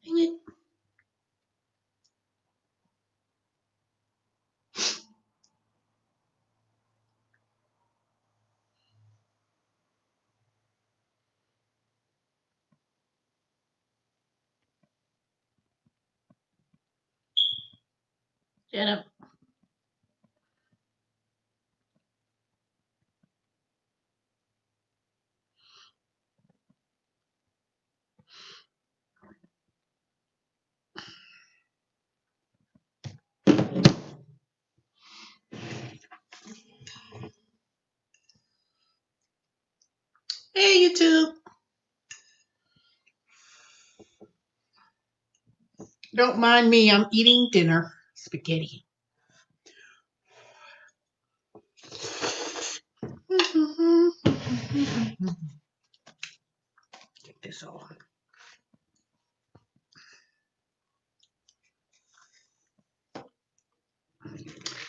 Dang it. Shut up. Hey, YouTube. Don't mind me. I'm eating dinner. Spaghetti. Get this off.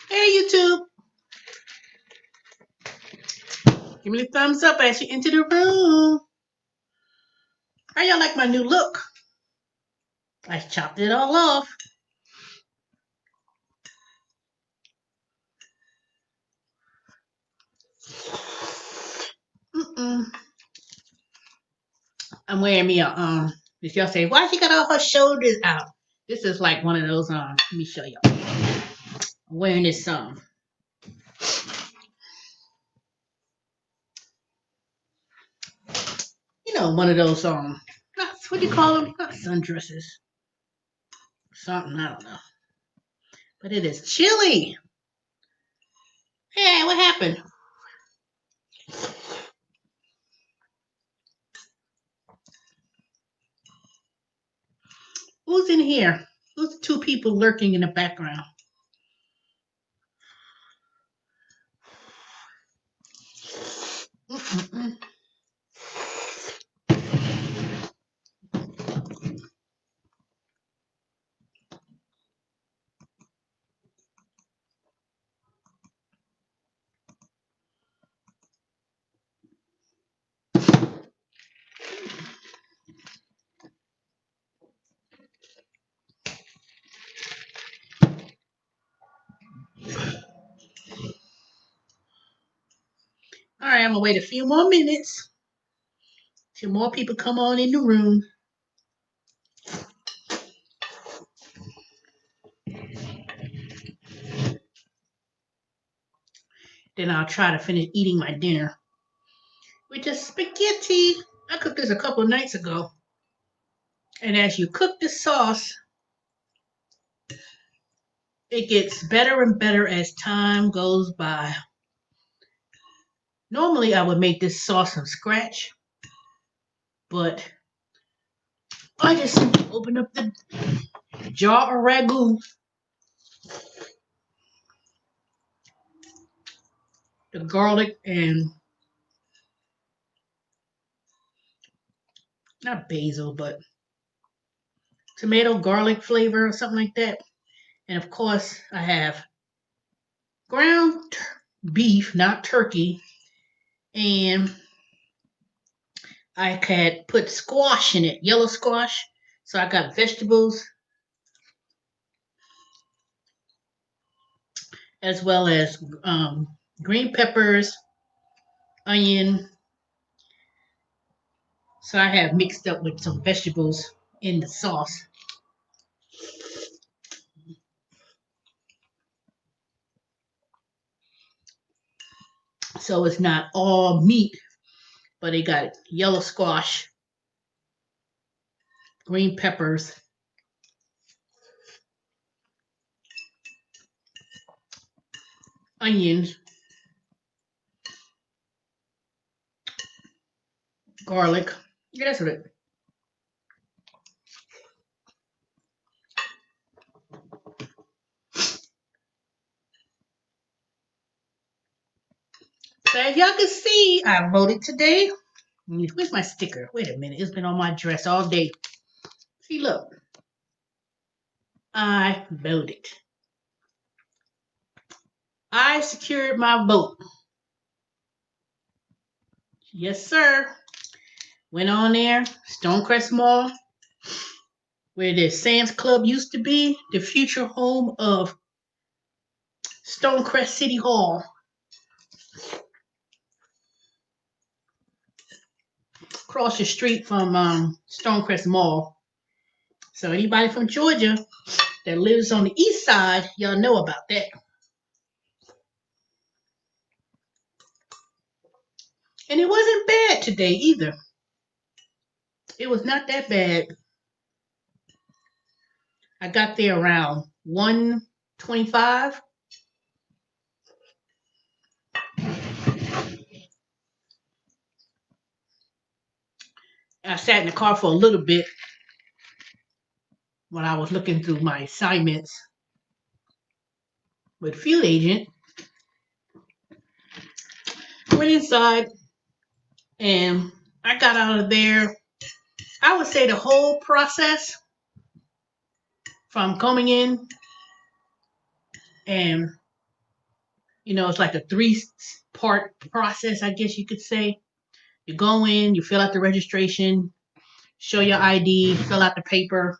Hey, YouTube. Give me a thumbs up as you enter the room. How y'all like my new look? I chopped it all off. I'm wearing me a if y'all say, why she got all her shoulders out? This is like one of those let me show y'all. I'm wearing this you know, one of those what do you call them? Not sundresses. Something, I don't know. But it is chilly. Hey, what happened? Who's in here? Who's two people lurking in the background? All right, I'm gonna wait a few more minutes till more people come on in the room. Then I'll try to finish eating my dinner, which is spaghetti. I cooked this a couple of nights ago. And as you cook the sauce, it gets better and better as time goes by. Normally, I would make this sauce from scratch, but I just simply open up the jar of ragu, the garlic and not basil, but tomato garlic flavor or something like that. And of course, I have ground beef, not turkey, and I had put squash in it, yellow squash. So I got vegetables as well as green peppers, onion. So I have mixed up with some vegetables in the sauce. So it's not all meat, but it got yellow squash, green peppers, onions, garlic. Yeah, that's it. So as y'all can see, I voted today. Where's my sticker? Wait a minute. It's been on my dress all day. See, look. I voted. I secured my vote. Yes, sir. Went on there, Stonecrest Mall, where the Sam's Club used to be, the future home of Stonecrest City Hall. Across the street from Stonecrest Mall. So anybody from Georgia that lives on the east side, y'all know about that. And it wasn't bad today either. It was not that bad. I got there around 1:25. I sat in the car for a little bit when I was looking through my assignments with field agent. Went inside and I got out of there. I would say the whole process from coming in and, it's like a 3-part process, I guess you could say. You go in, you fill out the registration, show your ID, fill out the paper,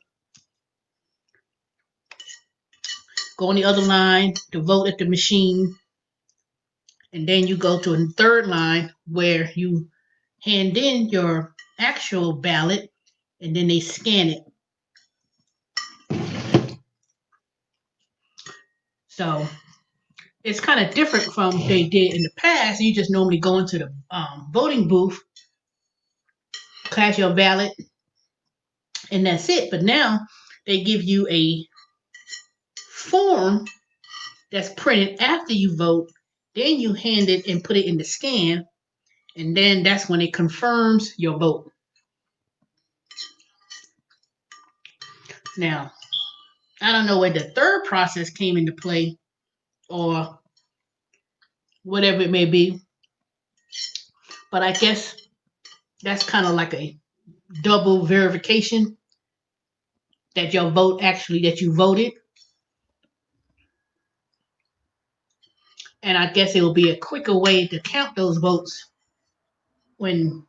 go on the other line to vote at the machine, and then you go to a third line where you hand in your actual ballot, and then they scan it. So it's kind of different from what they did in the past. You just normally go into the voting booth, cast your ballot, and that's it. But now they give you a form that's printed after you vote. Then you hand it and put it in the scan, and then that's when it confirms your vote. Now, I don't know where the third process came into play or whatever it may be, but I guess that's kind of like a double verification that your vote actually, that you voted. And I guess it will be a quicker way to count those votes when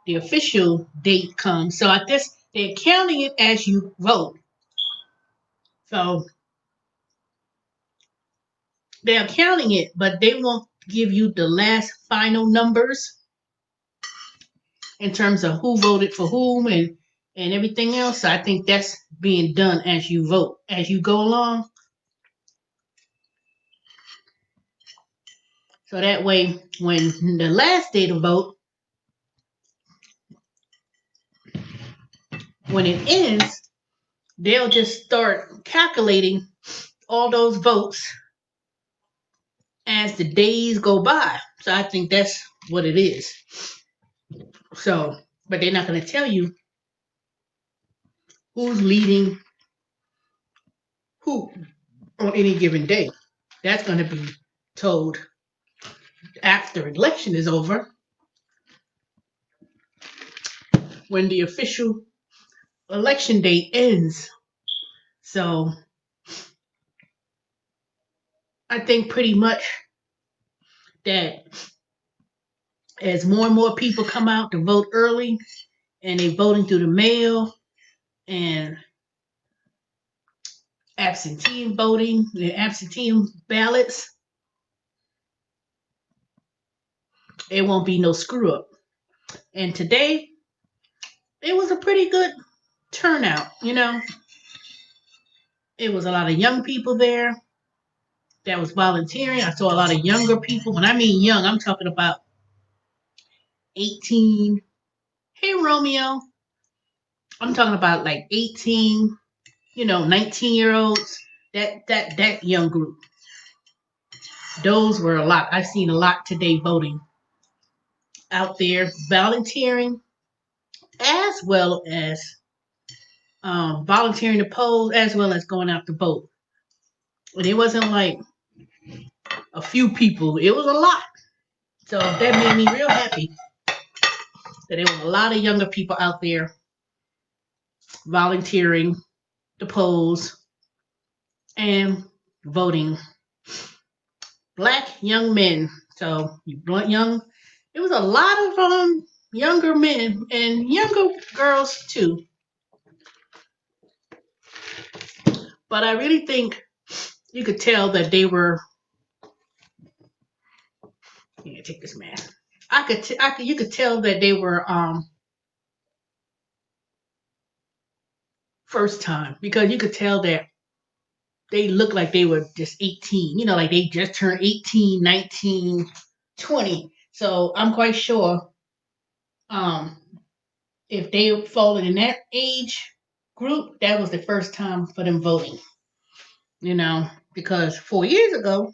the official date comes. So I guess they're counting it as you vote. So they're counting it, but they won't give you the last final numbers in terms of who voted for whom and everything else. So I think that's being done as you vote, as you go along. So that way, when the last day to vote, when it ends, they'll just start calculating all those votes as the days go by. So I think that's what it is. So, but they're not going to tell you who's leading who on any given day. That's going to be told after election is over, when the official election date ends. So I think pretty much that as more and more people come out to vote early and they voting through the mail and absentee voting, the absentee ballots, it won't be no screw up. And today, it was a pretty good turnout, It was a lot of young people there that was volunteering. I saw a lot of younger people. When I mean young, I'm talking about 18. Hey, Romeo. I'm talking about like 18, 19-year-olds. That young group. Those were a lot. I've seen a lot today voting out there, volunteering, as well as volunteering to poll, as well as going out to vote. And it wasn't like a few people. It was a lot. So that made me real happy that there was a lot of younger people out there volunteering to polls and voting. Black young men. So you blunt young. It was a lot of younger men and younger girls too. But I really think you could tell that they were. Yeah, take this man. You could tell that they were first time because you could tell that they looked like they were just 18. You know, like they just turned 18, 19, 20. So I'm quite sure um if they fallen in that age group, that was the first time for them voting. You know, because 4 years ago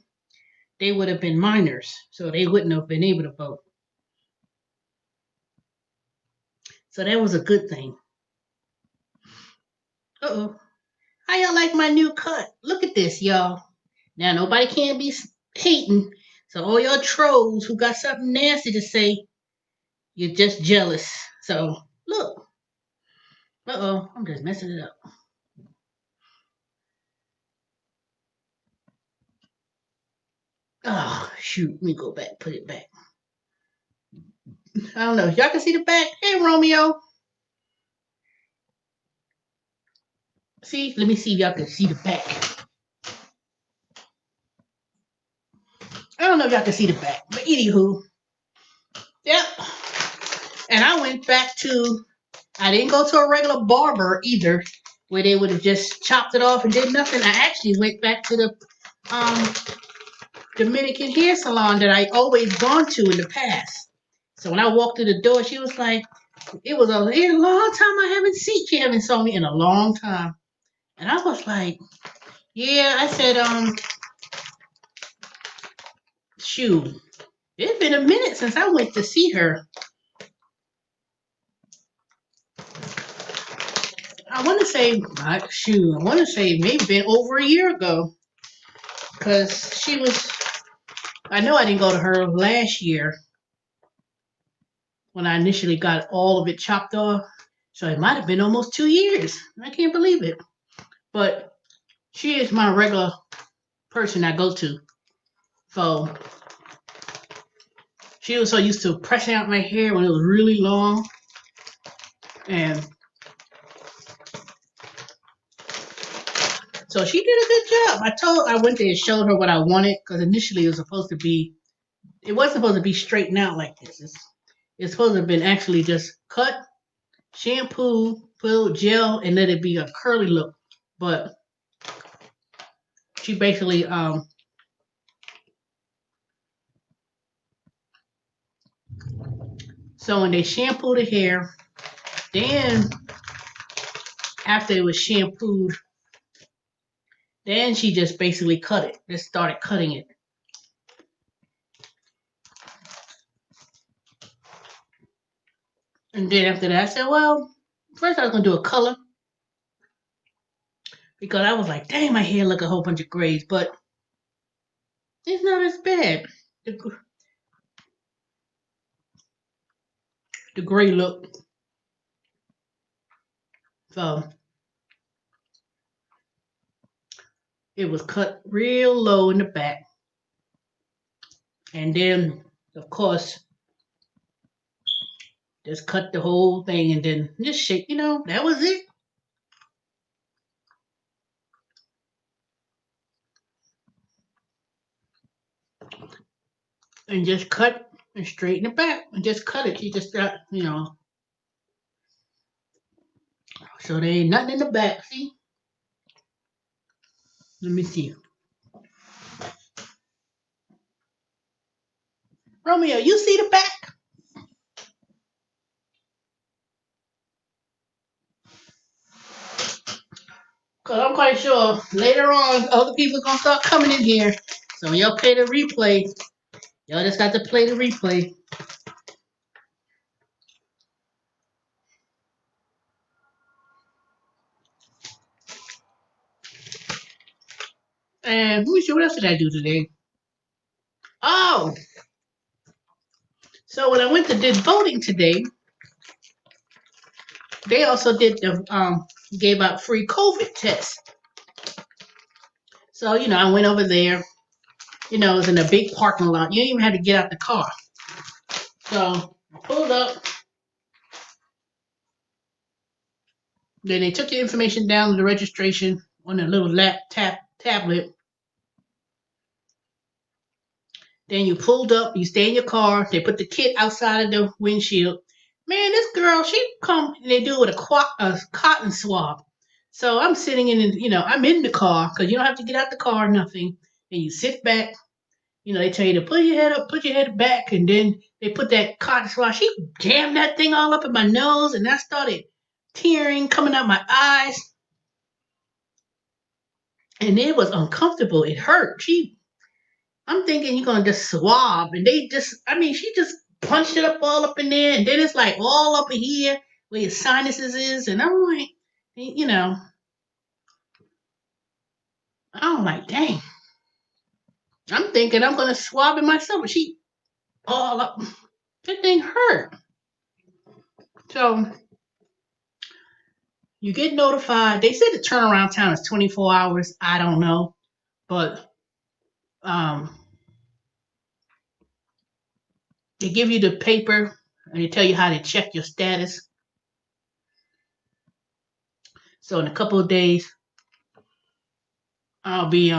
they would have been minors, so they wouldn't have been able to vote. So that was a good thing. Uh-oh. How y'all like my new cut? Look at this, y'all. Now nobody can be hating. So all y'all trolls who got something nasty to say, you're just jealous. So look. Uh-oh, I'm just messing it up. Oh, shoot. Let me go back, put it back. I don't know. Y'all can see the back? Hey, Romeo. See? Let me see if y'all can see the back. I don't know if y'all can see the back, but anywho. Yep. And I went back to, I didn't go to a regular barber either, where they would have just chopped it off and did nothing. I actually went back to the um, Dominican hair salon that I always gone to in the past. So when I walked through the door, she was like, it was a long time I haven't seen. She haven't saw me in a long time. And I was like, yeah, I said, shoot, it's been a minute since I went to see her. I want to say, shoot, I want to say maybe been over a year ago. Because she was, I know I didn't go to her last year when I initially got all of it chopped off. So it might have been almost 2 years. I can't believe it. But she is my regular person I go to. So she was so used to pressing out my hair when it was really long. And so she did a good job. I went there and showed her what I wanted because initially it was supposed to be straightened out like this. It's supposed to have been actually just cut, shampoo, put gel, and let it be a curly look. But she basically so when they shampoo the hair, then after it was shampooed, then she just basically cut it. Just started cutting it. And then after that, I said, well, first I was gonna do a color because I was like, dang, my hair look a whole bunch of grays, but it's not as bad. The gray look. So it was cut real low in the back. And then, of course, just cut the whole thing and then just shake, that was it. And just cut and straighten it back and just cut it. You just got, so there ain't nothing in the back. See? Let me see. Romeo, you see the back? Because I'm quite sure later on other people are going to start coming in here. So when y'all play the replay, y'all just got to play the replay. And let me see, what else did I do today? Oh, So when I went to did voting today, they also did the gave out free COVID tests. So I went over there. It was in a big parking lot. You didn't even have to get out the car. So I pulled up. Then they took your information down to the registration on a little tablet. Then you pulled up, you stay in your car. They put the kit outside of the windshield. Man, this girl, she come and they do it with a cotton swab. So I'm sitting I'm in the car because you don't have to get out the car, nothing. And you sit back. They tell you to put your head up, put your head back, and then they put that cotton swab. She jammed that thing all up in my nose, and I started tearing coming out my eyes. And it was uncomfortable. It hurt. I'm thinking you're gonna just swab, and she just punched it up all up in there, and then it's like all up in here where your sinuses is, and I'm like, dang. I'm thinking I'm gonna swab it myself, but she all up. That thing hurt. So you get notified. They said the turnaround time is 24 hours. I don't know, but they give you the paper and they tell you how to check your status. So in a couple of days, I'll be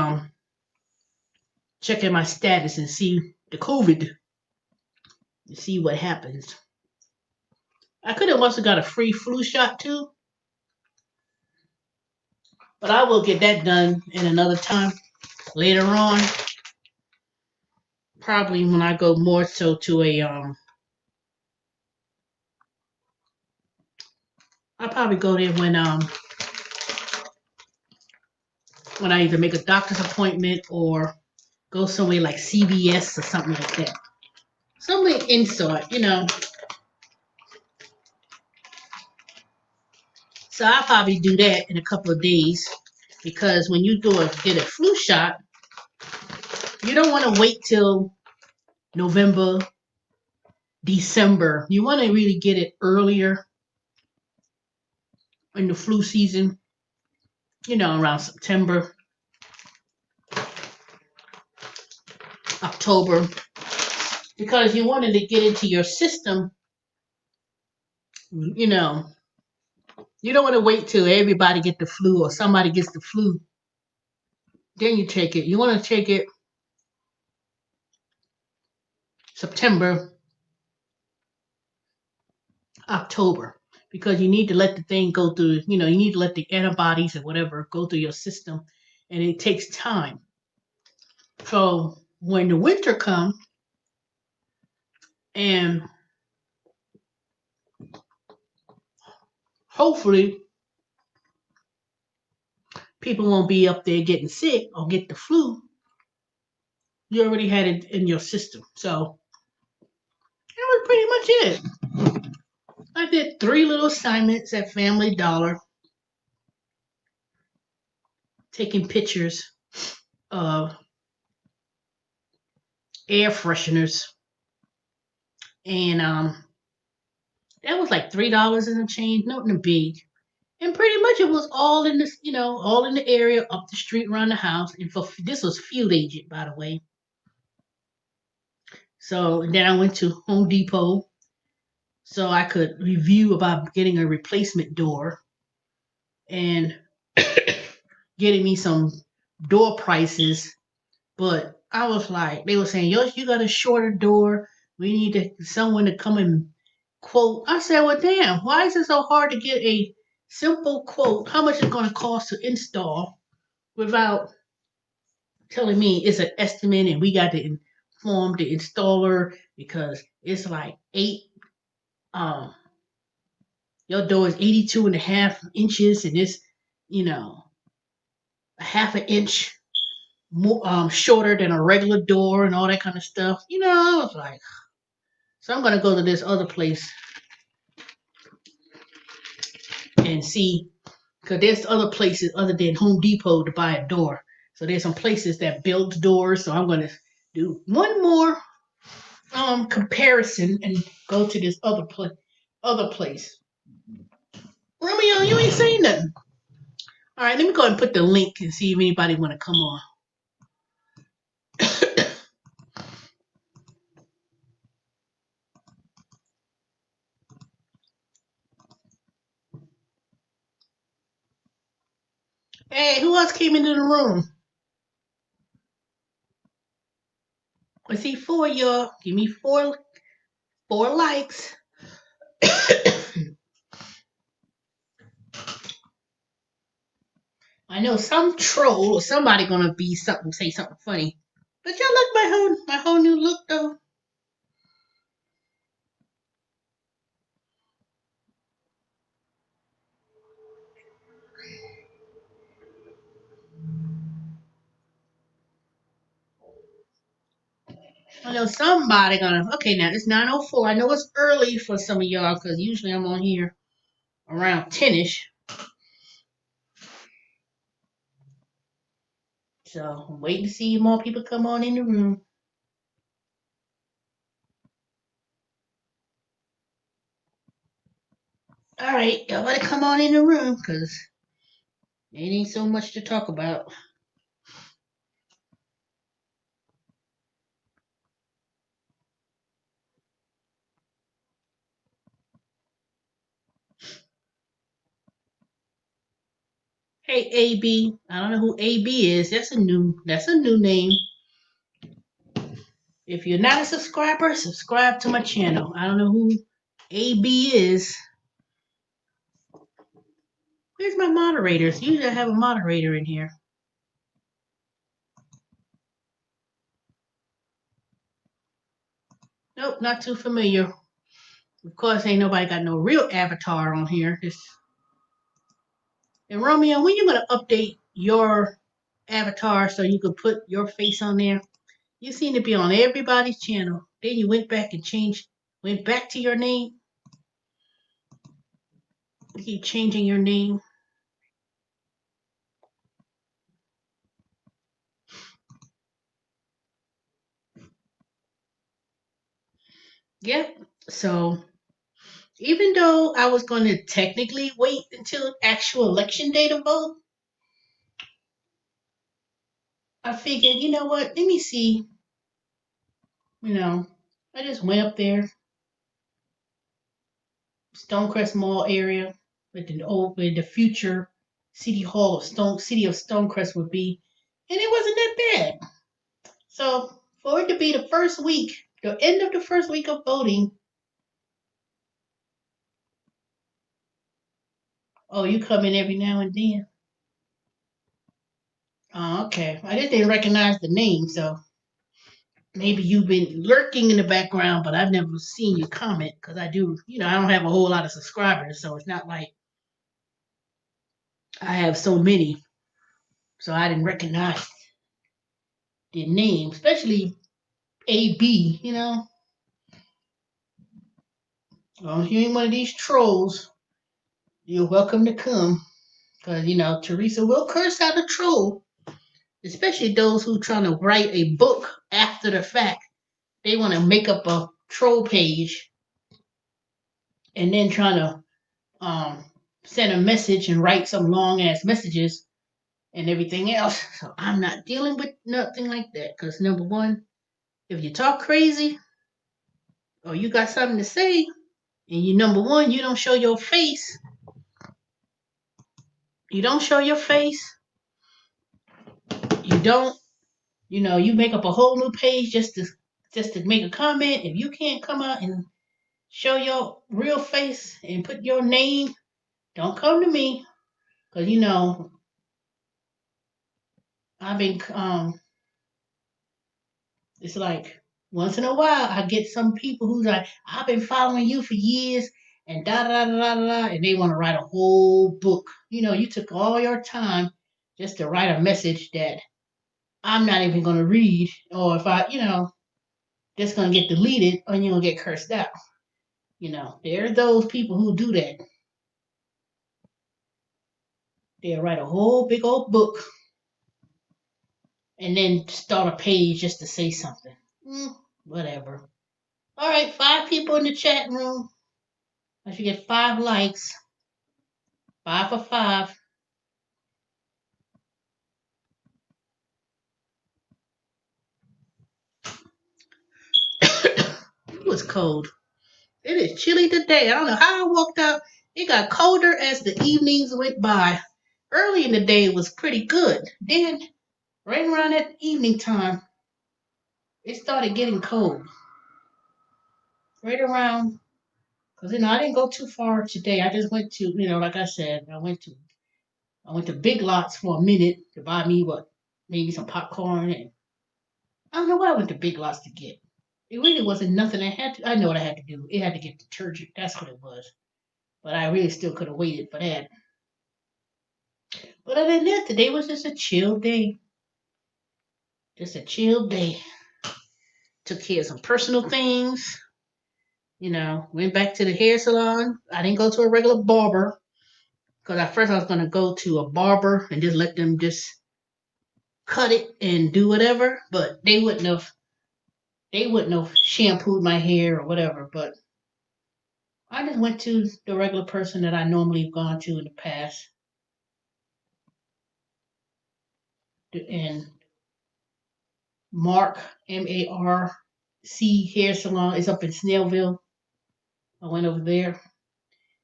checking my status and see the COVID and see what happens. I could have also got a free flu shot too, but I will get that done in another time later on. Probably when I go more so to I'll probably go there when I either make a doctor's appointment or go somewhere like CVS or something like that. Somewhere inside, So I'll probably do that in a couple of days because when you get a flu shot, you don't want to wait till November, December. You want to really get it earlier in the flu season, around September, October, because you wanted to get into your system, you don't want to wait till everybody get the flu or somebody gets the flu. Then you take it. You want to take it September, October, because you need to let the thing go through, you need to let the antibodies or whatever go through your system, and it takes time. So when the winter comes, and hopefully people won't be up there getting sick or get the flu, you already had it in your system. So that was pretty much it. I did 3 little assignments at Family Dollar, taking pictures of air fresheners, and that was like $3 and a change, nothing big. And pretty much it was all in this, all in the area up the street around the house. And this was Field Agent, by the way. So then I went to Home Depot so I could review about getting a replacement door and getting me some door prices. But I was like, they were saying, yo, you got a shorter door. We need someone to come and quote. I said, well, damn, why is it so hard to get a simple quote? How much is it going to cost to install without telling me it's an estimate and we got to inform the installer because it's like your door is 82.5 inches and it's, a half an inch more shorter than a regular door and all that kind of stuff. I was like, so I'm going to go to this other place and see, because there's other places other than Home Depot to buy a door. So there's some places that build doors. So I'm going to do one more comparison and go to this other place. Romeo, you ain't saying nothing. All right, let me go ahead and put the link and see if anybody want to come on. Hey, who else came into the room? I see 4 y'all. Give me four likes. I know some troll or somebody gonna be something, say something funny. But y'all like my whole new look though. I know somebody gonna. Okay, now it's 9:04. I know it's early for some of y'all because usually I'm on here around 10ish. So I'm waiting to see more people come on in the room. All right, y'all better come on in the room because it ain't so much to talk about. Hey AB, I don't know who AB is. That's a new name. If you're not a subscriber, subscribe to my channel. I don't know who AB is. Where's my moderators? Usually I have a moderator in here. Nope, not too familiar. Of course, ain't nobody got no real avatar on here. And Romeo, when you gonna update your avatar so you could put your face on there? You seem to be on everybody's channel. Then you went back and went back to your name. You keep changing your name. Yep. So even though I was going to technically wait until actual election day to vote, I figured, you know what? Let me see. You know, I just went up there, Stonecrest Mall area, where the future City Hall of City of Stonecrest would be, and it wasn't that bad. So for it to be the first week, the end of the first week of voting. Oh, you come in every now and then. Oh, okay. I just didn't recognize the name, so maybe you've been lurking in the background, but I've never seen you comment because I do, I don't have a whole lot of subscribers, so it's not like I have so many. So I didn't recognize the name, especially AB. Well, if you ain't one of these trolls, you're welcome to come. Because, Teresa will curse out a troll, especially those who trying to write a book after the fact. They want to make up a troll page and then trying to send a message and write some long ass messages and everything else. So I'm not dealing with nothing like that. Because number one, if you talk crazy or you got something to say, and number one, you don't show your face. You don't show your face. You don't, you make up a whole new page just to make a comment. If you can't come out and show your real face and put your name, don't come to me. Because I've been it's like once in a while I get some people who's like, I've been following you for years and da da da da da, and they want to write a whole book. You took all your time just to write a message that I'm not even gonna read, or if I, just gonna get deleted or you're gonna get cursed out. There are those people who do that. They'll write a whole big old book and then start a page just to say something. Whatever. All right, 5 people in the chat room. I should get 5 likes. 5 for 5. It was cold. It is chilly today. I don't know how I walked out. It got colder as the evenings went by. Early in the day it was pretty good. Then, right around that evening time, it started getting cold. Right around, because I didn't go too far today. I just went to, like I said, I went to Big Lots for a minute to buy me maybe some popcorn, and I don't know what I went to Big Lots to get. It really wasn't nothing I know what I had to do. It had to get detergent. That's what it was. But I really still could have waited for that. But other than that, today was just a chill day. Just a chill day. Took care of some personal things. Went back to the hair salon. I didn't go to a regular barber because at first I was gonna go to a barber and just let them just cut it and do whatever. But they wouldn't have shampooed my hair or whatever. But I just went to the regular person that I normally have gone to in the past, and Mark MARC Hair Salon is up in Snellville. I went over there.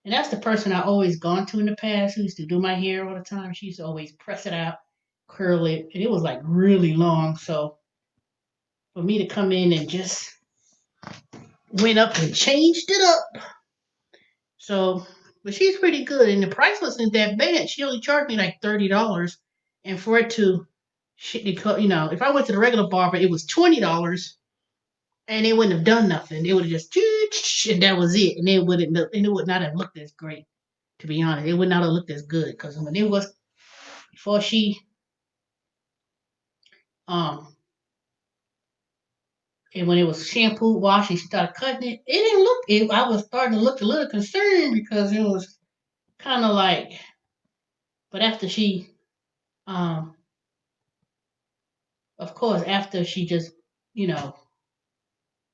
And that's the person I always gone to in the past who used to do my hair all the time. She used to always press it out, curl it, and it was like really long. So for me to come in and just went up and changed it up. So, but she's pretty good, and the price wasn't that bad. She only charged me like $30, and for it to, if I went to the regular barber, it was $20, and they wouldn't have done nothing. They would have just and that was it, and it would not have looked as great. To be honest, it would not have looked as good because when it was before she um and when it was shampoo wash and she started cutting it, it didn't look it. I was starting to look a little concerned because it was kind of like. But after she um of course after she just you know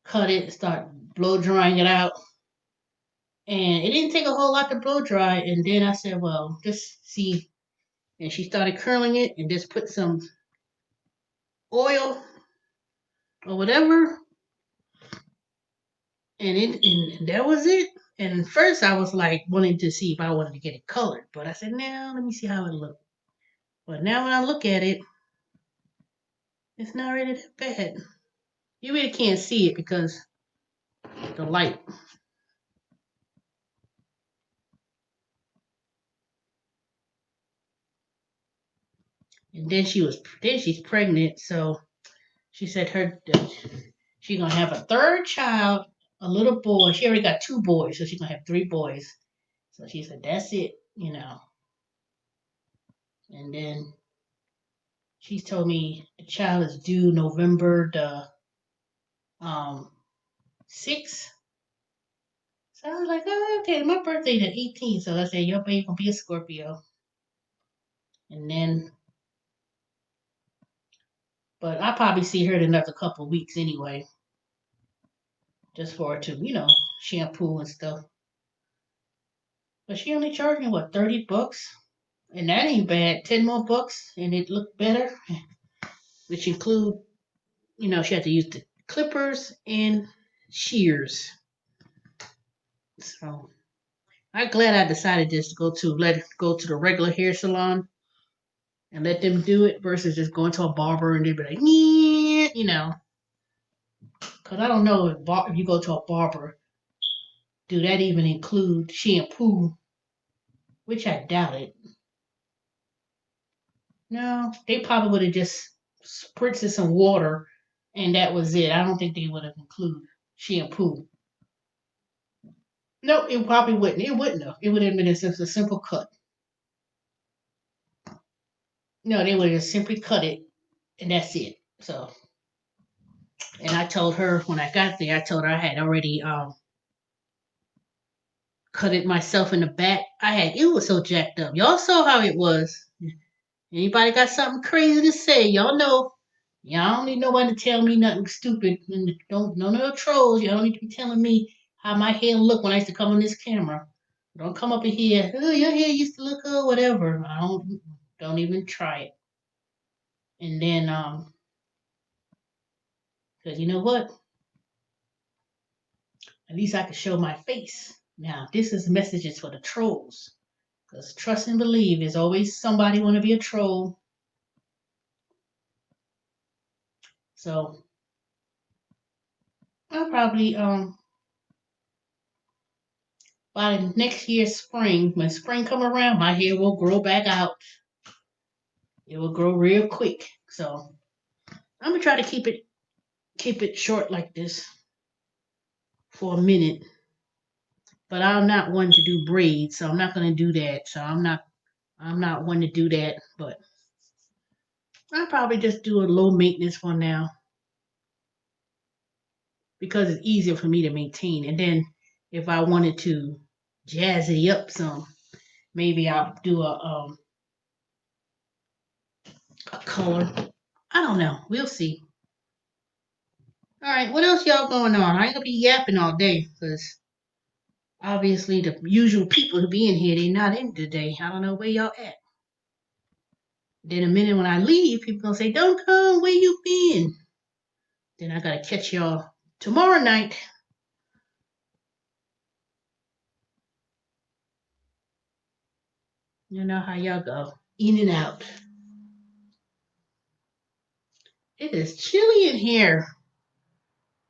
cut it, start blow drying it out, and it didn't take a whole lot to blow dry. And then I said, well, just see. And she started curling it and just put some oil or whatever, and that was it. And first I was like wanting to see if I wanted to get it colored, but I said, now let me see how it looks. But now when I look at it, it's not really that bad. You really can't see it because the light. And then she's pregnant, so she said she's gonna have a third child, a little boy. She already got 2 boys, so she's gonna have 3 boys. So she said that's it. And then she told me the child is due November the 6th. So I was like, oh, okay, my birthday's at 18, so I said, your baby gonna be a Scorpio. And then, but I'll probably see her in another couple of weeks anyway, just for her to, shampoo and stuff. But she only charged me, what, $30? And that ain't bad. 10 more bucks, and it looked better, which include, she had to use the clippers and shears. So I'm glad I decided just to go to the regular hair salon and let them do it versus just going to a barber and they'd be like, yeah. Because I don't know if you go to a barber, do that even include shampoo, which I doubt it. No, they probably would have just spritzed some water and that was it. I don't think they would have included shampoo. No, it probably wouldn't. It wouldn't have. It would have been just a simple cut. No, they would have simply cut it and that's it. So, and I told her when I got there, I told her I had already cut it myself in the back. It was so jacked up. Y'all saw how it was. Anybody got something crazy to say? Y'all know Y'all don't need nobody to tell me nothing stupid. And don't no trolls. Y'all don't need to be telling me how my hair look when I used to come on this camera. Don't come up in here. Oh, your hair used to look good, whatever. I don't even try it. And then because you know what? At least I can show my face. Now this is messages for the trolls. Because trust and believe, there's always somebody want to be a troll. So I'll probably by next year's spring, when spring come around, my hair will grow back out. It will grow real quick. So I'm gonna try to keep it short like this for a minute. But I'm not one to do braids, so I'm not gonna do that. So I'm not one to do that. But I'll probably just do a low maintenance one now because it's easier for me to maintain. And then if I wanted to jazz it up some, maybe I'll do a color. I don't know. We'll see. All right, what else y'all going on? I ain't gonna be yapping all day because obviously the usual people who be in here they not in today. I don't know where y'all at. Then a minute when I leave, people gonna say, "Don't come. Where you been?" Then I gotta catch y'all tomorrow night. You know how y'all go in and out. It is chilly in here.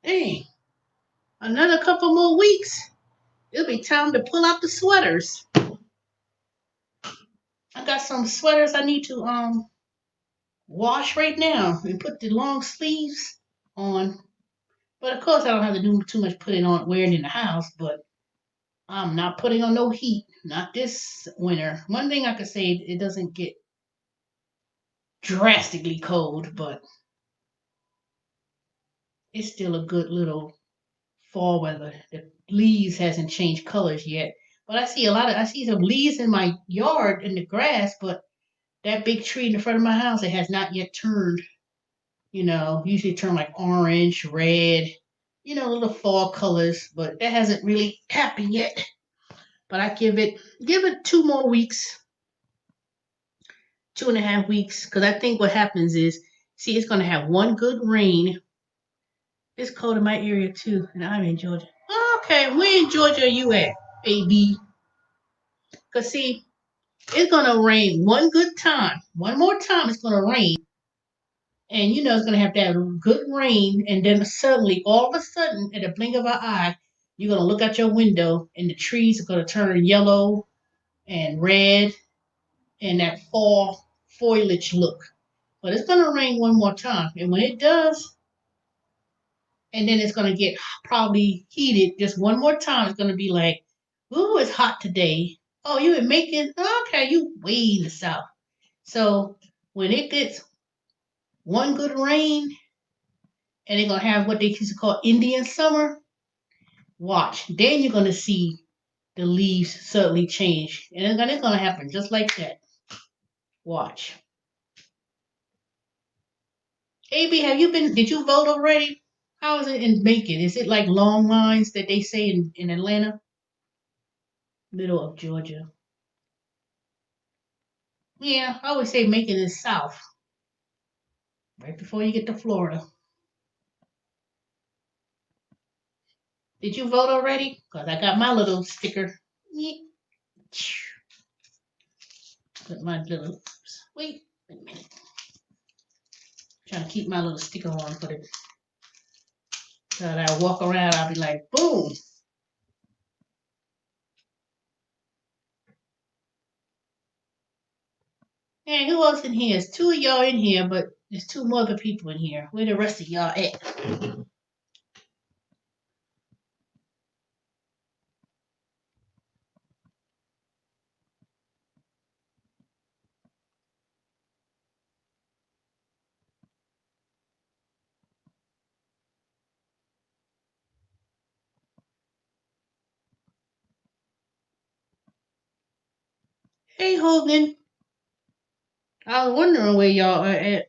Dang, another couple more weeks. It'll be time to pull out the sweaters. I got some sweaters I need to wash right now and put the long sleeves on. But of course I don't have to do too much putting on wearing in the house, but I'm not putting on no heat. Not this winter. One thing I could say it doesn't get drastically cold, but it's still a good little fall weather. The leaves hasn't changed colors yet. But I see some leaves in my yard in the grass, but that big tree in the front of my house, it has not yet turned, usually turn like orange, red, little fall colors, but that hasn't really happened yet. But I give it 2 more weeks, 2.5 weeks, because I think what happens is, see, it's gonna have one good rain. It's cold in my area too, and I'm in Georgia. Okay, where in Georgia are you at, baby? Cause see, it's gonna rain one good time. One more time, it's gonna rain, and it's gonna have that good rain, and then suddenly, all of a sudden, at the blink of an eye, you're gonna look out your window, and the trees are gonna turn yellow and red, and that fall foliage look. But it's gonna rain one more time, and when it does, and then it's gonna get probably heated just one more time. It's gonna be like, "Ooh, it's hot today." Oh, you in Macon? Okay, you way in the south. So when it gets one good rain, and they're gonna have what they used to call Indian summer, watch. Then you're gonna see the leaves suddenly change, and it's gonna happen just like that. Watch. AB, have you been? Did you vote already? How is it in Macon? Is it like long lines that they say in Atlanta? Middle of Georgia. Yeah, I always say Macon is south, right before you get to Florida. Did you vote already? Because I got my little sticker. Put my little. Wait a minute. Trying to keep my little sticker on for the. So that I walk around, I'll be like, boom. Hey, who else in here? There's two of y'all in here, but there's two more other people in here. Where the rest of y'all at? Hey, Hogan. I was wondering where y'all are at.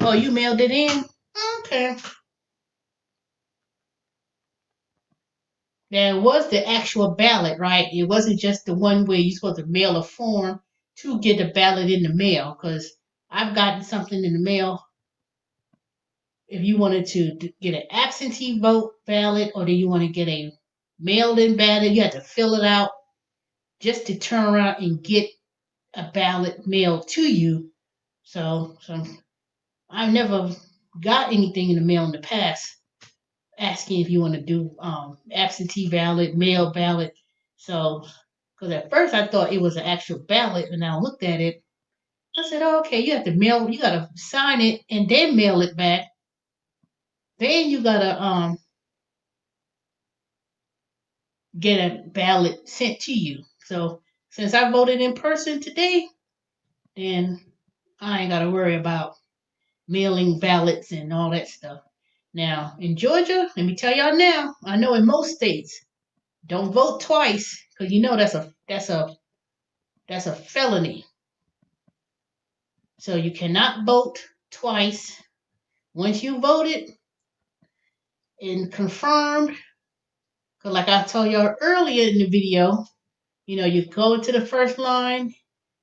Oh, you mailed it in? Okay. Now, it was the actual ballot, right? It wasn't just the one where you're supposed to mail a form to get the ballot in the mail. Because I've gotten something in the mail. If you wanted to get an absentee vote ballot, or do you want to get a mailed-in ballot, you have to fill it out just to turn around and get a ballot mailed to you. So I've never got anything in the mail in the past asking if you want to do absentee ballot, mail ballot. So, because at first I thought it was an actual ballot, and I looked at it. I said, oh, okay, you have to mail, you gotta sign it and then mail it back. Then you gotta get a ballot sent to you. So since I voted in person today, then I ain't gotta worry about mailing ballots and all that stuff. Now in Georgia, let me tell y'all now, I know in most states, don't vote twice because you know that's a felony. So you cannot vote twice. Once you voted and confirmed, because like I told y'all earlier in the video, you go to the first line,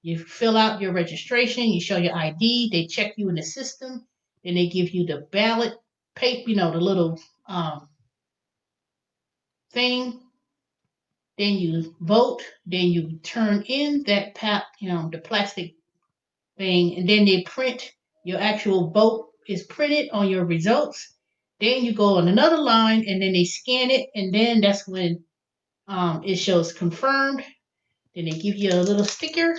you fill out your registration, you show your ID, they check you in the system, then they give you the ballot paper, the little thing. Then you vote, then you turn in that the plastic thing, and then they print your actual vote is printed on your results. Then you go on another line, and then they scan it, and then that's when it shows confirmed. Then they give you a little sticker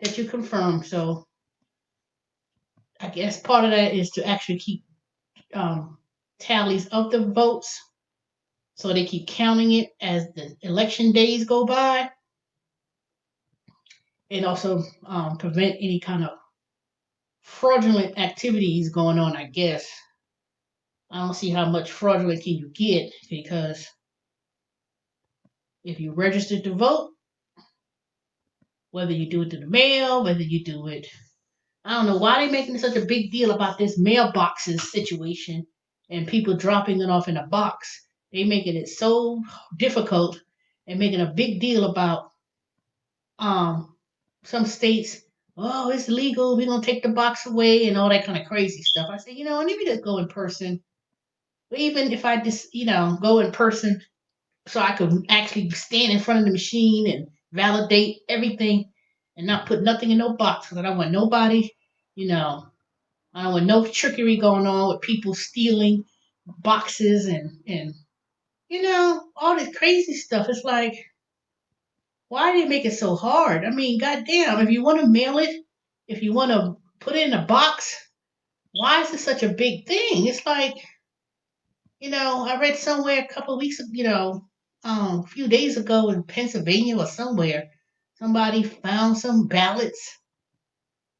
that you confirm. So I guess part of that is to actually keep tallies of the votes, so they keep counting it as the election days go by, and also prevent any kind of fraudulent activities going on. I guess I don't see how much fraudulent can you get, because if you registered to vote, whether you do it through the mail, whether you do it, I don't know why they're making such a big deal about this mailboxes situation and people dropping it off in a box. They making it so difficult and making a big deal about um some states. Oh, it's legal. We're gonna take the box away and all that kind of crazy stuff. I say, let me just go in person. Even if I just, go in person so I could actually stand in front of the machine and validate everything and not put nothing in no box, because I don't want nobody, I don't want no trickery going on with people stealing boxes and all this crazy stuff. It's like, why do they make it so hard? I mean, goddamn, if you want to mail it, if you want to put it in a box, why is it such a big thing? It's like, I read somewhere a couple of weeks, a few days ago in Pennsylvania or somewhere, somebody found some ballots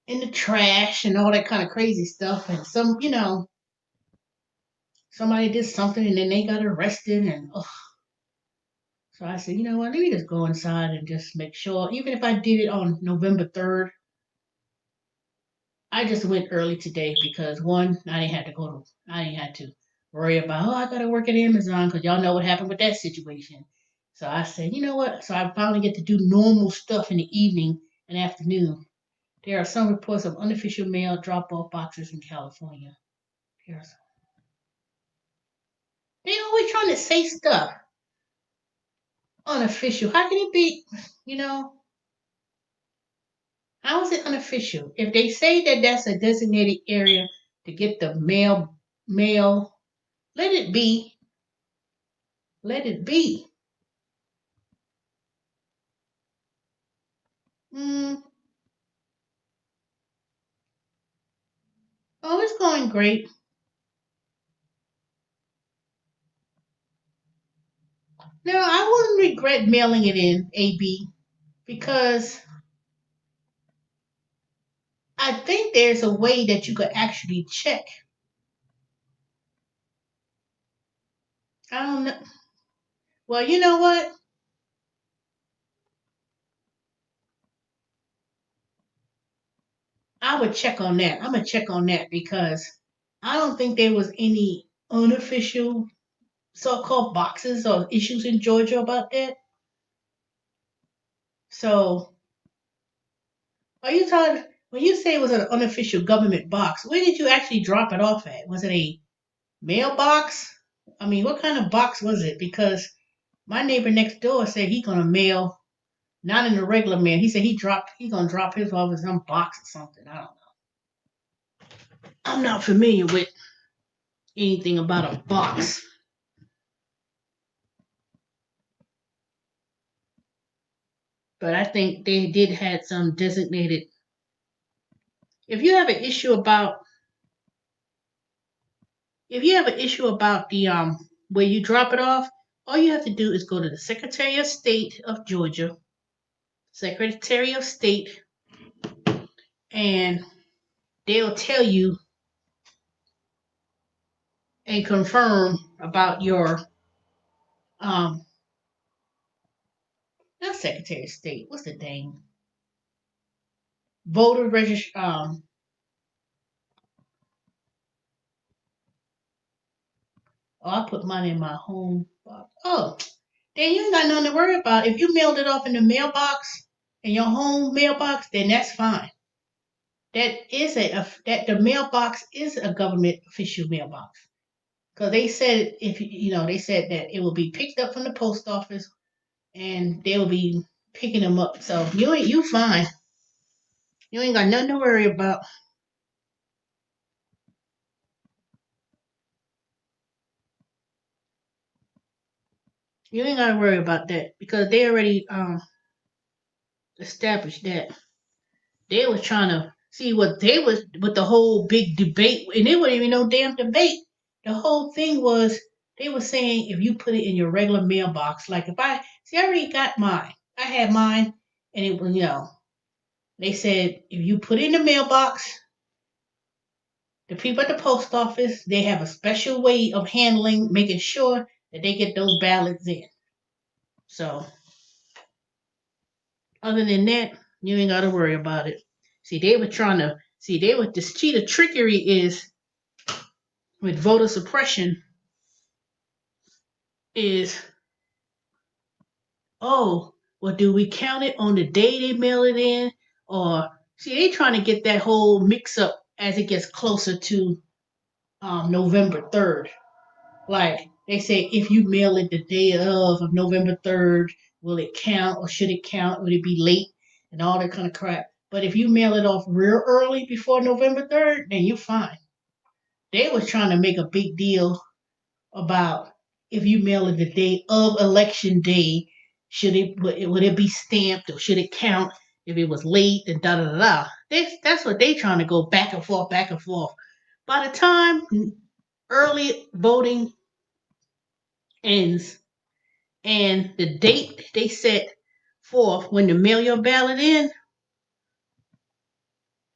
in the trash and all that kind of crazy stuff, and somebody did something and then they got arrested, and so I said, you know what, let me just go inside and just make sure. Even if I did it on November 3rd, I just went early today because one, I didn't have to worry about, oh, I gotta work at Amazon, because y'all know what happened with that situation. So I said, you know what? So I finally get to do normal stuff in the evening and afternoon. There are some reports of unofficial mail drop-off boxes in California. There's, they always trying to say stuff unofficial. How can it be? You know, how is it unofficial? If they say that that's a designated area to get the mail, let it be. Let it be. Mm, oh, it's going great. No, I wouldn't regret mailing it in, AB, because I think there's a way that you could actually check. I don't know. Well, you know what? I would check on that. I'm gonna check on that because I don't think there was any unofficial so-called boxes or issues in Georgia about that. So, are you talking when you say it was an unofficial government box? Where did you actually drop it off at? Was it a mailbox? I mean, what kind of box was it? Because my neighbor next door said he gonna mail, not in the regular mail. He said he gonna drop his off in some box or something. I don't know. I'm not familiar with anything about a box. But I think they did had some designated. If you have an issue about if you have an issue about the where you drop it off, all you have to do is go to the Secretary of State of Georgia, Secretary of State, and they'll tell you and confirm about your um not Secretary of State. What's the name? Voter registration. Oh, I put mine in my home box. Oh, then you ain't got nothing to worry about. If you mailed it off in the mailbox, in your home mailbox, then that's fine. That is that the mailbox is a government official mailbox because they said if they said that it will be picked up from the post office and they will be picking them up. So you fine. You ain't got nothing to worry about. You ain't got to worry about that because they already established that. They was trying to see what they was with the whole big debate, and it wasn't even no damn debate. The whole thing was they were saying if you put it in your regular mailbox, like if I already got mine, I had mine, and it was they said if you put it in the mailbox, the people at the post office they have a special way of handling, making sure that they get those ballots in. So other than that, you ain't got to worry about it. See, they were trying to see they were this cheater trickery is with voter suppression is, oh, well, do we count it on the day they mail it in? Or, see, they trying to get that whole mix up as it gets closer to November 3rd. Like, they say if you mail it the day of November 3rd, will it count or should it count? Would it be late? And all that kind of crap. But if you mail it off real early before November 3rd, then you're fine. They was trying to make a big deal about if you mail it the day of election day, would it be stamped or should it count if it was late and da da da da. That's what they trying to go back and forth, back and forth. By the time early voting ends and the date they set forth when to mail your ballot in,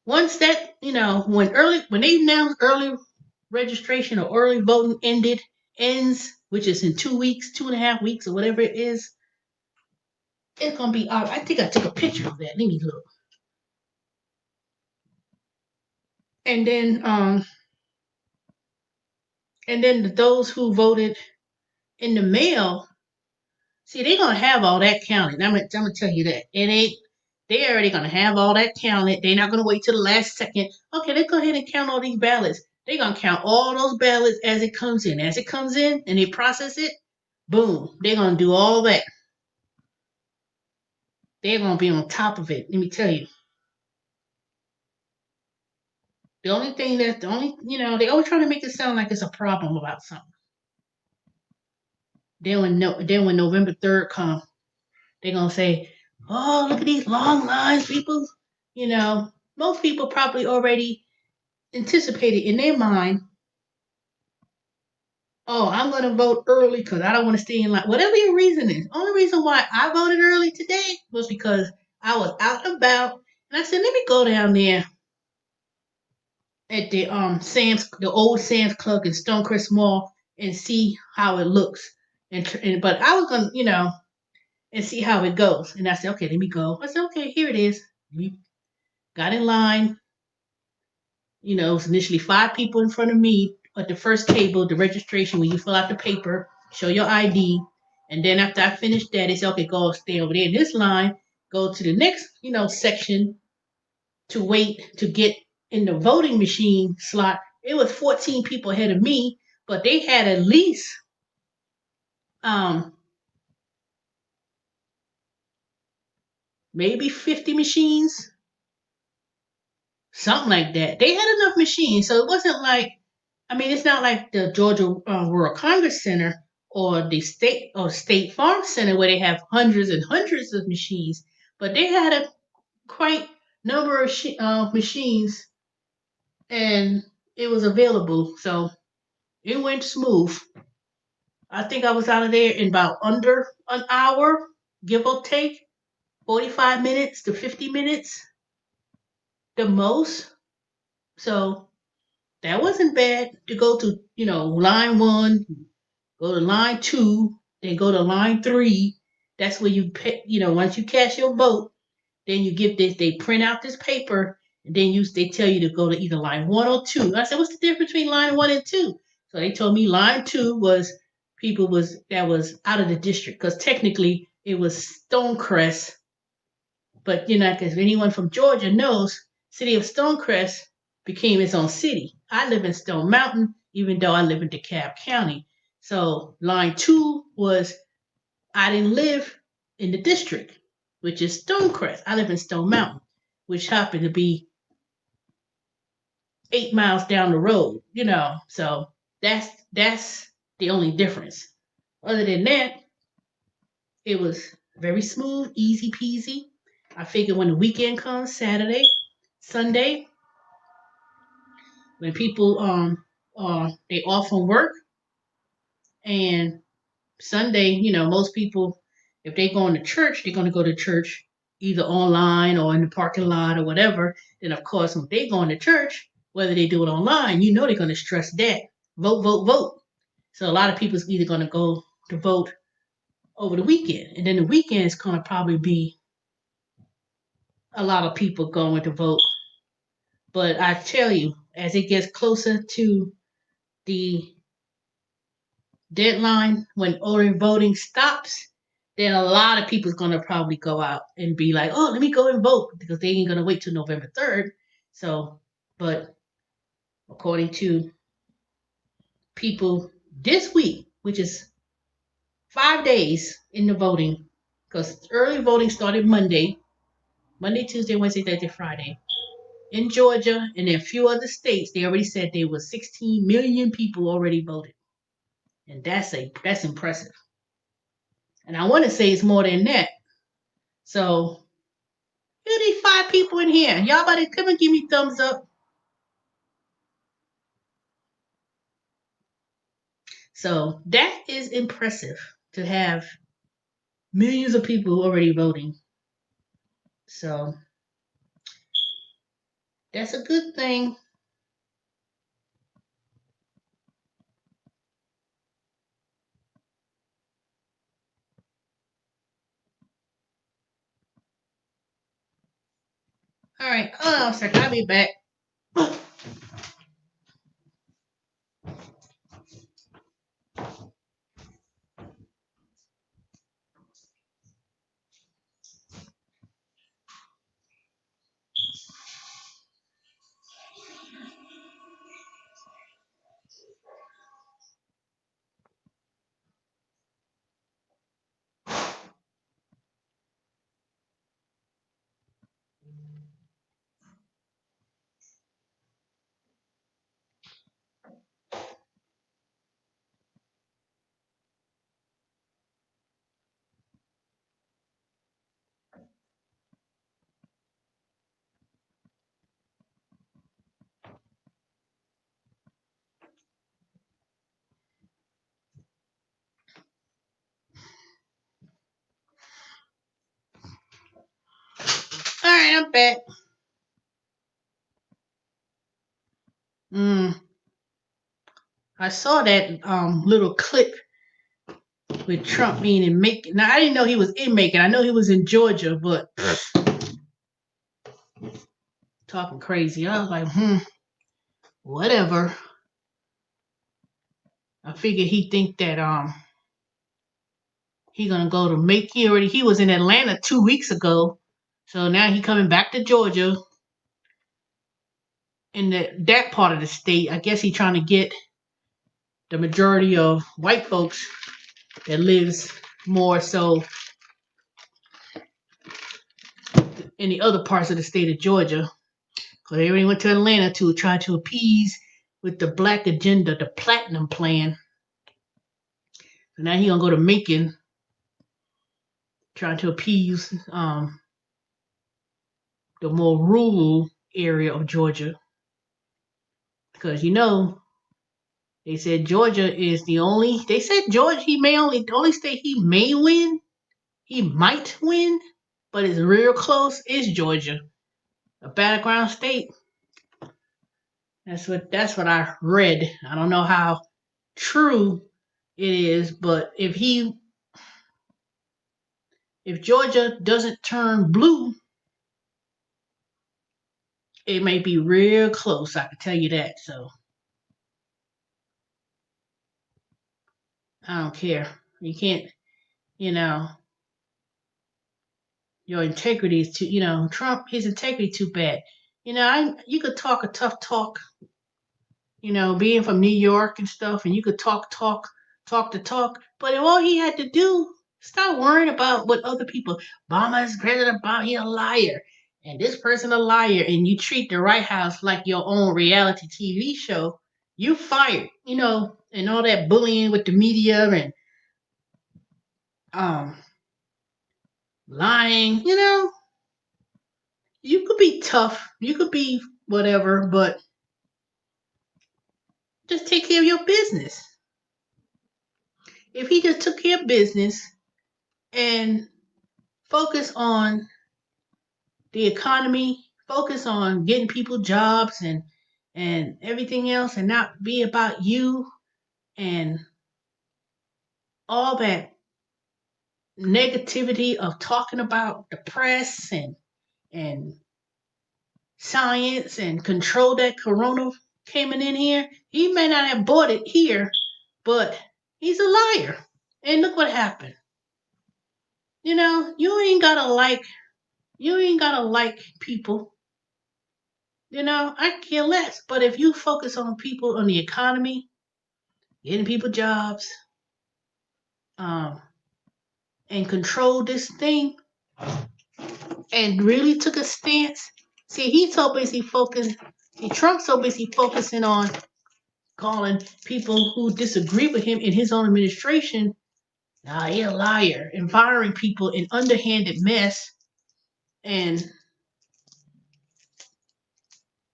once that when they announce early registration or early voting ends, which is in 2 weeks, 2.5 weeks, or whatever it is, it's gonna be. I think I took a picture of that. Let me look. And then, those who voted in the mail, see, they're gonna have all that counted. I'm gonna tell you that it ain't. They already gonna have all that counted. They're not gonna wait till the last second. Okay, let's go ahead and count all these ballots. They're gonna count all those ballots as it comes in. As it comes in, and they process it. Boom. They're gonna do all that. They're gonna be on top of it. Let me tell you. The only thing that the only they always trying to make it sound like it's a problem about something. Then when November 3rd comes, they're gonna say, "Oh, look at these long lines, people." Most people probably already anticipated in their mind, "Oh, I'm gonna vote early because I don't want to stay in line." Whatever your reason is, only reason why I voted early today was because I was out and about, and I said, "Let me go down there at the the old Sam's Club in Stonecrest Mall and see how it looks." But I was gonna and see how it goes. And I said, okay, let me go. I said, okay, here it is. We got in line. it was initially 5 people in front of me at the first table, the registration, when you fill out the paper, show your ID. And then after I finished that, they said, okay, go stay over there in this line, go to the next, section to wait to get in the voting machine slot. It was 14 people ahead of me, but they had at least um, maybe 50 machines, something like that. They had enough machines, so it wasn't like, it's not like the Georgia Rural Congress Center or the State Farm Center where they have hundreds and hundreds of machines, but they had a quite number of machines, and it was available, so it went smooth. I think I was out of there in about under an hour, give or take, 45 minutes to 50 minutes, the most. So that wasn't bad to go to, line one, go to line two, then go to line three. That's where you pick, once you cast your vote, then you give this, they print out this paper, and then they tell you to go to either line one or two. I said, what's the difference between line one and two? So they told me line two was that was out of the district, because technically it was Stonecrest. But because anyone from Georgia knows, city of Stonecrest became its own city. I live in Stone Mountain, even though I live in DeKalb County. So line two was, I didn't live in the district, which is Stonecrest. I live in Stone Mountain, which happened to be 8 miles down the road. So that's the only difference. Other than that, it was very smooth, easy peasy. I figured when the weekend comes, Saturday, Sunday, when people they off from work, and Sunday, most people, if they going to church, they're going to go to church either online or in the parking lot or whatever. Then of course, when they going to church, whether they do it online, they're going to stress that vote, vote, vote. So a lot of people's either going to go to vote over the weekend, and then the weekend is going to probably be a lot of people going to vote. But I tell you, as it gets closer to the deadline, when early voting stops, then a lot of people's gonna probably go out and be like, "Oh, let me go and vote," because they ain't gonna wait till November 3rd. So, but according to people this week, which is 5 days in the voting, because early voting started Monday, Tuesday, Wednesday, Thursday, Friday. In Georgia and in a few other states, they already said there was 16 million people already voted, and that's impressive. And I want to say it's more than that. So, here these 5 people in here. Y'all better come and give me thumbs up. So that is impressive to have millions of people already voting. So that's a good thing. All right. Hold on a second. I'll be back. All right, I'm back. I saw that little clip with Trump being in Macon. Now I didn't know he was in Macon. I know he was in Georgia, but talking crazy. I was like, whatever. I figure he think that he gonna go to make he was in Atlanta 2 weeks ago. So now he coming back to Georgia in that part of the state. I guess he trying to get the majority of white folks that lives more so in the other parts of the state of Georgia. Because they already went to Atlanta to try to appease with the black agenda, the platinum plan. So now he gonna go to Macon, trying to appease the more rural area of Georgia. Because they said Georgia is the only. They said Georgia, the only state he may win, he might win, but it's real close. Is Georgia, a battleground state? That's what I read. I don't know how true it is, but if Georgia doesn't turn blue, it may be real close. I can tell you that. So I don't care. You can't, you know, your integrity is too. Trump, his integrity too bad. You could talk a tough talk. Being from New York and stuff, and you could talk the talk, but all he had to do, stop worrying about what other people. Obama's President Obama, he a liar, and this person a liar, and you treat the White House like your own reality TV show. You fired, and all that bullying with the media and um lying. You could be tough, you could be whatever, but just take care of your business. If he just took care of business and focus on the economy, focus on getting people jobs and everything else, and not be about you and all that negativity of talking about the press and science and control that corona coming in here. He may not have bought it here, but he's a liar. And look what happened. You ain't gotta like people. I care less. But if you focus on people, on the economy, getting people jobs, and control this thing, and really took a stance. See, he's so busy focused. See, Trump's so busy focusing on calling people who disagree with him in his own administration, he's a liar, and firing people in underhanded mess, and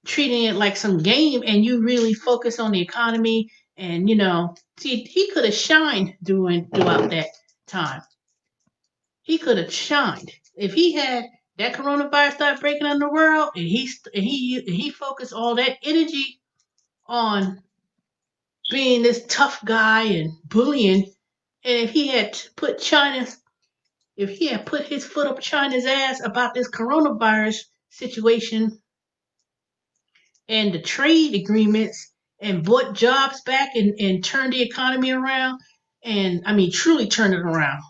treating it like some game, and you really focus on the economy. And see, he could have shined throughout that time. He could have shined if he had that coronavirus start breaking in the world, and he focused all that energy on being this tough guy and bullying. And if he had put his foot up China's ass about this coronavirus situation and the trade agreements, and bought jobs back and turned the economy around, and I mean truly turned it around,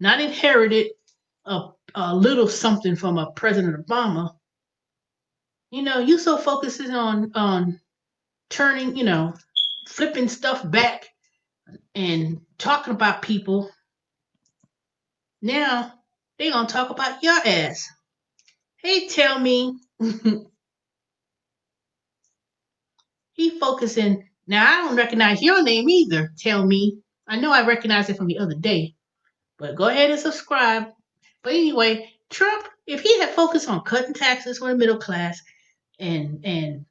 not inherited a little something from a President Obama. You so focusing on turning, flipping stuff back and talking about people. Now they gonna talk about your ass. Hey, tell me. He focusing. Now I don't recognize your name either. Tell me. I know I recognized it from the other day, but go ahead and subscribe. But anyway, Trump, if he had focused on cutting taxes for the middle class and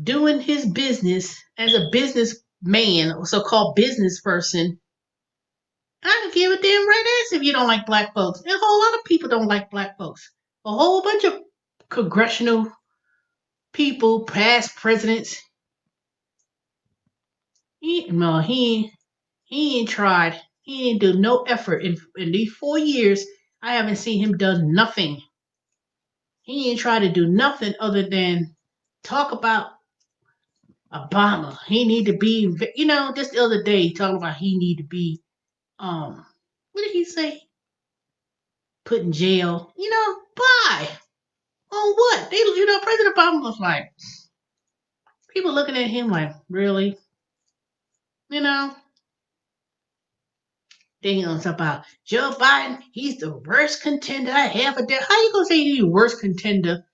doing his business as a businessman, or so-called business person, I don't give a damn red ass if you don't like black folks. And a whole lot of people don't like black folks. A whole bunch of congressional people, past presidents. He ain't tried. He ain't do no effort in these 4 years. I haven't seen him done nothing. He ain't tried to do nothing other than talk about Obama, he need to be, just the other day talking about he need to be, what did he say? Put in jail. Why? On what? President Obama was like, people looking at him like, really? You know, then talk about Joe Biden, he's the worst contender I ever did. How you gonna say he's the worst contender?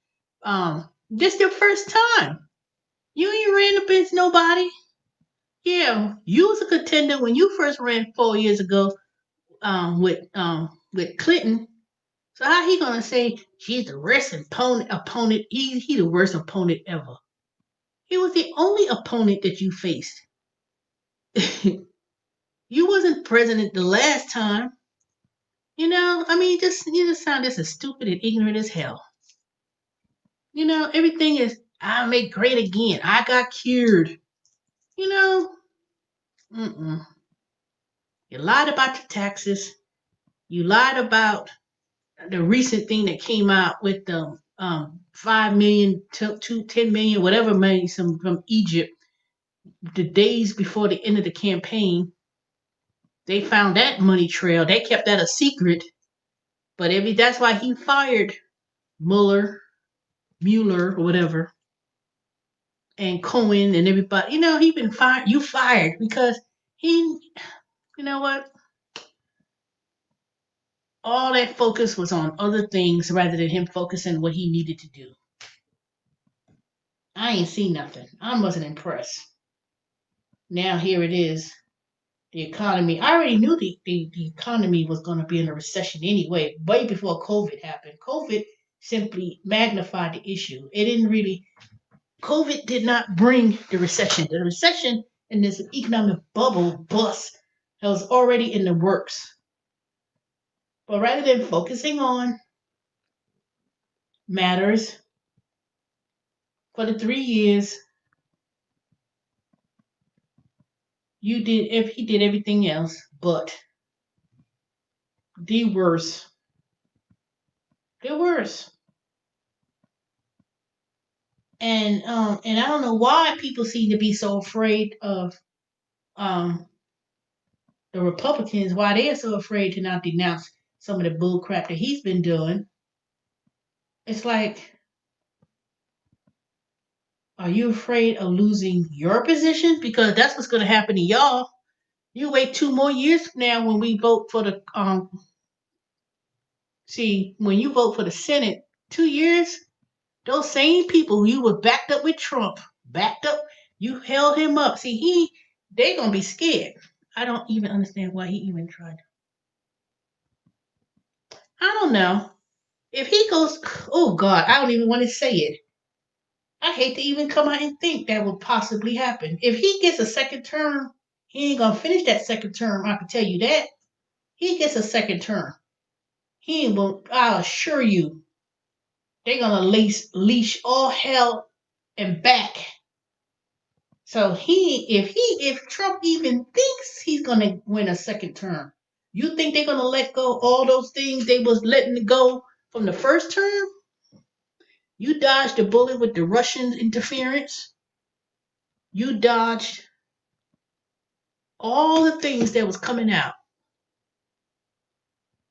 This your first time. You ain't ran up against nobody. Yeah, you was a contender when you first ran 4 years ago, with Clinton. So how he gonna say she's the worst opponent? He the worst opponent ever. He was the only opponent that you faced. You wasn't president the last time. I mean, you just sound just as stupid and ignorant as hell. Everything is I'll make great again. I got cured. You know, mm-mm. You lied about your taxes. You lied about the recent thing that came out with the 5 million to 10 million, whatever money from Egypt. The days before the end of the campaign, they found that money trail. They kept that a secret, but that's why he fired Mueller or whatever, and Cohen and everybody. He been fired. You fired because he. You know what? All that focus was on other things rather than him focusing what he needed to do. I ain't seen nothing. I wasn't impressed. Now here it is. The economy. I already knew the economy was going to be in a recession anyway, way before COVID happened. COVID simply magnified the issue. It didn't really. COVID did not bring the recession. The recession and this economic bubble bust that was already in the works. But rather than focusing on matters for the 3 years, he did everything else but the worst. The worst. And I don't know why people seem to be so afraid of um the Republicans, why they're so afraid to not denounce some of the bull crap that he's been doing. It's like, are you afraid of losing your position? Because that's what's going to happen to y'all. You wait 2 more years from now when we vote for the when you vote for the Senate, 2 years, those same people you were backed up with Trump, backed up, you held him up. They gonna be scared. I don't even understand why he even tried. I don't know. If he goes, oh God, I don't even want to say it. I hate to even come out and think that would possibly happen. If he gets a second term, he ain't gonna finish that second term. I can tell you that. He gets a second term. He ain't gonna. I'll assure you, they're gonna leash all hell and back. So if Trump even thinks he's gonna win a second term, you think they're gonna let go all those things they was letting go from the first term? You dodged the bullet with the Russian interference. You dodged all the things that was coming out.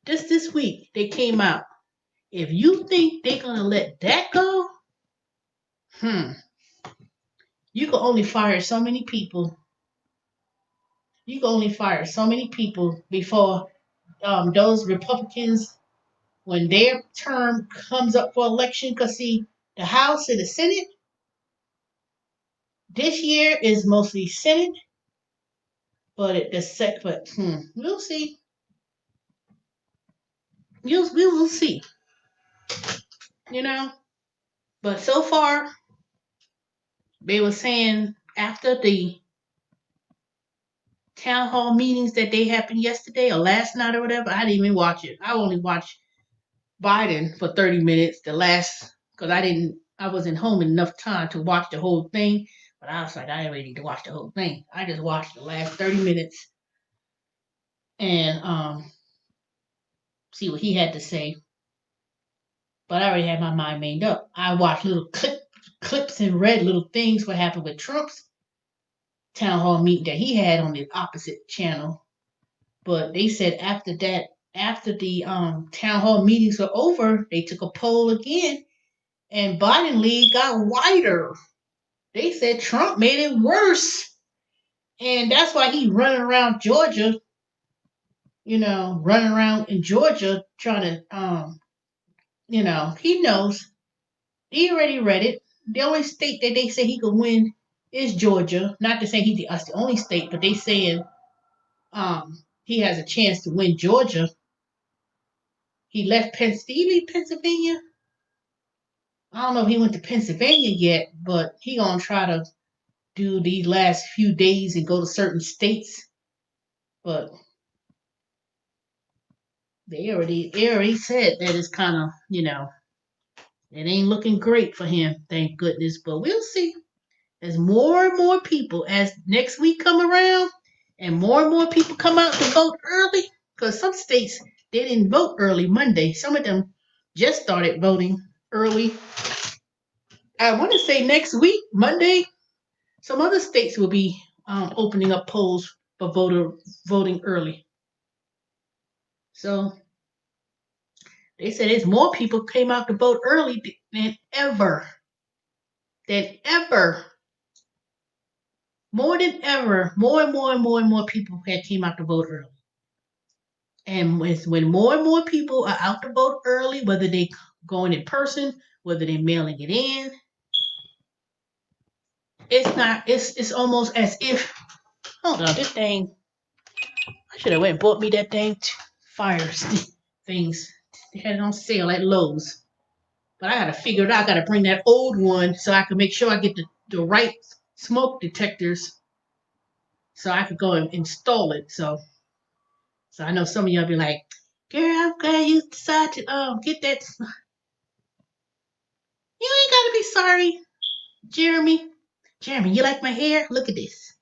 Just this week, they came out. If you think they're gonna let that go, you can only fire so many people. You can only fire so many people before those Republicans, when their term comes up for election, because see, the House and the Senate this year is mostly Senate, but we'll see. We will see. But so far they were saying after the town hall meetings that they happened yesterday or last night or whatever. I didn't even watch it. I only watched Biden for 30 minutes. Because I wasn't home enough time to watch the whole thing. But I was like, I didn't really need to watch the whole thing. I just watched the last 30 minutes and see what he had to say. But I already had my mind made up. I watched little clips and read little things what happened with Trump's town hall meeting that he had on the opposite channel. But they said after that, after the town hall meetings were over, they took a poll again, and Biden lead got wider. They said Trump made it worse, and that's why he running around Georgia. Running around in Georgia trying to he knows. He already read it. The only state that they say he could win is Georgia. Not to say that's the only state, but they saying he has a chance to win Georgia. He left Pennsylvania. I don't know if he went to Pennsylvania yet, but he gonna try to do these last few days and go to certain states. But they already said that it's kind of it ain't looking great for him. Thank goodness, but we'll see. As more and more people, as next week come around, and more people come out to vote early, because some states they didn't vote early Monday. Some of them just started voting early. I want to say next week, Monday, some other states will be opening up polls for voting early. So they said there's more people came out to vote early than ever. More than ever, more and more people had came out to vote early. And when more and more people are out to vote early, whether they going in person, whether they're mailing it in, it's almost as if, hold on, this thing, I should have went and bought me that dang fire things. They had it on sale at Lowe's. But I gotta figure it out. I gotta bring that old one so I can make sure I get the right smoke detectors so I could go and install it. So I know some of y'all be like, girl, I'm glad you decided to get that. You ain't gotta be sorry, Jeremy. Jeremy, you like my hair? Look at this.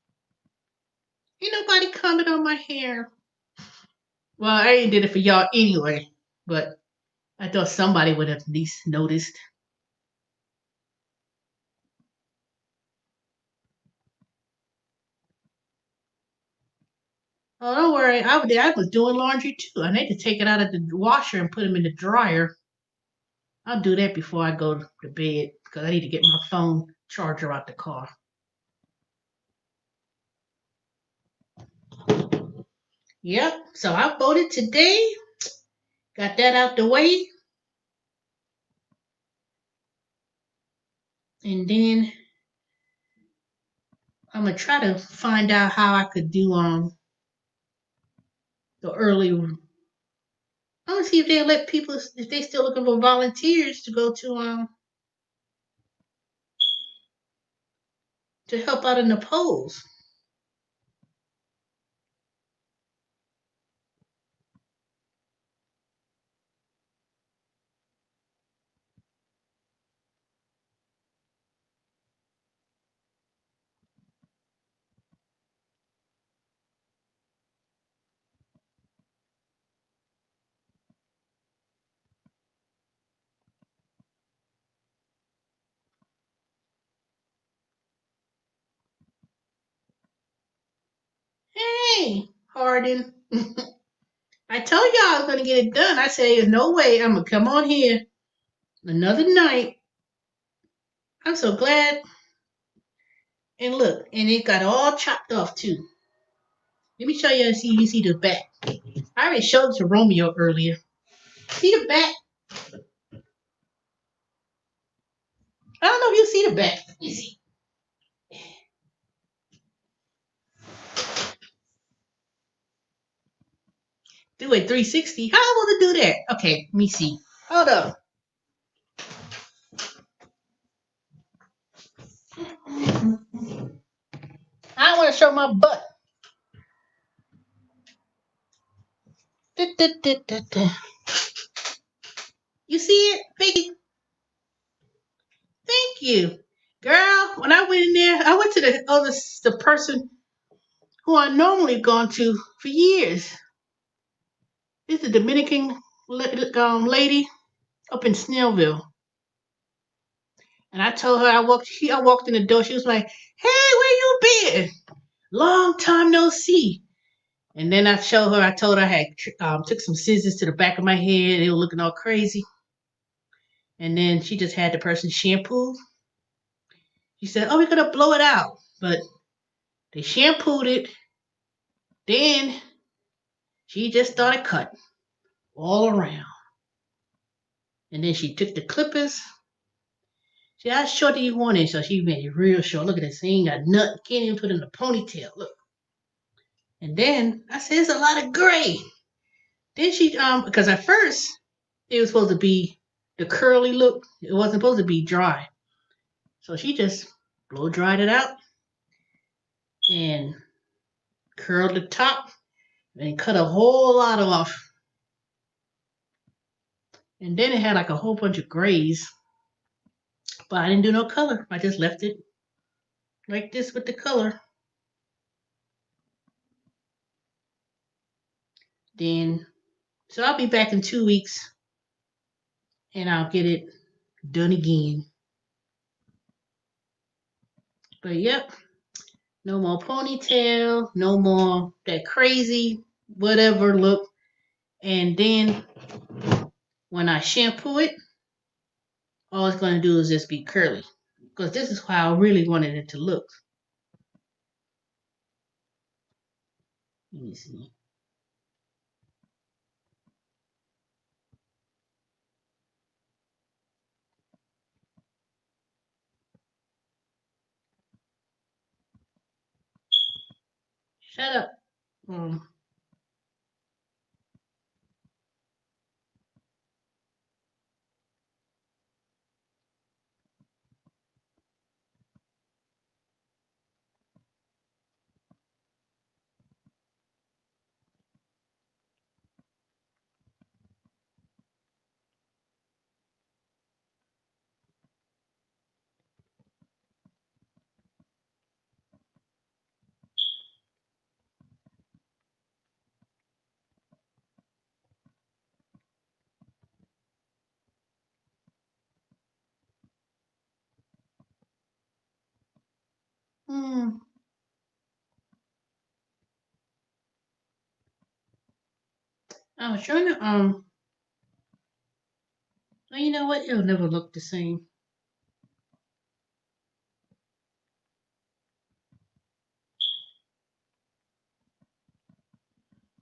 Ain't nobody comment on my hair. Well, I ain't did it for y'all anyway, but I thought somebody would have at least noticed. Oh, don't worry. I was doing laundry too. I need to take it out of the washer and put them in the dryer. I'll do that before I go to bed because I need to get my phone charger out the car. Yep. So I voted today. Got that out the way. And then I'm gonna try to find out how I could do the early. I want to see if they let people, if they still looking for volunteers to go to help out in the polls. Hey, Hardin. I told y'all I was gonna get it done. I said there's no way I'm gonna come on here another night. I'm so glad. And look, and it got all chopped off too. Let me show you. You see the back. I already showed it to Romeo earlier. See the back? I don't know if you see the back. You see. Do a 360. How am I going to do that? Okay, let me see. Hold on. I want to show my butt. You see it, Piggy? Thank you. Girl, when I went in there, I went to the person who I normally gone to for years. It's a Dominican lady up in Snellville. And I told her I walked in the door. She was like, "Hey, where you been?" long time no see. And then I told her I had took some scissors to the back of my head. They were looking all crazy. And then she just had the person shampoo. She said, "Oh, we're gonna blow it out," but they shampooed it. Then she just started cutting all around. And then she took the clippers. She asked, "How short do you want it?" So she made it real short. Look at this thing, got nut. Can't even put it in a ponytail. Look. And then I said, "It's a lot of gray." Then she because at first it was supposed to be the curly look. It wasn't supposed to be dry. So she just blow dried it out and curled the top and cut a whole lot off. And then it had like a whole bunch of grays. But I didn't do no color. I just left it like this with the color. Then so I'll be back in 2 weeks and I'll get it done again. But yep, no more ponytail, no more that crazy whatever look. And then when I shampoo it, all it's going to do is just be curly. Because this is how I really wanted it to look. Let me see. Shut up. Mm. Mm. I was trying to well, you know what? It'll never look the same.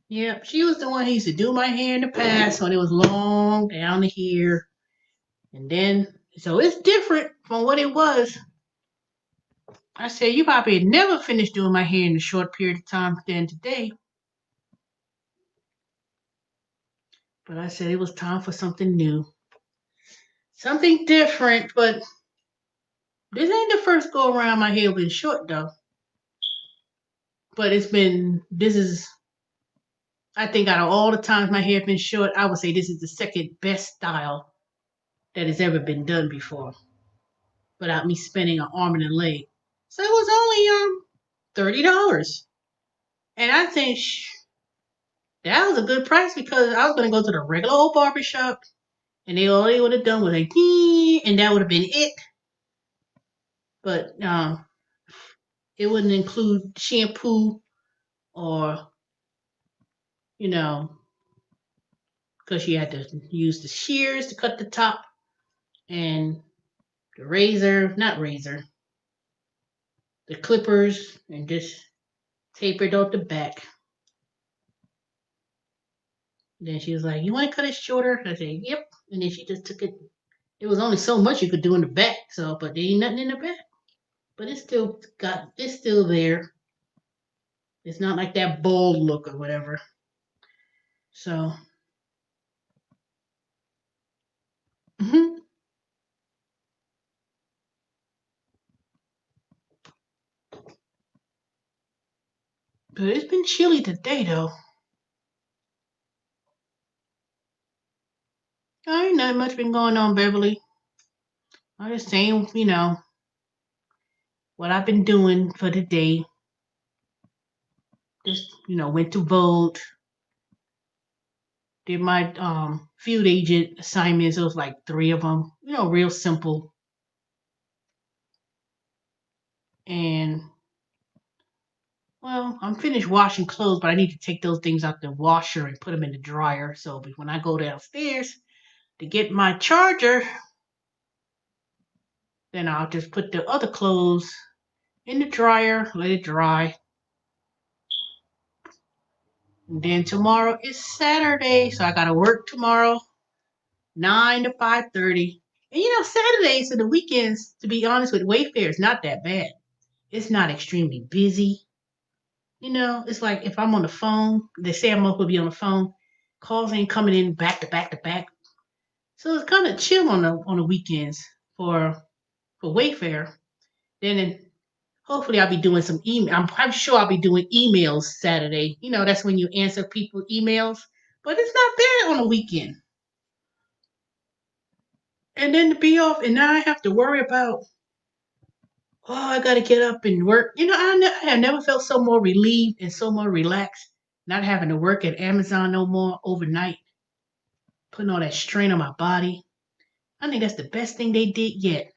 Yep, she was the one who used to do my hair in the past when it was long down to here. And then, so it's different from what it was. I said, you probably never finished doing my hair in a short period of time than today. But I said it was time for something new. Something different, but this ain't the first go around my hair been short though. But I think out of all the times my hair been short, I would say this is the second best style that has ever been done before without me spending an arm and a leg. So it was only $30. And I think that was a good price because I was gonna go to the regular old barber shop and all they would have done was like and that would have been it. But it wouldn't include shampoo or you know because you had to use the shears to cut the top and the razor, not razor, the clippers, and just tapered out the back. Then she was like, "You want to cut it shorter?" I said, "Yep." And then she just took it. It was only so much you could do in the back, so but there ain't nothing in the back. But it's still there. It's not like that bold look or whatever. So, mhm. But it's been chilly today though. Ain't not much been going on, Beverly. I'm just saying, what I've been doing for the day. Just, went to vote, did my field agent assignments. It was like three of them, real simple. And Well, I'm finished washing clothes, but I need to take those things out the washer and put them in the dryer. So when I go downstairs to get my charger, then I'll just put the other clothes in the dryer, let it dry. And then tomorrow is Saturday, so I gotta work tomorrow, 9 to 5:30. And Saturdays and the weekends, to be honest with Wayfair, is not that bad. It's not extremely busy. It's like if I'm on the phone, they say I'm going to be on the phone, calls ain't coming in back to back to back. So it's kind of chill on the weekends for Wayfair. Then hopefully I'll be doing some email. I'm sure I'll be doing emails Saturday. That's when you answer people emails, but it's not bad on a weekend. And then to be off, and now I have to worry about, I got to get up and work. I have never felt so more relieved and so more relaxed, not having to work at Amazon no more overnight, putting all that strain on my body. I think that's the best thing they did yet.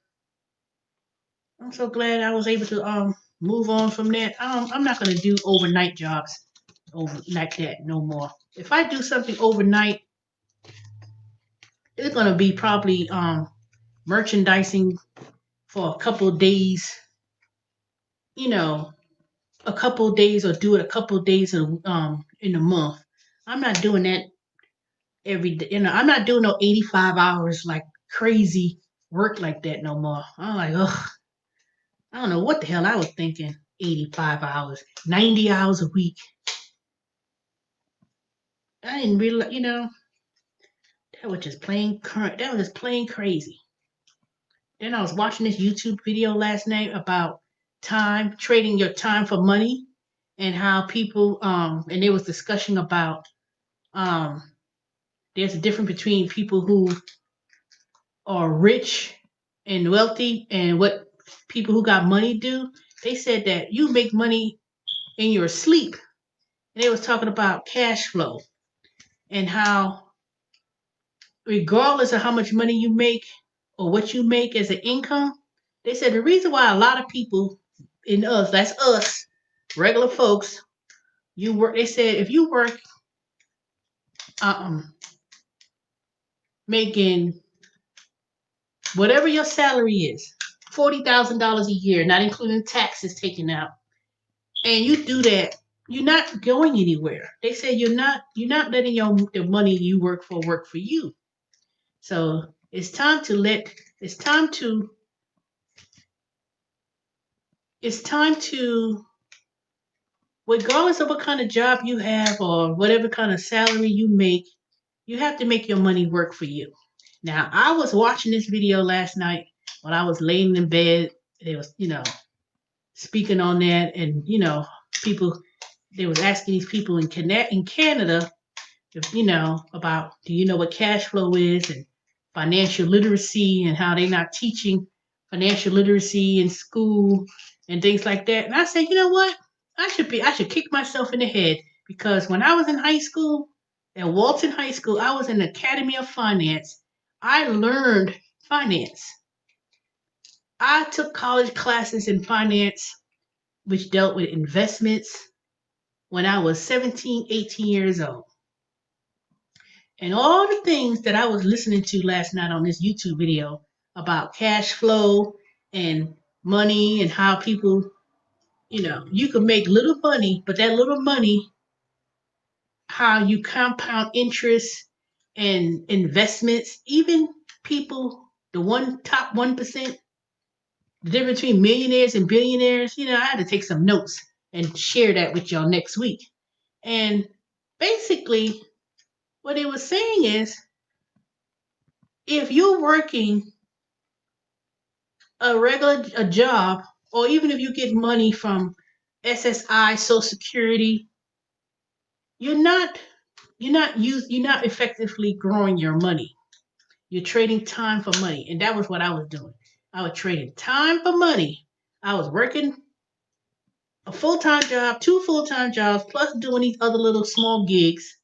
I'm so glad I was able to move on from that. I'm not gonna do overnight jobs like that no more. If I do something overnight, it's gonna be probably merchandising for a couple of days. You know, a couple of days, or do it a couple of days in a month. I'm not doing that every day. I'm not doing no 85 hours like crazy work like that no more. I'm like, ugh. I don't know what the hell I was thinking. 85 hours, 90 hours a week. I didn't realize, that was just plain current. That was just plain crazy. Then I was watching this YouTube video last night about time, trading your time for money, and how people, and there was discussion about, um, there's a difference between people who are rich and wealthy and what people who got money do. They said that you make money in your sleep. And they was talking about cash flow and how regardless of how much money you make or what you make as an income, they said the reason why a lot of people that's us, regular folks, you work. They said if you work, making whatever your salary is, $40,000 a year, not including taxes taken out, and you do that, you're not going anywhere. They say you're not letting the money you work for you. So it's time to regardless of what kind of job you have or whatever kind of salary you make, you have to make your money work for you. Now, I was watching this video last night when I was laying in bed. They was, speaking on that, and people, they was asking these people in Canada, if, about, do you know what cash flow is, and financial literacy, and how they're not teaching financial literacy in school and things like that. And I said, you know what? I should kick myself in the head, because when I was in high school, at Walton High School, I was in the Academy of Finance. I learned finance. I took college classes in finance, which dealt with investments, when I was 17, 18 years old. And all the things that I was listening to last night on this YouTube video about cash flow and money, and how people, you can make little money, but that little money, how you compound interest and investments, even people, the top 1%, the difference between millionaires and billionaires. I had to take some notes and share that with y'all next week. And basically, what it was saying is, if you're working a job, or even if you get money from SSI, Social Security, you're not effectively growing your money. You're trading time for money. And that was what I was doing. I was trading time for money. I was working a full-time job, 2 full-time jobs, plus doing these other little small gigs.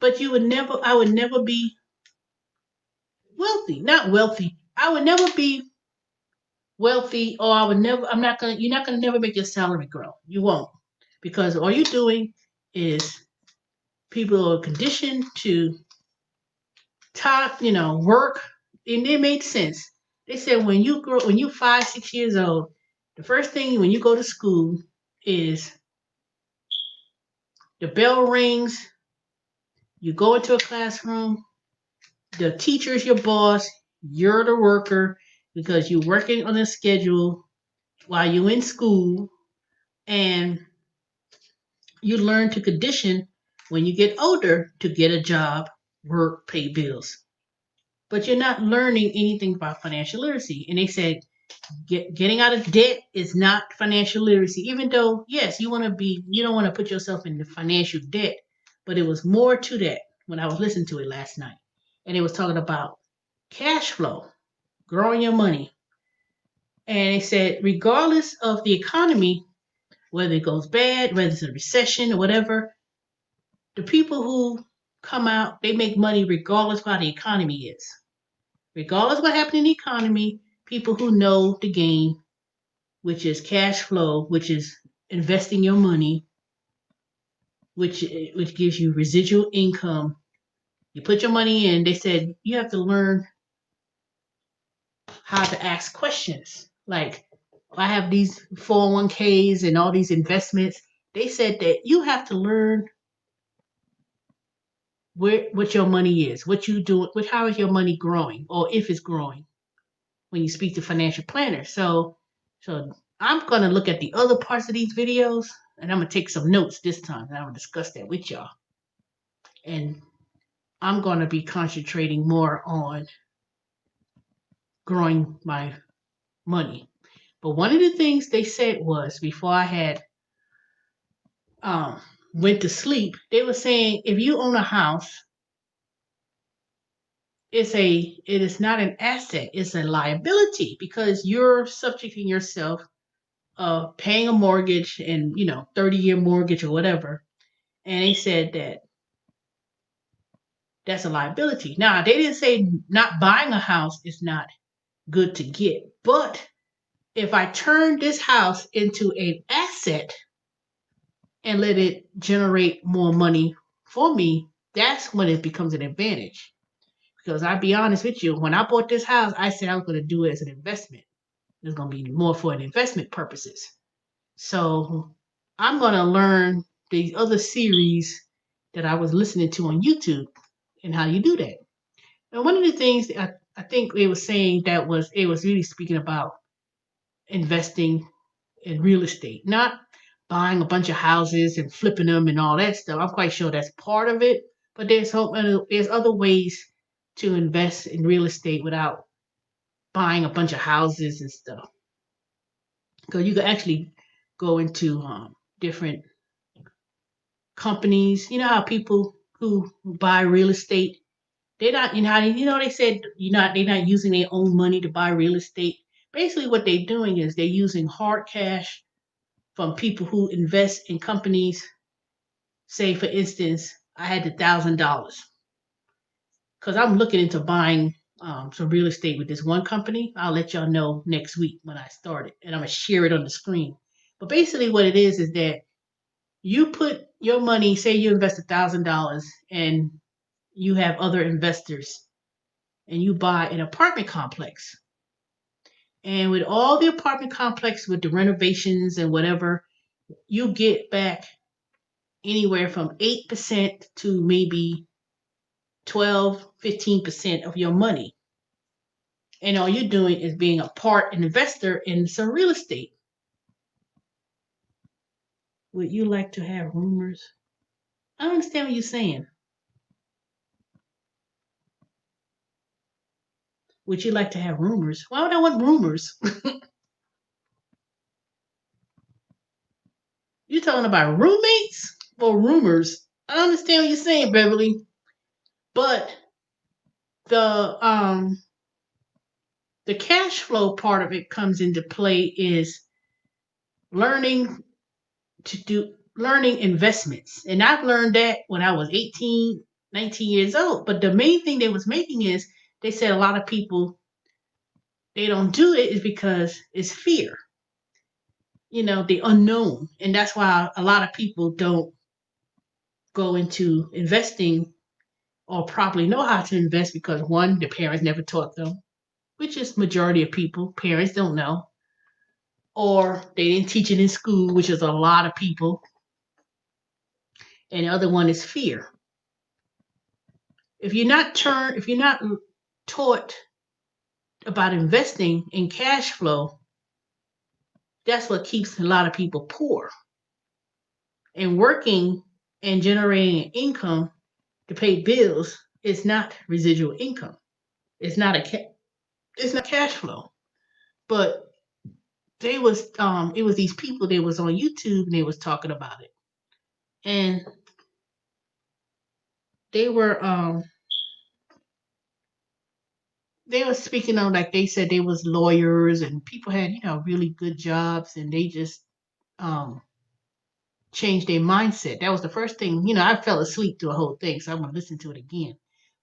But I would never be wealthy. Not wealthy. I would never be wealthy, or you're not gonna never make your salary grow. You won't. Because all you're doing is people are conditioned to work, and it made sense. They said when you 5, 6 years old, the first thing when you go to school is the bell rings, you go into a classroom, the teacher is your boss, you're the worker because you're working on a schedule while you're in school, and you learn to condition when you get older to get a job, work, pay bills. But you're not learning anything about financial literacy. And they said getting out of debt is not financial literacy, even though, yes, you don't want to put yourself into financial debt, but it was more to that when I was listening to it last night. And it was talking about cash flow, growing your money. And they said, regardless of the economy, whether it goes bad, whether it's a recession or whatever, the people who come out, they make money regardless of how the economy is. Regardless of what happened in the economy, people who know the game, which is cash flow, which is investing your money, which gives you residual income. You put your money in, they said you have to learn how to ask questions. Like, I have these 401ks and all these investments. They said that you have to learn what your money is, what you do, how is your money growing, or if it's growing when you speak to financial planners. So I'm gonna look at the other parts of these videos, and I'm gonna take some notes this time, and I'm gonna discuss that with y'all. And I'm gonna be concentrating more on growing my money. But one of the things they said was before I had went to sleep, they were saying if you own a house, it is not an asset, it's a liability because you're subjecting yourself paying a mortgage and 30-year mortgage or whatever. And they said that that's a liability. Now they didn't say not buying a house is not good to get, but if I turn this house into an asset and let it generate more money for me, that's when it becomes an advantage. Because I'll be honest with you, when I bought this house, I said I was going to do it as an investment. It's going to be more for an investment purposes. So I'm going to learn the other series that I was listening to on YouTube and how you do that. And one of the things I think it was saying it was really speaking about investing in real estate, not buying a bunch of houses and flipping them and all that stuff. I'm quite sure that's part of it, but there's other ways to invest in real estate without buying a bunch of houses and stuff. Because you can actually go into different companies. You know how people who buy real estate, they're not, they said they're not using their own money to buy real estate. Basically, what they're doing is they're using hard cash from people who invest in companies. Say, for instance, I had $1,000 because I'm looking into buying some real estate with this one company. I'll let y'all know next week when I start it, and I'm gonna share it on the screen. But basically, what it is that you put your money. Say you invest $1,000, and you have other investors, and you buy an apartment complex. And with all the apartment complex, with the renovations and whatever, you get back anywhere from 8% to maybe 12, 15% of your money. And all you're doing is being an investor in some real estate. Would you like to have rumors? I don't understand what you're saying. Would you like to have rumors? Why would I want rumors? You're talking about roommates or rumors? I don't understand what you're saying, Beverly. But the cash flow part of it comes into play is learning investments. And I've learned that when I was 18, 19 years old. But the main thing they was making is they said a lot of people they don't do it is because it's fear, the unknown. And that's why a lot of people don't go into investing or properly know how to invest because one, the parents never taught them, which is majority of people. Parents don't know, or they didn't teach it in school, which is a lot of people. And the other one is fear. If you're not taught about investing in cash flow, that's what keeps a lot of people poor. And working and generating income to pay bills is not residual income. It's not it's not cash flow. But it was these people that was on YouTube and they was talking about it. And they were they were speaking on, like, they said they was lawyers and people had, really good jobs, and they just um changed their mindset. That was the first thing. I fell asleep through the whole thing, so I'm gonna listen to it again.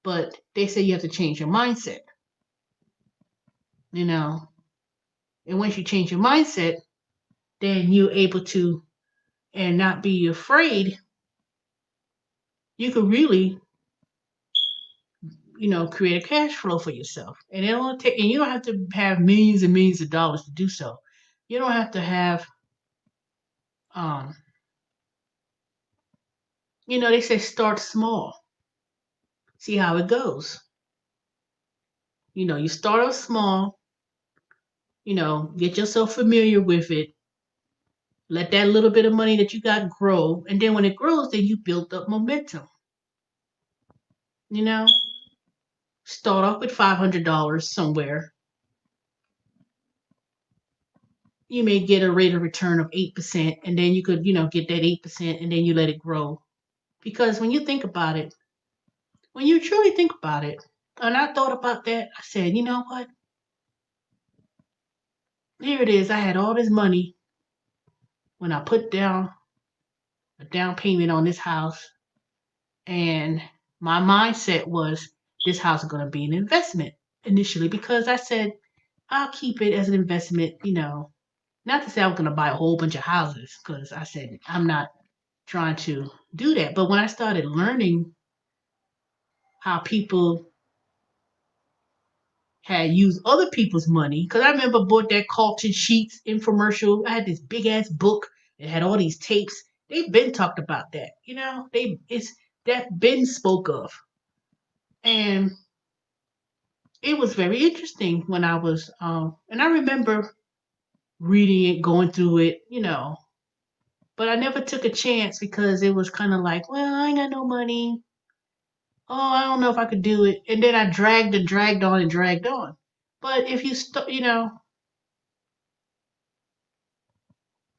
But they say you have to change your mindset, you know. And once you change your mindset, then you're able to and not be afraid. You could really, create a cash flow for yourself. And it don't take, and you don't have to have millions and millions of dollars to do so. You don't have to have um they say start small. See how it goes. You start off small, get yourself familiar with it. Let that little bit of money that you got grow. And then when it grows, then you build up momentum. You know, start off with $500 somewhere. You may get a rate of return of 8%, and then you could, get that 8%, and then you let it grow. Because when you think about it, when you truly think about it, and I thought about that, I said, you know what? Here it is. I had all this money when I put down a down payment on this house, and my mindset was this house is going to be an investment initially because I said I'll keep it as an investment, Not to say I was going to buy a whole bunch of houses because I said I'm not trying to do that. But when I started learning how people had used other people's money, because I remember bought that Carlton Sheets infomercial. I had this big ass book that had all these tapes. They've been talked about that, it's that been spoke of. And it was very interesting when I was and I remember reading it, going through it, but I never took a chance because it was kind of like, well, I ain't got no money. Oh, I don't know if I could do it. And then I dragged and dragged on and dragged on. But if you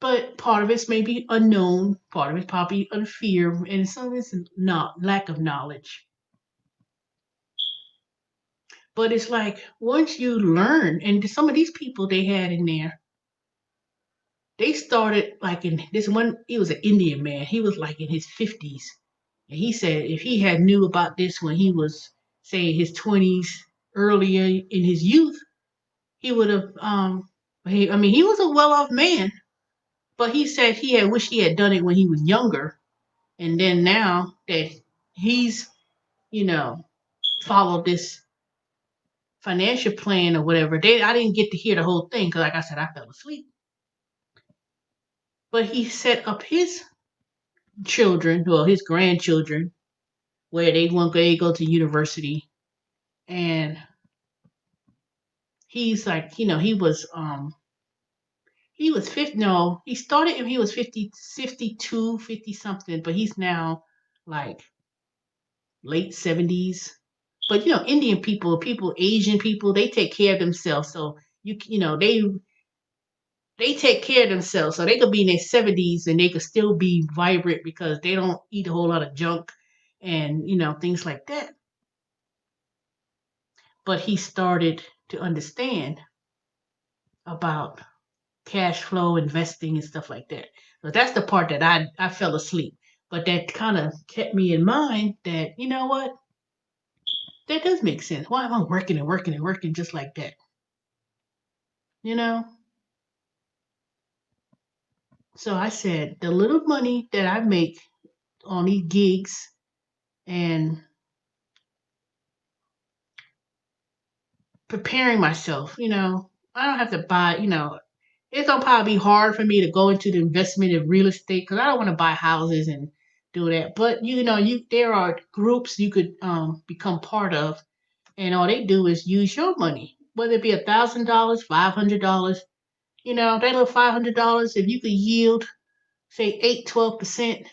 but part of it's maybe unknown, part of it's probably a fear, and some of it's not lack of knowledge. But it's like once you learn, and some of these people they had in there, they started like in this one. He was an Indian man. He was like in his 50s, and he said if he had knew about this when he was, say, his 20s, earlier in his youth, he would have. I mean, he was a well-off man, but he said he had wished he had done it when he was younger, and then now that he's, you know, followed this financial plan or whatever. I didn't get to hear the whole thing because, like I said, I fell asleep. But he set up his children, well, his grandchildren, where they go to university, and he's like, he was 50. No, he started when he was 50, 52, 50 something, but he's now like late 70s. But Indian people, Asian people, they take care of themselves. So they take care of themselves. So they could be in their 70s and they could still be vibrant because they don't eat a whole lot of junk and things like that. But he started to understand about cash flow, investing, and stuff like that. So that's the part that I fell asleep. But that kind of kept me in mind that, you know what? That does make sense. Why am I working and working and working just like that? you know? So I said, the little money that I make on these gigs and preparing myself, I don't have to buy, it's gonna probably be hard for me to go into the investment of real estate because I don't want to buy houses and do that. But there are groups you could become part of, and all they do is use your money, whether it be $1,000, $500. That little $500, if you could yield say 8, 12%,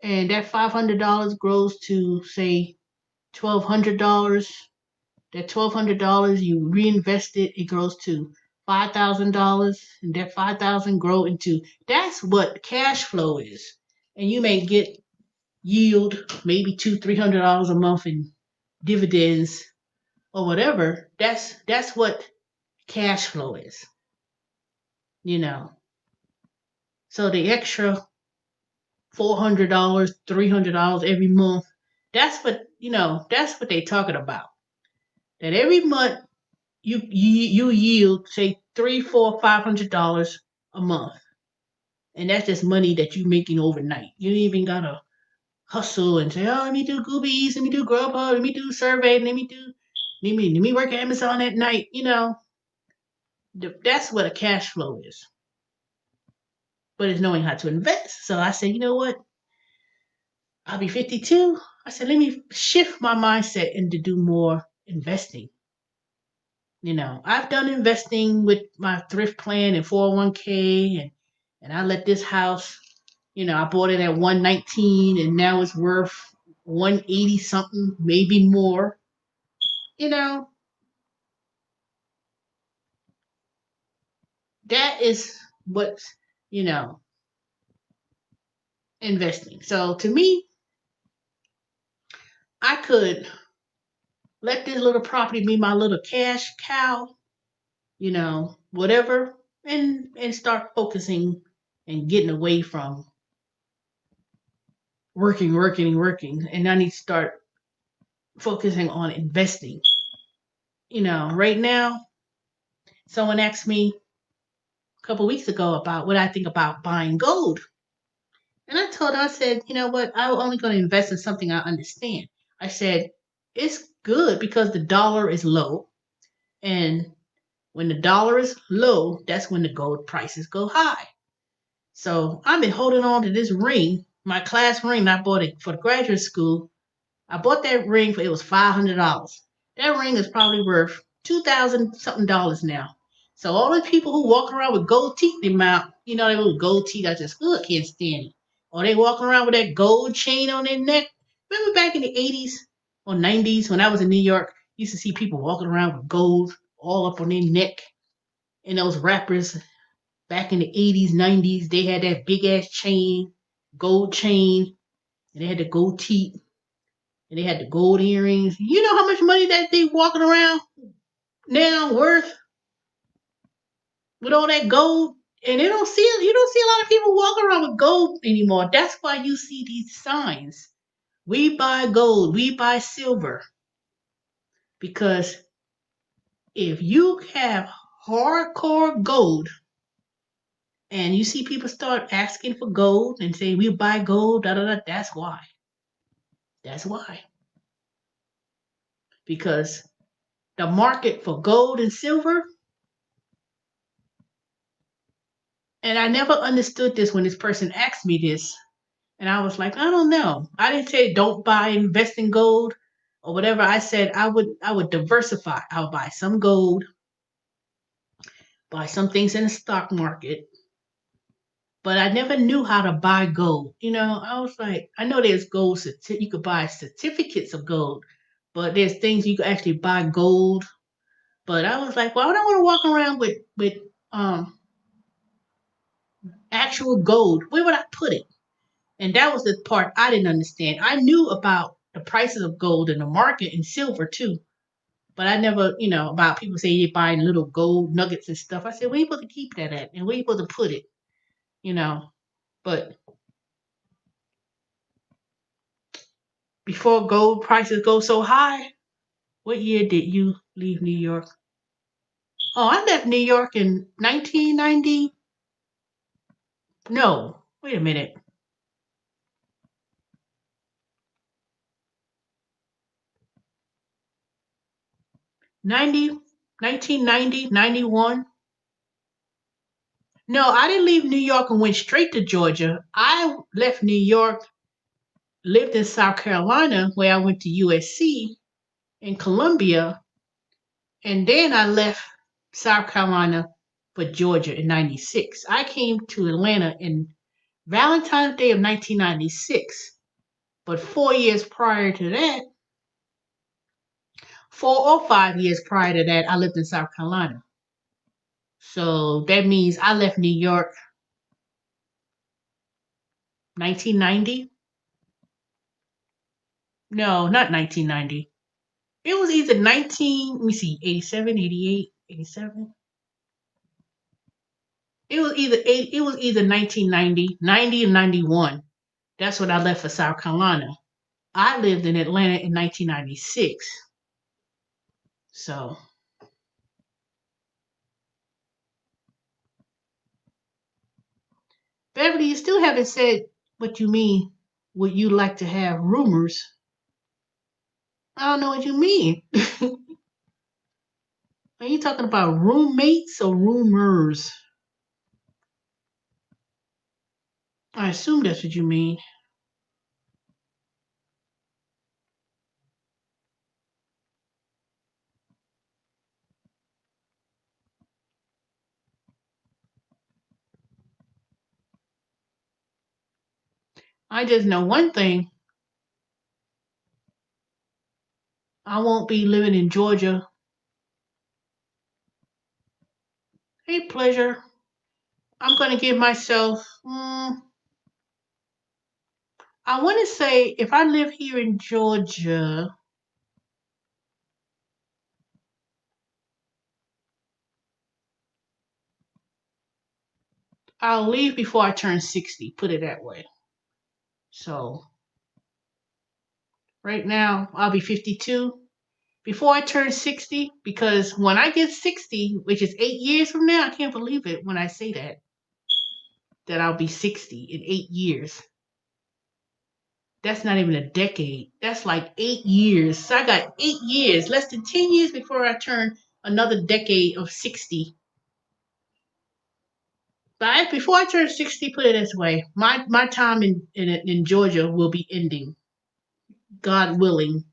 and that $500 grows to say $1,200. That $1,200 you reinvest it grows to $5,000, and that 5,000 grow into that's what cash flow is. And you may get yield maybe $200, $300 a month in dividends or whatever. That's what cash flow is, you know. So the extra $400, $300 every month, that's what they're talking about. That every month you yield say three, four, $500 a month, and that's just money that you making overnight. You don't even gotta hustle and say, oh, let me do Goobies, let me do Grubhub, let me do Survey, let me work at Amazon at night. That's what a cash flow is. But it's knowing how to invest. So I said, you know what? I'll be 52. I said, let me shift my mindset and to do more investing. I've done investing with my thrift plan and 401k, and I let this house, I bought it at 119 and now it's worth 180 something, maybe more. You know, that is what's, you know, investing. So to me, I could let this little property be my little cash cow, whatever, and start focusing and getting away from working, working, and working. And I need to start focusing on investing. Right now, someone asked me a couple weeks ago about what I think about buying gold. And I told her, I said, you know what? I'm only going to invest in something I understand. I said, it's good because the dollar is low. And when the dollar is low, that's when the gold prices go high. So I've been holding on to this ring, my class ring. I bought it for the graduate school. I bought that ring for it was $500. That ring is probably worth 2,000 something dollars now. So all the people who walk around with gold teeth in their mouth, they little gold teeth, I just can't stand it. Or they walking around with that gold chain on their neck. Remember back in the 80s or 90s when I was in New York, you used to see people walking around with gold all up on their neck. And those rappers back in the 80s, 90s, they had that big ass chain, gold chain, and they had the gold teeth, and they had the gold earrings. You know how much money that they walking around now worth with all that gold? And you don't see a lot of people walking around with gold anymore. That's why you see these signs. We buy gold, we buy silver. Because if you have hardcore gold and you see people start asking for gold and say we buy gold, da da da, that's why. That's why. Because the market for gold and silver, and I never understood this when this person asked me this, and I was like, I don't know. I didn't say don't buy, invest in gold or whatever. I said I would diversify. I would buy some gold, buy some things in the stock market, but I never knew how to buy gold. I was like, I know there's gold, you could buy certificates of gold, but there's things you could actually buy gold. But I was like, well, I don't want to walk around with um actual gold. Where would I put it? And that was the part I didn't understand. I knew about the prices of gold in the market and silver too, but I never, about people say you're buying little gold nuggets and stuff. I said, where you supposed to keep that at? And where you supposed to put it? You know, but before gold prices go so high, what year did you leave New York? Oh, I left New York in 1990. No, wait a minute. 90, 1990, 91. No, I didn't leave New York and went straight to Georgia. I left New York, lived in South Carolina, where I went to USC in Columbia, and then I left South Carolina for Georgia in 96. I came to Atlanta in Valentine's Day of 1996. But 4 years prior to that, 4 or 5 years prior to that, I lived in South Carolina. So that means I left New York 1990. No, not 1990. It was either 19, let me see, 87, 88, 87. It was either 1990, 90 and 91. That's when I left for South Carolina. I lived in Atlanta in 1996. So, Beverly, you still haven't said what you mean. Would you like to have rumors? I don't know what you mean. Are you talking about roommates or rumors? I assume that's what you mean. I just know one thing. I won't be living in Georgia. Hey, pleasure. I'm going to give myself, I want to say if I live here in Georgia, I'll leave before I turn 60, put it that way. So right now, I'll be 52 before I turn 60, because when I get 60, which is 8 years from now, I can't believe it when I say that I'll be 60 in 8 years. That's not even a decade. That's like 8 years. So I got 8 years, less than 10 years before I turn another decade of 60. But before I turn 60, put it this way, my time in Georgia will be ending, God willing,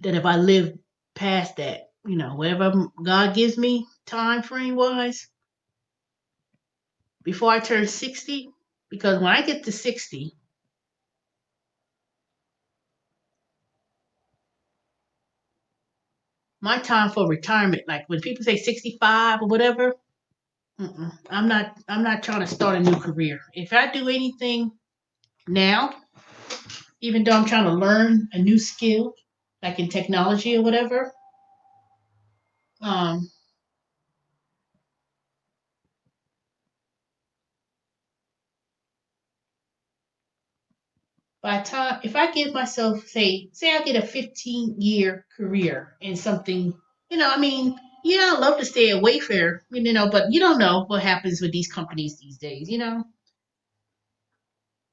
that if I live past that, whatever God gives me time frame wise, before I turn 60, because when I get to 60, my time for retirement, like when people say 65 or whatever, I'm not trying to start a new career. If I do anything now, even though I'm trying to learn a new skill, like in technology or whatever, um, by the time if I give myself say I get a 15-year career in something, I mean, yeah, I love to stay at Wayfair, but you don't know what happens with these companies these days.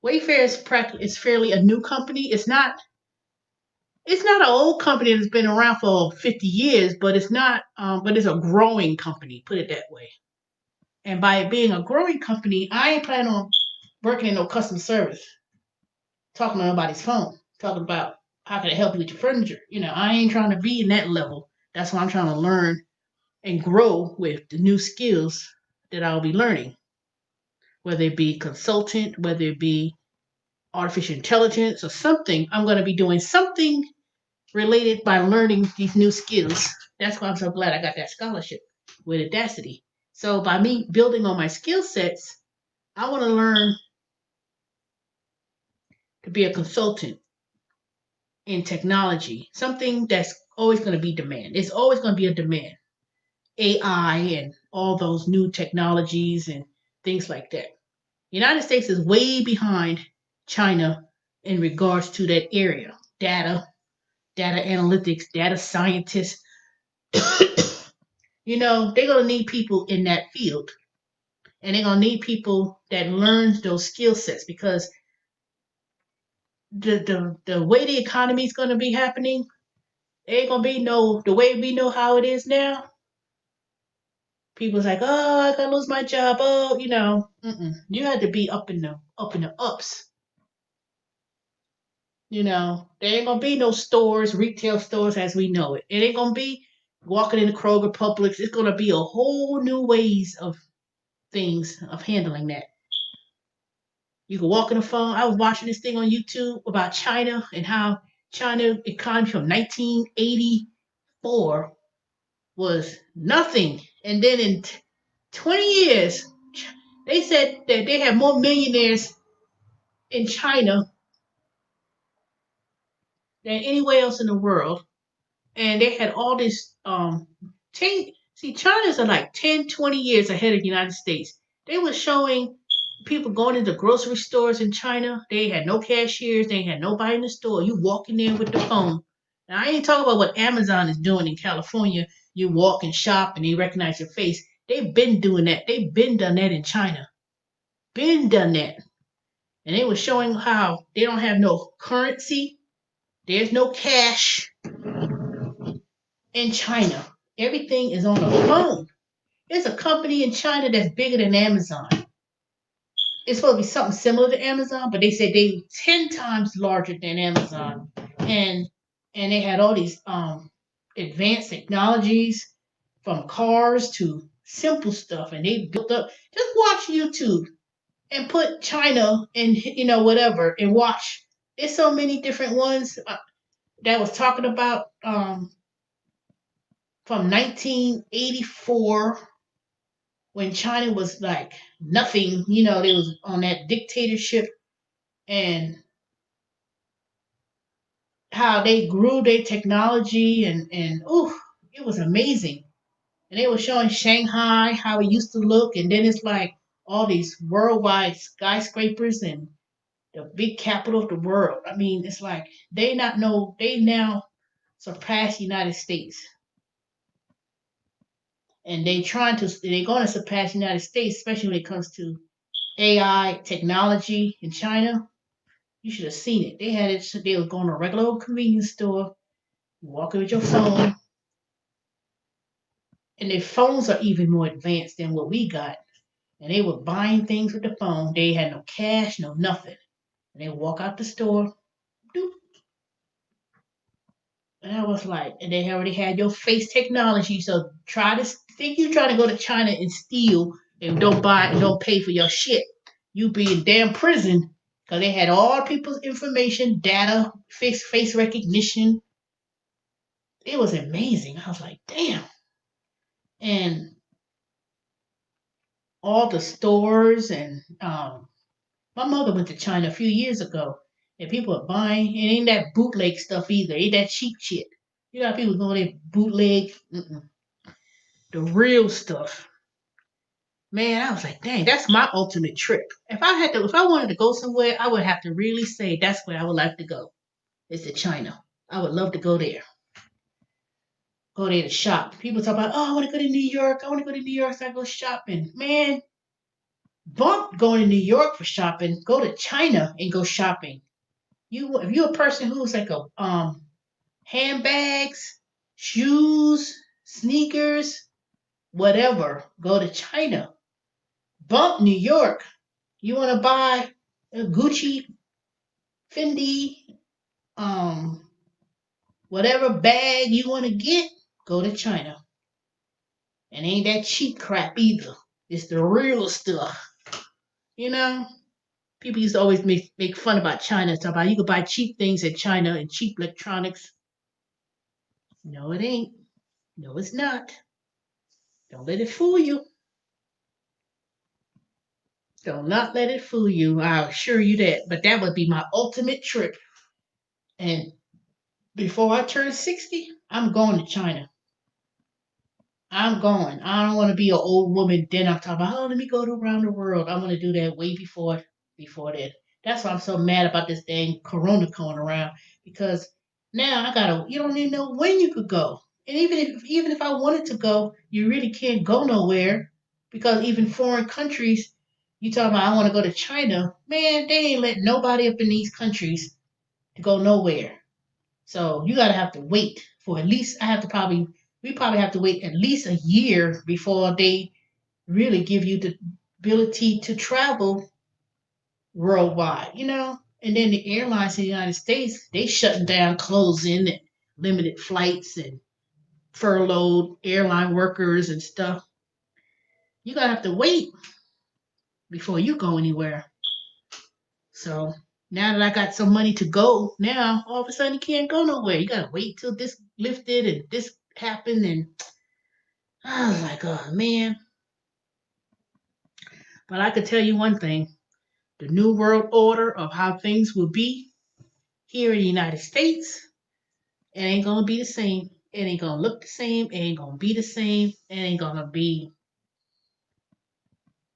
Wayfair is fairly a new company. It's not an old company that's been around for 50 years, but it's not but it's a growing company, put it that way. And by it being a growing company, I ain't planning on working in no customer service, talking on nobody's phone, talking about how can I help you with your furniture. I ain't trying to be in that level. That's why I'm trying to learn and grow with the new skills that I'll be learning, whether it be consultant, whether it be artificial intelligence or something. I'm going to be doing something related by learning these new skills. That's why I'm so glad I got that scholarship with Audacity. So by me building on my skill sets, I want to learn to be a consultant in technology, something that's always going to be demand. It's always going to be a demand. AI and all those new technologies and things like that. The United States is way behind China in regards to that area. Data analytics, data scientists, They're gonna need people in that field, and they're gonna need people that learns those skill sets because the way the economy is gonna be happening, it ain't gonna be no the way we know how it is now. People's like, oh, I gotta lose my job. Oh, you had to be up in the ups. There ain't gonna be no stores, retail stores as we know it. It ain't gonna be walking in the Kroger Publix. It's gonna be a whole new ways of things of handling that. You can walk in the phone. I was watching this thing on YouTube about China and how China economy from 1984 was nothing, and then in 20 years, they said that they have more millionaires in China than anywhere else in the world, and they had all this 10 see China's are like 10, 20 years ahead of the United States. They were showing people going into grocery stores in China. They had no cashiers, they had nobody in the store. You walk in there with the phone. Now I ain't talking about what Amazon is doing in California. You walk and shop and they recognize your face. They've been doing that. They've been done that in China. Been done that. And they were showing how they don't have no currency. There's no cash in China. Everything is on a phone. There's a company in China that's bigger than Amazon. It's supposed to be something similar to Amazon, but they said they 10 times larger than Amazon. And they had all these advanced technologies from cars to simple stuff, and they built up. Just watch YouTube and put China and whatever and watch. There's so many different ones that was talking about from 1984 when China was like nothing. They was on that dictatorship, and how they grew their technology, and it was amazing. And they were showing Shanghai how it used to look, and then it's like all these worldwide skyscrapers and the big capital of the world. I mean, it's like they now surpass the United States, and they're going to surpass the United States, especially when it comes to AI technology in China. You should have seen it. They had it. So they were going to a regular old convenience store, walking with your phone, and their phones are even more advanced than what we got. And they were buying things with the phone. They had no cash, no nothing. And they walk out the store, doop. And I was like, and they already had your face technology. So think you trying to go to China and steal and don't buy and don't pay for your shit. You be in damn prison because they had all people's information, data, face recognition. It was amazing. I was like, damn. And all the stores and my mother went to China a few years ago, and people are buying. It ain't that bootleg stuff either. It ain't that cheap shit. You know how people go there bootleg. The real stuff. Man, I was like, dang, that's my ultimate trip. If I wanted to go somewhere, I would have to really say that's where I would like to go. It's to China. I would love to go there. Go there to shop. People talk about, oh, I want to go to New York. I want to go to New York so I go shopping. Man, bump going to New York for shopping. Go to China and go shopping. If you're a person who's like a handbags, shoes, sneakers, whatever, go to China. Bump New York. You want to buy a Gucci, Fendi, um, whatever bag you want to get, go to China. And ain't that cheap crap either. It's the real stuff. You know? People used to always make fun about China, talk about you could buy cheap things in China and cheap electronics. No, it ain't. No, it's not. Don't let it fool you. Do not let it fool you. I'll assure you that. But that would be my ultimate trip. And before I turn 60, I'm going to China. I'm going. I don't want to be an old woman. Then I'm talking about, oh, let me go around the world. I want to do that way before that. That's why I'm so mad about this dang corona going around. Because now you don't even know when you could go. And even if I wanted to go, you really can't go nowhere because even foreign countries, you talking about I want to go to China, man, they ain't letting nobody up in these countries to go nowhere. So you gotta have to wait for at least I have to probably we probably have to wait at least a year before they really give you the ability to travel worldwide. And then the airlines in the United States, they shutting down, closing, and limited flights and furloughed airline workers and stuff. You gotta have to wait before you go anywhere. So now that I got some money to go, now all of a sudden you can't go nowhere. You gotta wait till this lifted and this happened, and I was like, oh man. But I could tell you one thing: the new world order of how things will be here in the United States, it ain't gonna be the same. It ain't gonna look the same. It ain't gonna be the same. It ain't gonna be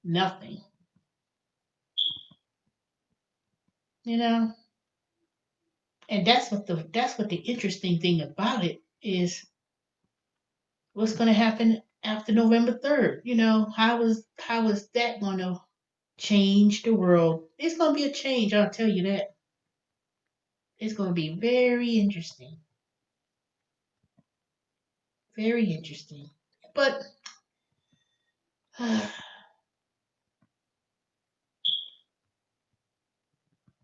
nothing. You know? And that's what the interesting thing about it is what's gonna happen after November 3rd. How is that gonna change the world? It's gonna be a change, I'll tell you that. It's gonna be very interesting. Very interesting. But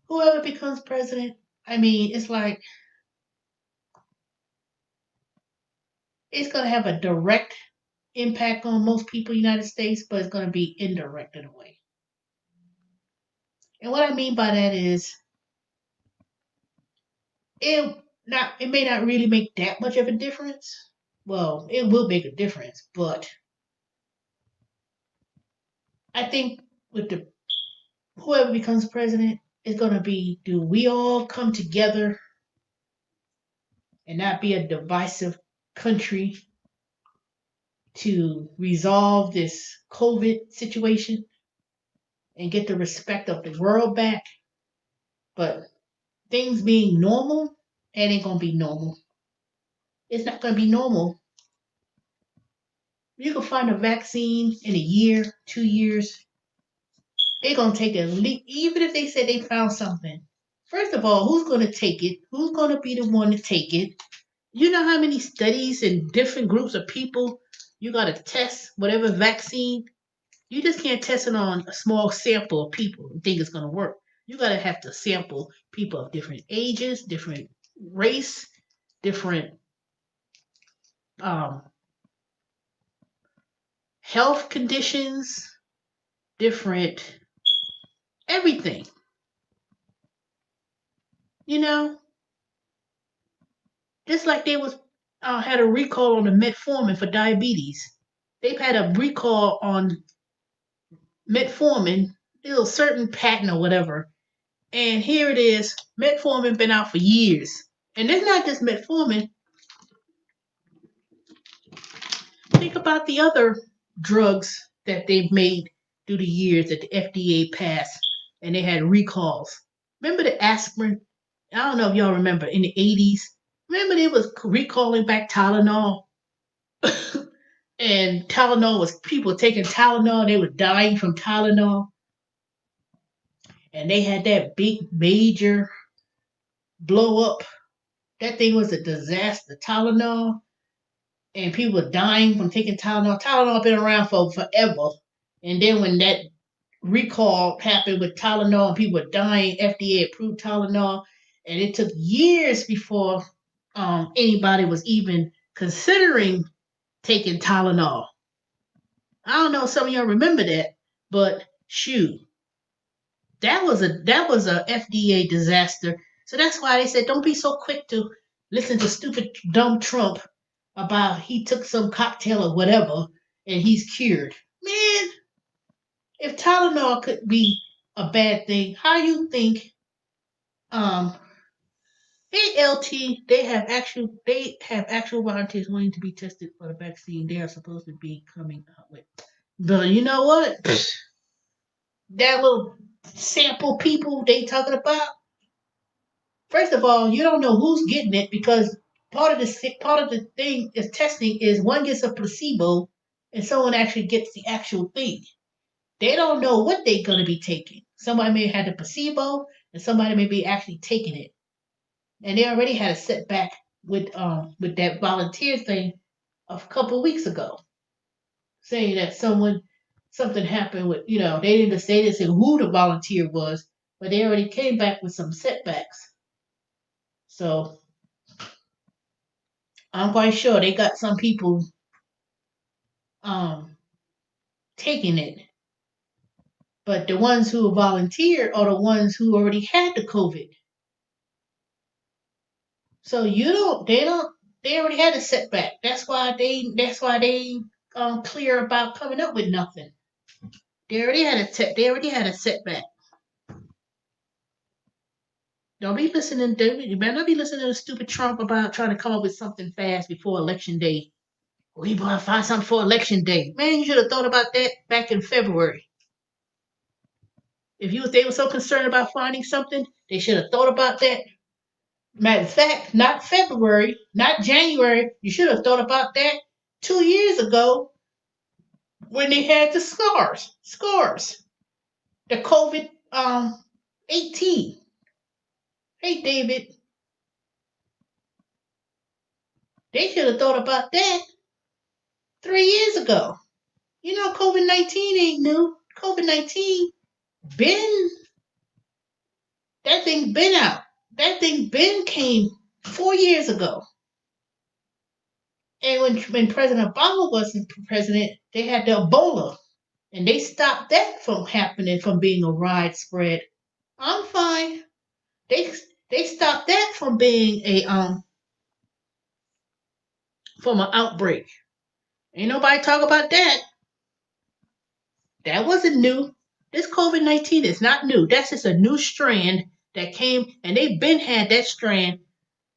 whoever becomes president, I mean, it's like it's going to have a direct impact on most people in the United States, but it's going to be indirect in a way. And what I mean by that is it may not really make that much of a difference. Well, it will make a difference, but I think with the whoever becomes president is going to be, do we all come together and not be a divisive country to resolve this COVID situation and get the respect of the world back? But things being normal, it ain't gonna be normal. It's not gonna be normal. You can find a vaccine in a year, 2 years. They're gonna take a leap, even if they say they found something. First of all, who's gonna take it? Who's gonna be the one to take it? You know how many studies and different groups of people you gotta test whatever vaccine. You just can't test it on a small sample of people and think it's gonna work. You gotta have to sample people of different ages, different race, different um, health conditions, different everything. You know, just like they was had a recall on the metformin for diabetes. They've had a recall on metformin, a certain patent or whatever. And here it is, metformin been out for years. And it's not just metformin. Think about the other drugs that they've made through the years that the FDA passed and they had recalls. Remember the aspirin? I don't know if y'all remember in the 80s. Remember they was recalling back Tylenol? And Tylenol was people taking Tylenol, they were dying from Tylenol. And they had that big major blow up. That thing was a disaster. Tylenol, and people were dying from taking Tylenol. Tylenol been around for forever. And then when that recall happened with Tylenol and people were dying, FDA approved Tylenol, and it took years before anybody was even considering taking Tylenol. I don't know if some of y'all remember that, but shoot, that was a FDA disaster. So that's why they said don't be so quick to listen to stupid dumb Trump about he took some cocktail or whatever and he's cured. Man, if Tylenol could be a bad thing, how you think um ALT they have actual volunteers wanting to be tested for the vaccine they are supposed to be coming out with. But you know what? That little sample people they talking about, first of all, you don't know who's getting it because part of the thing is testing is one gets a placebo and someone actually gets the actual thing. They don't know what they're going to be taking. Somebody may have had the placebo and somebody may be actually taking it. And they already had a setback with that volunteer thing a couple weeks ago, saying that something happened with, they didn't say who the volunteer was, but they already came back with some setbacks. So I'm quite sure they got some people um taking it. But the ones who volunteered are the ones who already had the COVID. So they already had a setback. That's why they clear about coming up with nothing. They already had a setback. Don't be listening to you better not be listening to stupid Trump about trying to come up with something fast before election day. We better find something for election day. Man, you should have thought about that back in February. If they were so concerned about finding something, they should have thought about that. Matter of fact, not February, not January. You should have thought about that 2 years ago when they had the scars, the COVID 18. Hey, David, they should have thought about that 3 years ago. COVID-19 ain't new. COVID-19 been that thing been out. That thing been came 4 years ago. And when President Obama was president, they had the Ebola, and they stopped that from happening, from being a widespread. I'm fine. They stopped that from being from an outbreak. Ain't nobody talk about that. That wasn't new. This COVID-19 is not new. That's just a new strand that came, and they've been had that strand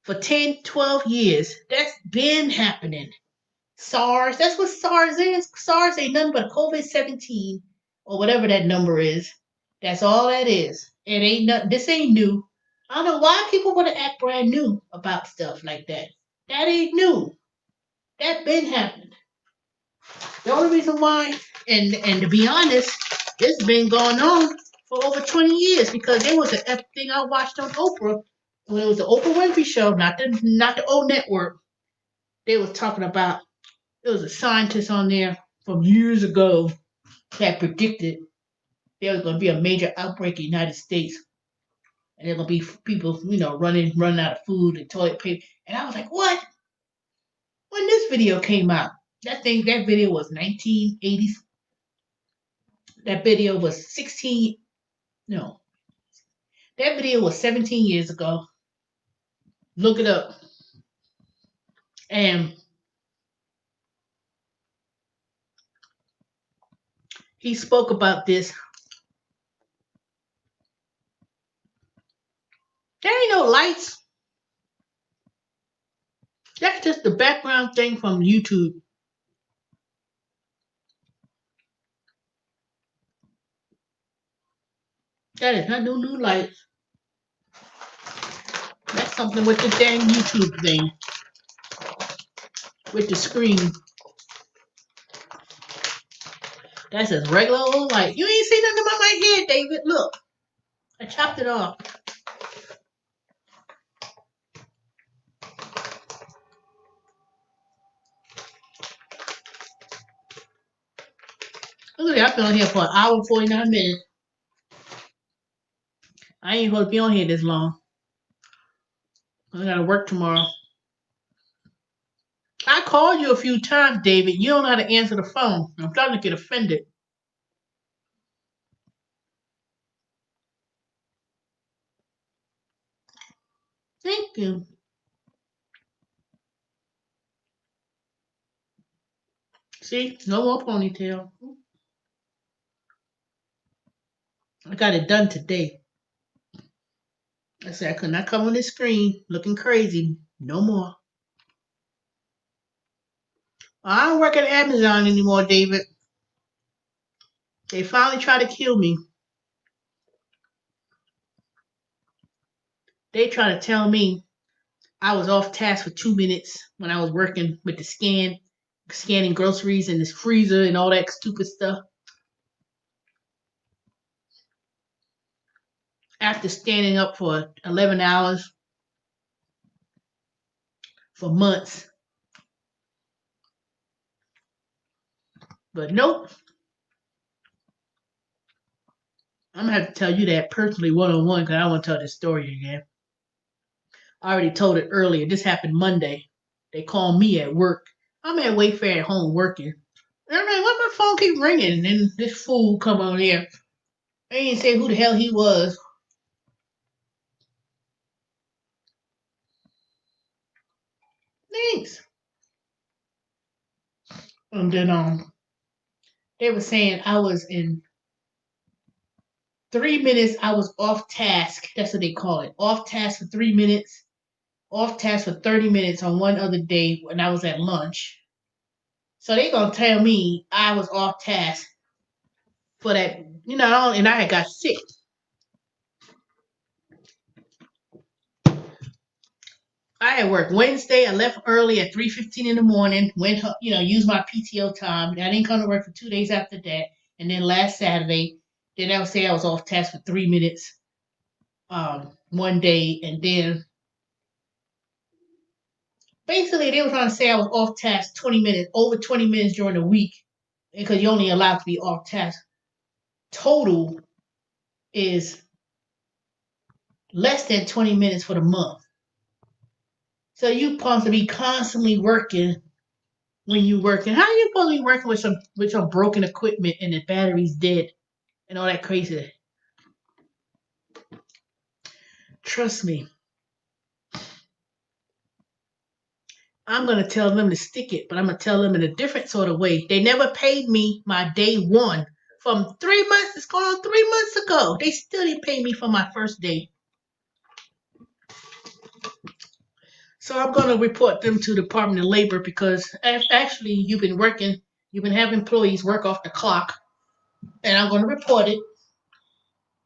for 10, 12 years. That's been happening. SARS, that's what SARS is. SARS ain't nothing but COVID-17 or whatever that number is. That's all that is. It ain't nothing. This ain't new. I don't know why people want to act brand new about stuff like that. That ain't new. That been happening. The only reason why, and to be honest, it's been going on for over 20 years because there was a thing I watched on Oprah when it was the Oprah Winfrey Show, not the old network. They was talking about, there was a scientist on there from years ago that predicted there was going to be a major outbreak in the United States, and there going to be people, running out of food and toilet paper. And I was like, what? When this video came out, that video was 1980s. That video was 16. No, that video was 17 years ago. Look it up. And he spoke about this. There ain't no lights. That's just the background thing from YouTube. That is not no new lights. That's something with the dang YouTube thing. With the screen. That's just regular old light. You ain't seen nothing about my head, David. Look. I chopped it off. Look at that. I've been on here for an hour and 49 minutes. I ain't going to be on here this long. I got to work tomorrow. I called you a few times, David. You don't know how to answer the phone. I'm starting to get offended. Thank you. See, no more ponytail. I got it done today. I said I could not come on this screen looking crazy. No more. I don't work at Amazon anymore, David. They finally tried to kill me. They try to tell me I was off task for 2 minutes when I was working with the scanning groceries in this freezer and all that stupid stuff. After standing up for 11 hours for months. But nope, I'm gonna have to tell you that personally one on one because I want to tell this story again. I already told it earlier. This happened Monday. They called me at work. I'm at Wayfair at home working. And I'm like, why my phone keep ringing? And then this fool come on there. They didn't say who the hell he was. Thanks. And then they were saying I was in 3 minutes. I was off task. That's what they call it. Off task for 3 minutes. Off task for 30 minutes on one other day when I was at lunch. So they gonna tell me I was off task for that, and I had got sick. I had worked Wednesday. I left early at 3:15 in the morning. Went, used my PTO time. I didn't come to work for 2 days after that. And then last Saturday, then I would say I was off task for 3 minutes, one day, and then basically they were trying to say I was off task 20 minutes, over 20 minutes during the week, because you're only allowed to be off task. Total is less than 20 minutes for the month. So you supposed to be constantly working when you working. How are you supposed to be working with some broken equipment and the battery's dead and all that crazy? Trust me. I'm gonna tell them to stick it, but I'm gonna tell them in a different sort of way. They never paid me my day one from 3 months. It's going on 3 months ago. They still didn't pay me for my first day. So I'm going to report them to the Department of Labor because actually you've been having employees work off the clock, and I'm going to report it.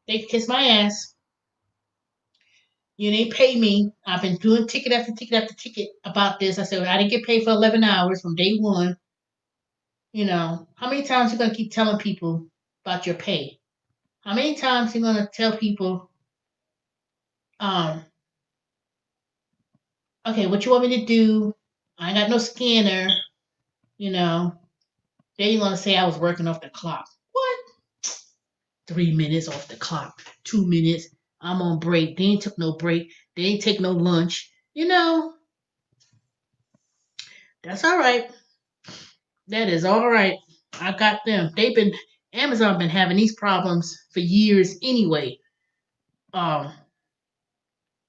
They kiss my ass. You didn't pay me. I've been doing ticket after ticket after ticket about this. I said, well, I didn't get paid for 11 hours from day one. How many times you going to keep telling people about your pay? How many times you going to tell people, okay, what you want me to do? I ain't got no scanner, you know. Then you're gonna say I was working off the clock. What? 3 minutes off the clock. 2 minutes. I'm on break. They ain't took no break. They ain't take no lunch. That's all right. That is all right. I got them. Amazon been having these problems for years anyway. Um,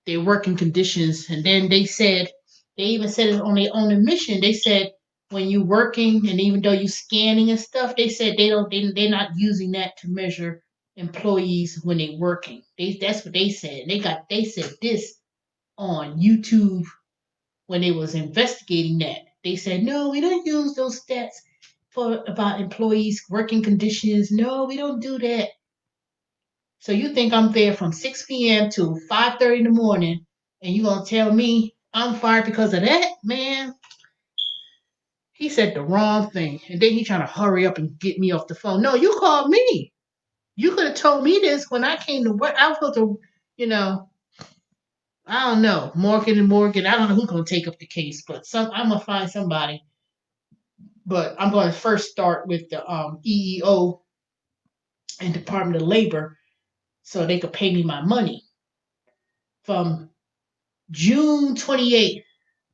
their working conditions, and then they even said it on their own admission. They said when you working and even though you scanning and stuff, they said they're not using that to measure employees when they working. That's what they said. They said this on YouTube when they was investigating that. They said no, we don't use those stats for about employees working conditions. No, we don't do that. So you think I'm there from 6 p.m. to 5:30 in the morning, and you gonna tell me I'm fired because of that? Man, he said the wrong thing, and then he trying to hurry up and get me off the phone. No, you called me. You could have told me this when I came to work. I was supposed to, I don't know, Morgan and Morgan. I don't know who's gonna take up the case, but I'm gonna find somebody. But I'm going to first start with the EEO and Department of Labor so they could pay me my money from June 28th.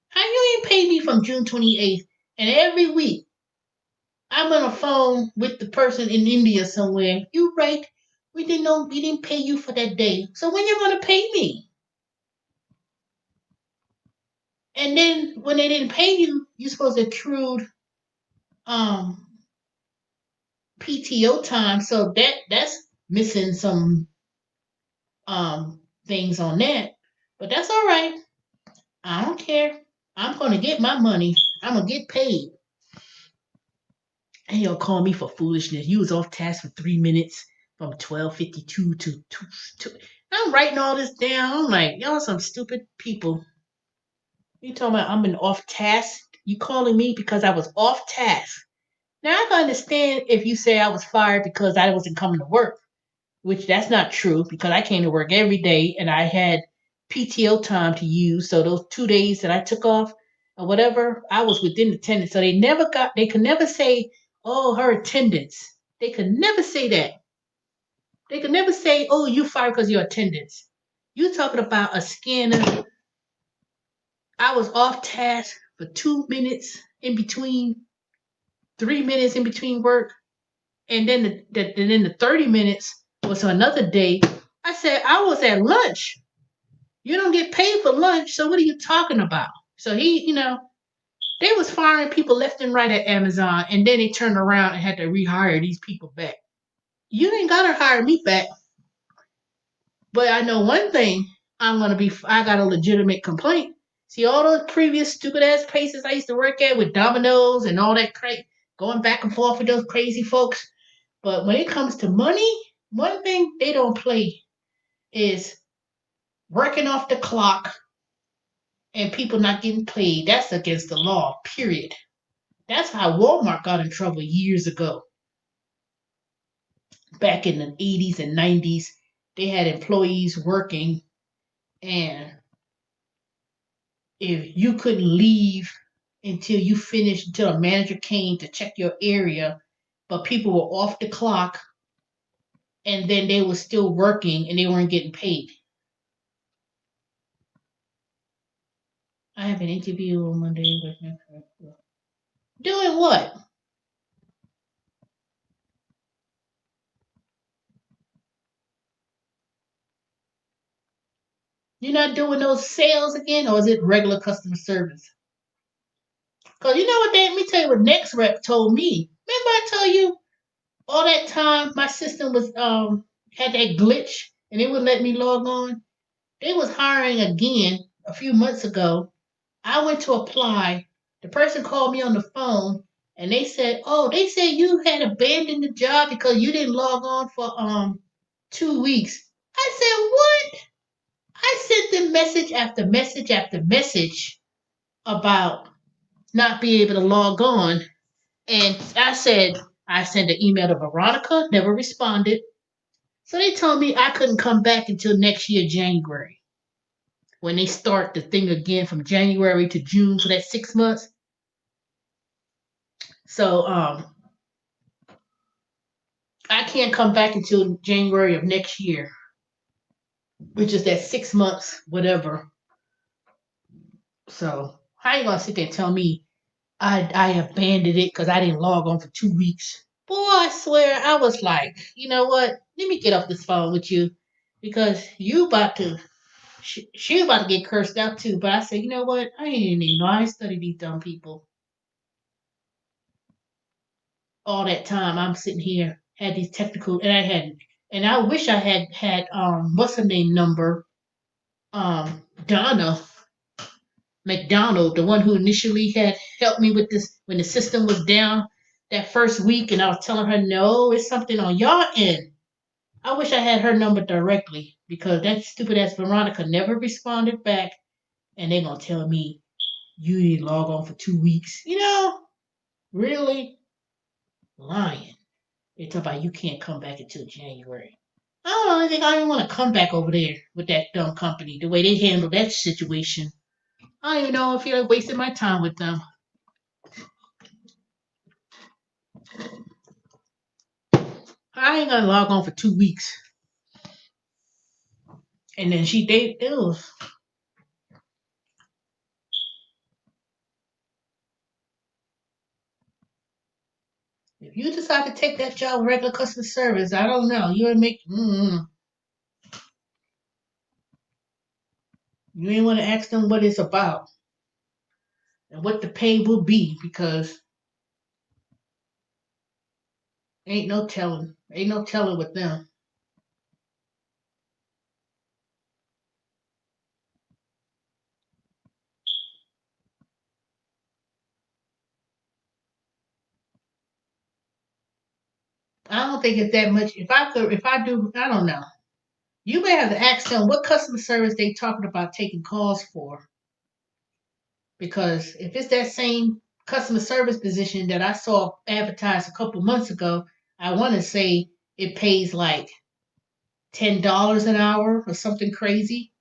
How you ain't pay me from June 28th? And every week I'm on a phone with the person in India somewhere. You right? We didn't pay you for that day. So when you gonna pay me? And then when they didn't pay you, you supposed to accrued PTO time. So that's missing some things on that. But that's all right. I don't care. I'm gonna get my money. I'm gonna get paid. And he'll call me for foolishness. You was off task for 3 minutes from 12:52 to 2. I'm writing all this down. I'm like, y'all some stupid people. You talking about I'm an off task? You calling me because I was off task? Now I can understand if you say I was fired because I wasn't coming to work, which that's not true because I came to work every day and I had PTO time to use. So those 2 days that I took off or whatever, I was within attendance. So they could never say, oh, her attendance. They could never say that. They could never say, oh, you fired because of your attendance. You talking about a scanner. I was off task for 2 minutes in between, 3 minutes in between work, and then the 30 minutes was another day. I said I was at lunch. You don't get paid for lunch, so what are you talking about? So they was firing people left and right at Amazon, and then they turned around and had to rehire these people back. You ain't gotta hire me back, but I know one thing. I got a legitimate complaint. See all those previous stupid ass places I used to work at with Domino's and all that going back and forth with those crazy folks. But when it comes to money, one thing they don't play is working off the clock and people not getting paid. That's against the law, period. That's how Walmart got in trouble years ago. Back in the 80s and 90s, they had employees working, and if you couldn't leave until you finished, until a manager came to check your area, but people were off the clock and then they were still working and they weren't getting paid. I have an interview on Monday. Doing what? You're not doing those sales again, or is it regular customer service? Because you know what let me tell you what Next Rep told me. Remember I told you all that time my system was had that glitch and it wouldn't let me log on? They was hiring again a few months ago. I went to apply. The person called me on the phone and they said, "Oh, they said you had abandoned the job because you didn't log on for 2 weeks." I said, "What?" I sent them message after message after message about not being able to log on. And I sent an email to Veronica, never responded. So they told me I couldn't come back until next year, January, when they start the thing again from January to June for that 6 months. So I can't come back until January of next year, which is that 6 months, whatever. So how you gonna sit there and tell me I abandoned it because I didn't log on for 2 weeks? Boy, I swear I was like, you know what? Let me get off this phone with you because you about to she about to get cursed out too. But I said, you know what? I ain't even know. I ain't study these dumb people all that time. I'm sitting here had these technical, and I had, and I wish I had what's her name number, Donna McDonald, the one who initially had helped me with this when the system was down that first week, and I was telling her no, it's something on your end. I wish I had her number directly because that stupid ass Veronica never responded back, and they're gonna tell me you didn't log on for 2 weeks. Really lying. They talk about you can't come back until January. I think I don't want to come back over there with that dumb company. The way they handle that situation, I don't even know if you're wasting my time with them. I ain't gonna log on for 2 weeks, and then ew. If you decide to take that job, regular customer service, I don't know. You ain't make. You ain't want to ask them what it's about and what the pay will be because ain't no telling. Ain't no telling with them. I don't think it's that much. If I do, I don't know. You may have to ask them what customer service they talking about taking calls for. Because if it's that same customer service position that I saw advertised a couple months ago, I want to say it pays like $10 an hour or something crazy.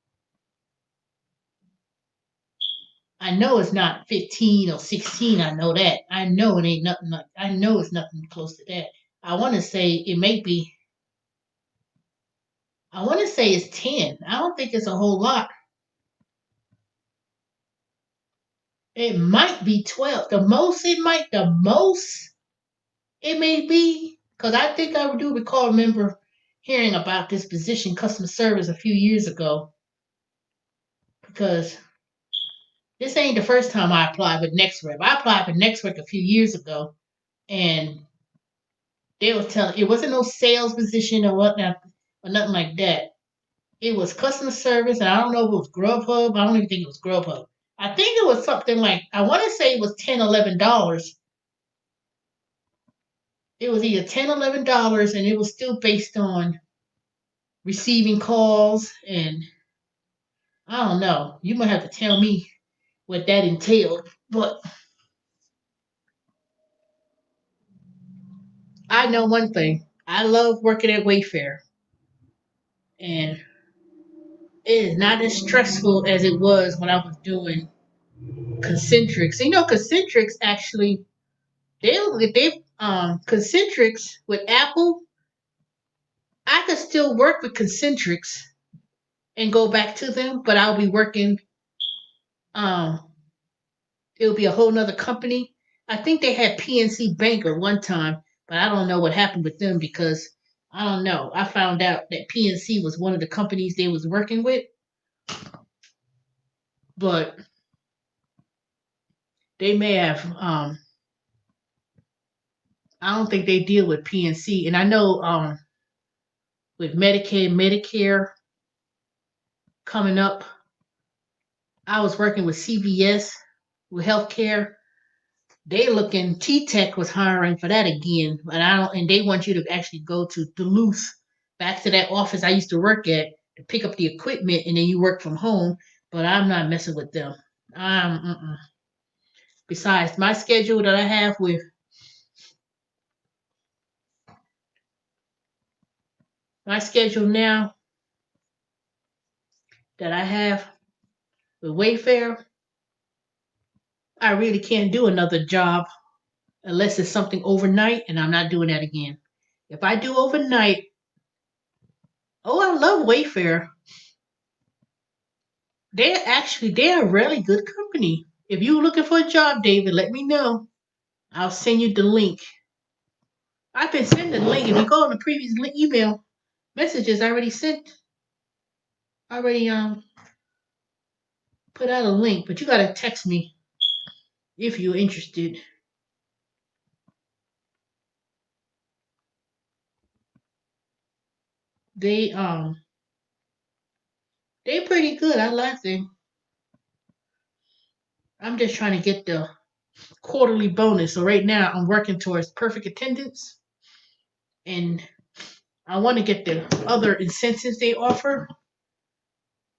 I know it's not 15 or 16. I know that. I know it ain't nothing like. I know it's nothing close to that. I want to say it may be. I want to say it's 10. I don't think it's a whole lot. It might be 12. The most it might. The most it may be. Because I think I do remember hearing about this position, customer service, a few years ago. Because this ain't the first time I applied with NextRep. I applied for NextRep a few years ago, and they were telling it wasn't no sales position or whatnot or nothing like that. It was customer service, and I don't know if it was Grubhub. I don't even think it was Grubhub. I think it was something like I want to say it was $10, $11. It was either $10, $11, and it was still based on receiving calls, and I don't know. You might have to tell me what that entailed, but I know one thing. I love working at Wayfair, and it is not as stressful as it was when I was doing Concentrics. You know, Concentrics actually they Concentrics with Apple. I could still work with Concentrics and go back to them, but I'll be working. Um, it'll be a whole nother company. I think they had PNC Bank at one time, but I don't know what happened with them because I don't know. I found out that PNC was one of the companies they was working with, but they may have. I don't think they deal with PNC, and I know with Medicaid, Medicare coming up, I was working with CVS with healthcare. They looking T Tech was hiring for that again, but I don't. And they want you to actually go to Duluth, back to that office I used to work at to pick up the equipment, and then you work from home. But I'm not messing with them. Mm-mm. Besides my schedule that I have with my schedule now that I have with Wayfair, I really can't do another job unless it's something overnight, and I'm not doing that again. If I do overnight, oh, I love Wayfair. They're a really good company. If you're looking for a job, David, let me know. I'll send you the link. I've been sending the link. If you go on the previous email messages, I already sent. I already put out a link, but you gotta text me if you're interested. They they're pretty good. I like them. I'm just trying to get the quarterly bonus. So right now I'm working towards perfect attendance, and I want to get the other incentives they offer.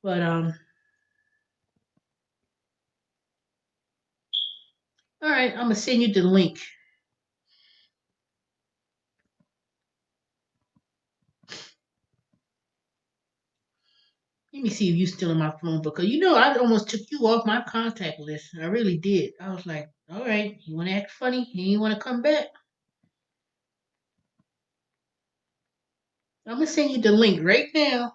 But all right, I'm gonna send you the link. Let me see if you're still in my phone book. Because you know, I almost took you off my contact list. I really did. I was like, all right, you want to act funny? You want to come back? I'm going to send you the link right now.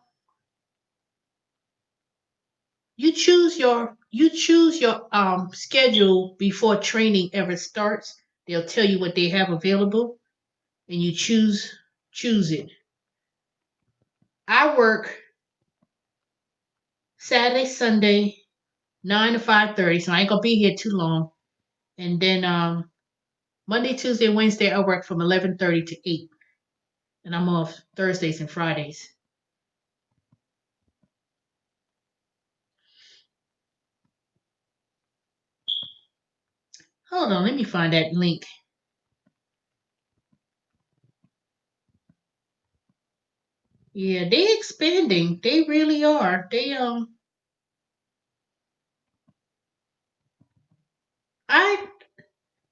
You choose your schedule before training ever starts. They'll tell you what they have available, and you choose it. I work Saturday, Sunday, 9 to 5:30, so I ain't gonna be here too long. And then Monday, Tuesday, Wednesday, I work from 11:30 to 8, and I'm off Thursdays and Fridays. Hold on, let me find that link. Yeah, they expanding. They really are. I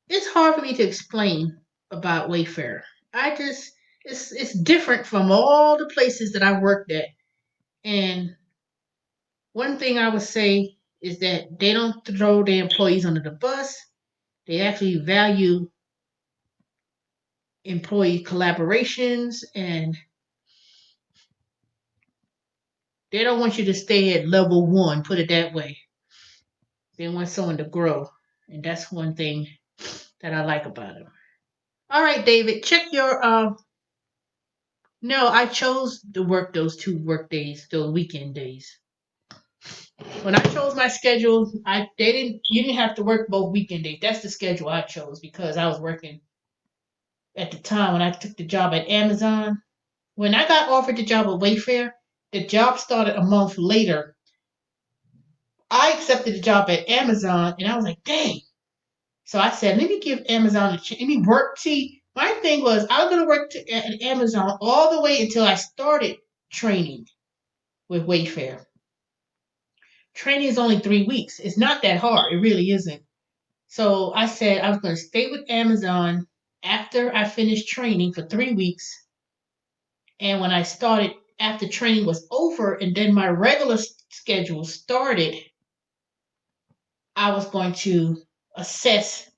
it's hard for me to explain about Wayfair. I just it's different from all the places that I worked at. And one thing I would say is that they don't throw their employees under the bus. They actually value employee collaborations, and they don't want you to stay at level one, put it that way. They want someone to grow. And that's one thing that I like about them. All right, David, check your no, I chose to work those 2 work days, those weekend days. When I chose my schedule, I they didn't you didn't have to work both weekend days. That's the schedule I chose because I was working at the time when I took the job at Amazon. When I got offered the job at Wayfair, the job started a month later. I accepted the job at Amazon and I was like, dang. So I said, let me give Amazon a chance. Let me work. See, my thing was I was going to work at Amazon all the way until I started training with Wayfair. Training is only 3 weeks. It's not that hard. It really isn't. So I said I was going to stay with Amazon after I finished training for 3 weeks. And when I started, after training was over and then my regular schedule started, I was going to assess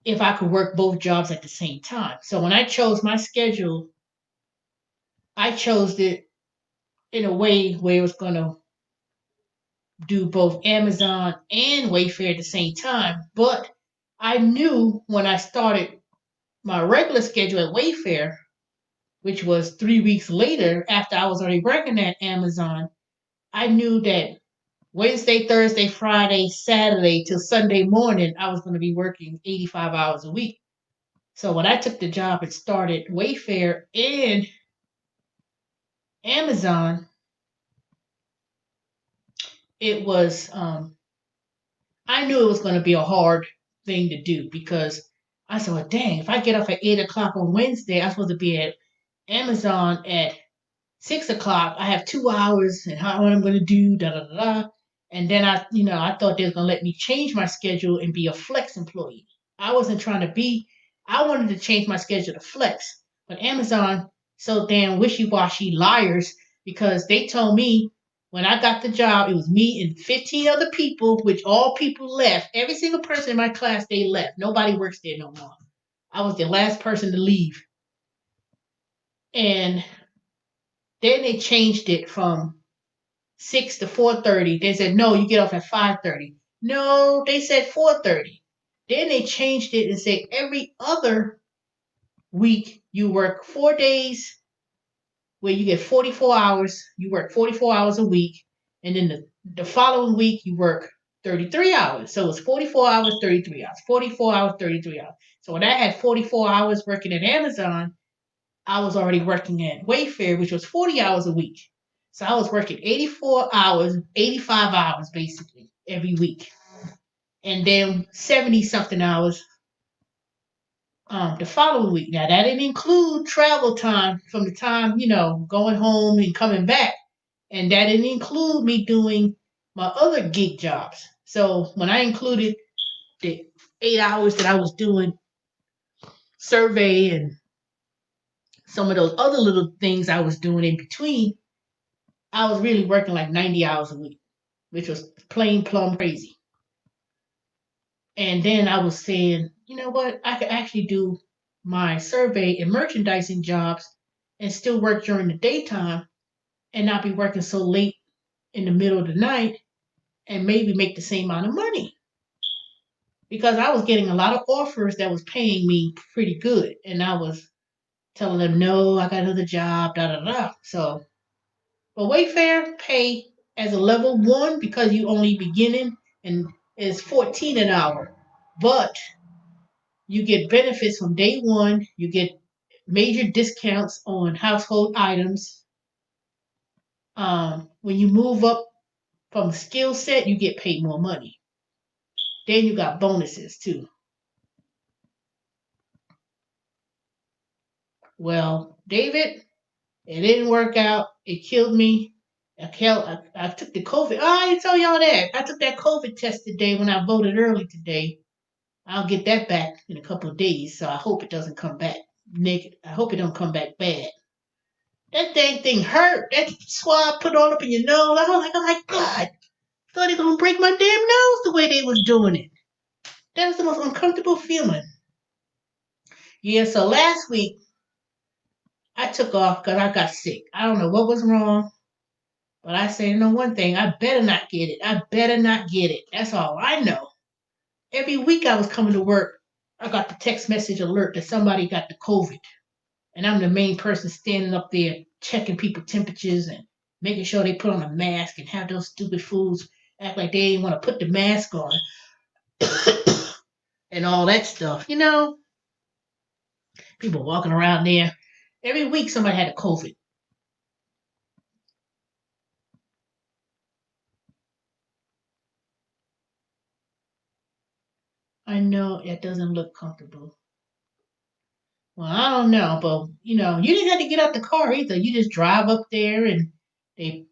if I could work both jobs at the same time. So when I chose my schedule, I chose it in a way where it was going to do both Amazon and Wayfair at the same time. But I knew when I started my regular schedule at Wayfair, which was 3 weeks later after I was already working at Amazon, I knew that Wednesday, Thursday, Friday, Saturday till Sunday morning, I was going to be working 85 hours a week. So when I took the job and started Wayfair and Amazon, it was I knew it was going to be a hard thing to do because I said, well, dang, if I get up at 8 o'clock on Wednesday, I'm supposed to be at Amazon at 6 o'clock. I have 2 hours and how what I'm going to do, da da da. And then I thought they were going to let me change my schedule and be a flex employee. I wasn't trying to be. I wanted to change my schedule to flex, but Amazon so damn wishy-washy liars because they told me when I got the job, it was me and 15 other people, which all people left. Every single person in my class, they left. Nobody works there no more. I was the last person to leave. And then they changed it from 6 to 4:30. They said, no, you get off at 5:30. No, they said 4:30. Then they changed it and said every other week you work 4 days where you get 44 hours. You work 44 hours a week. And then the following week you work 33 hours. So it's 44 hours, 33 hours. 44 hours, 33 hours. So when I had 44 hours working at Amazon, I was already working at Wayfair, which was 40 hours a week. So I was working 84 hours, 85 hours basically every week. And then 70 something hours the following week. Now, that didn't include travel time from the time, going home and coming back. And that didn't include me doing my other gig jobs. So when I included the 8 hours that I was doing survey and some of those other little things I was doing in between, I was really working like 90 hours a week, which was plain plumb crazy. And then I was saying, you know what? I could actually do my survey and merchandising jobs and still work during the daytime and not be working so late in the middle of the night and maybe make the same amount of money. Because I was getting a lot of offers that was paying me pretty good. And I was telling them, no, I got another job, da da da. So, but Wayfair pay as a level one because you only beginning and is 14 an hour. But you get benefits from day one. You get major discounts on household items. When you move up from skill set, you get paid more money. Then you got bonuses too. Well, David, it didn't work out. It killed me I took the COVID. Oh, I didn't tell y'all that. I took that COVID test today when I voted early today. I'll get that back in a couple of days, so I hope it doesn't come back negative. I hope it don't come back bad. That dang thing hurt. That swab put all up in your nose. I was like, oh my God. I thought they were gonna break my damn nose the way they was doing it. That was the most uncomfortable feeling. Yeah, so last week I took off because I got sick. I don't know what was wrong, but I said, you know one thing, I better not get it. I better not get it. That's all I know. Every week I was coming to work, I got the text message alert that somebody got the COVID. And I'm the main person standing up there checking people temperatures and making sure they put on a mask and have those stupid fools act like they didn't want to put the mask on and all that stuff. You know, people walking around there. Every week somebody had a COVID. I know it doesn't look comfortable. Well, I don't know, but you didn't have to get out the car either. You just drive up there and they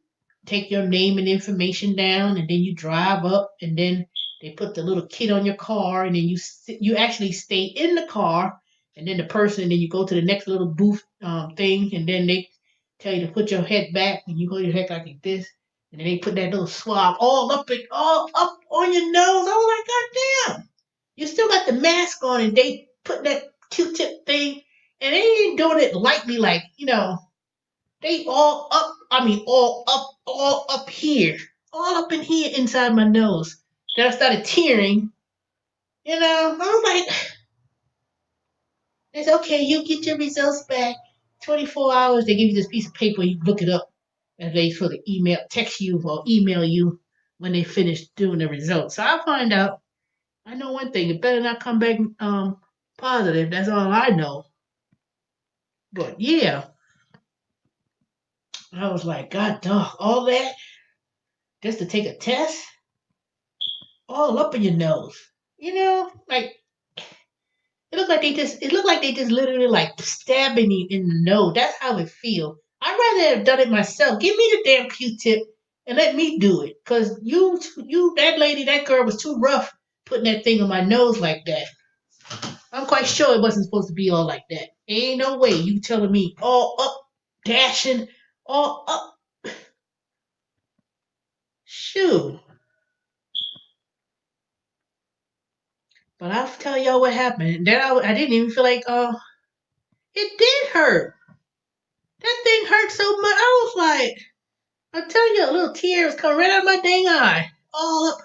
take your name and information down, and then you drive up, and then they put the little kit on your car, and then you actually stay in the car, and then then you go to the next little booth thing, and then they tell you to put your head back, and you hold your head like this, and then they put that little swab all up on your nose. I was like, God damn! You still got the mask on, and they put that Q-tip thing, and they ain't doing it lightly, like they all up. I mean, all up here, all up in here inside my nose. Then I started tearing. I was like, it's okay. You get your results back. 24 hours. They give you this piece of paper. You look it up, and they sort of text you or email you when they finish doing the results. So I'll find out. I know one thing. It better not come back positive. That's all I know. But yeah, I was like, God, dog, all that just to take a test, all up in your nose. Like it looked like they just literally like stabbing you in the nose. That's how it feels. I'd rather have done it myself. Give me the damn Q-tip and let me do it. Cause that lady, that girl was too rough putting that thing on my nose like that. I'm quite sure it wasn't supposed to be all like that. Ain't no way you telling me all up, dashing, all up. Shoot. But I'll tell y'all what happened. Then I didn't even feel like it did hurt. That thing hurt so much. I was like, I'm telling you, a little tear was coming right out of my dang eye. All up.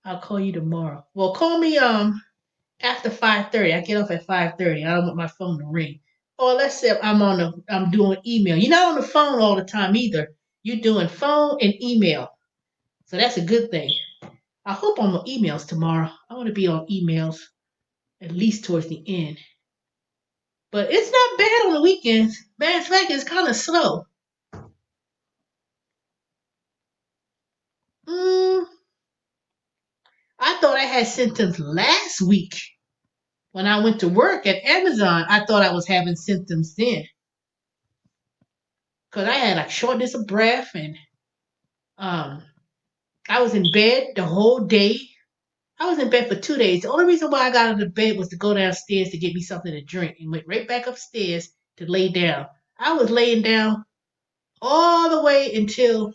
I'll call you tomorrow. Well, call me after 5:30. I get off at 5:30. I don't want my phone to ring. Or let's say I'm doing email. You're not on the phone all the time either. You're doing phone and email. So that's a good thing. I hope I'm on emails tomorrow. I want to be on emails at least towards the end. But it's not bad on the weekends. Matter of fact, it's kind of slow. Mm, I thought I had symptoms last week when I went to work at Amazon. I thought I was having symptoms then because I had like shortness of breath and um, I was in bed the whole day. I was in bed for 2 days. The only reason why I got out of bed was to go downstairs to get me something to drink and went right back upstairs to lay down. I was laying down all the way until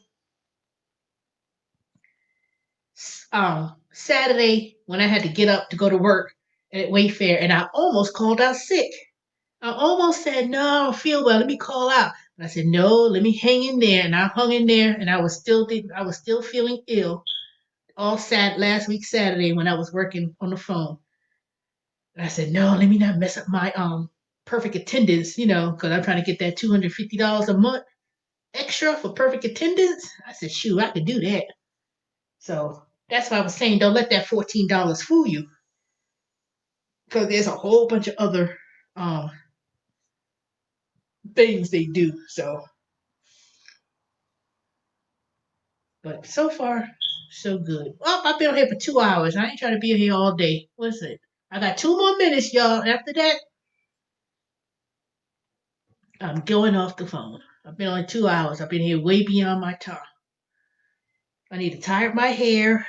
Saturday when I had to get up to go to work at Wayfair, and I almost called out sick. I almost said, "No, I don't feel well. Let me call out." But I said, "No, let me hang in there." And I hung in there, and I was still feeling ill all sad last week Saturday when I was working on the phone. And I said, "No, let me not mess up my perfect attendance, because I'm trying to get that $250 a month extra for perfect attendance." I said, "Shoot, I could do that." So that's why I was saying, don't let that $14 fool you, because there's a whole bunch of other um, things they do. So, but so far, so good. Well, I've been on here for 2 hours. I ain't trying to be here all day. What's it? I got 2 more minutes, y'all. After that, I'm going off the phone. I've been on 2 hours. I've been here way beyond my time. I need to tie up my hair.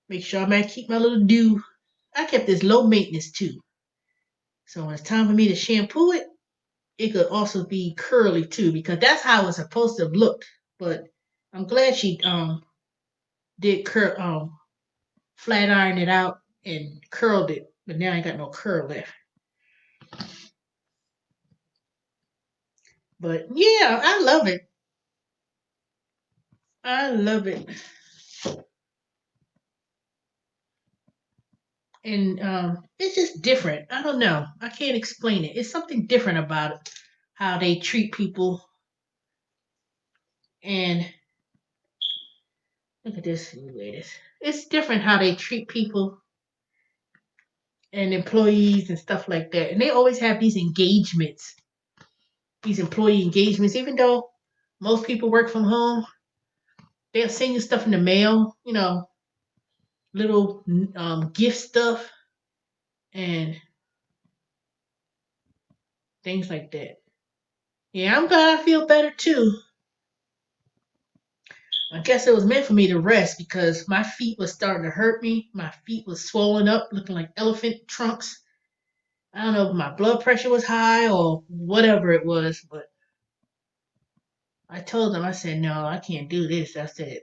Make sure I might keep my little do. I kept this low maintenance too. So when it's time for me to shampoo it, it could also be curly too, because that's how it's supposed to have looked. But I'm glad she did flat iron it out and curled it, but now I ain't got no curl left. But yeah, I love it. I love it. And it's just different. I don't know. I can't explain it. It's something different about it, how they treat people. And look at this. Wait, it's different how they treat people and employees and stuff like that. And they always have these engagements, these employee engagements. Even though most people work from home, they'll send you stuff in the mail. Little gift stuff and things like that. Yeah, I'm glad I feel better too. I guess it was meant for me to rest because my feet was starting to hurt me. My feet was swollen up, looking like elephant trunks. I don't know if my blood pressure was high or whatever it was, but I told them, I said, no, I can't do this. I said,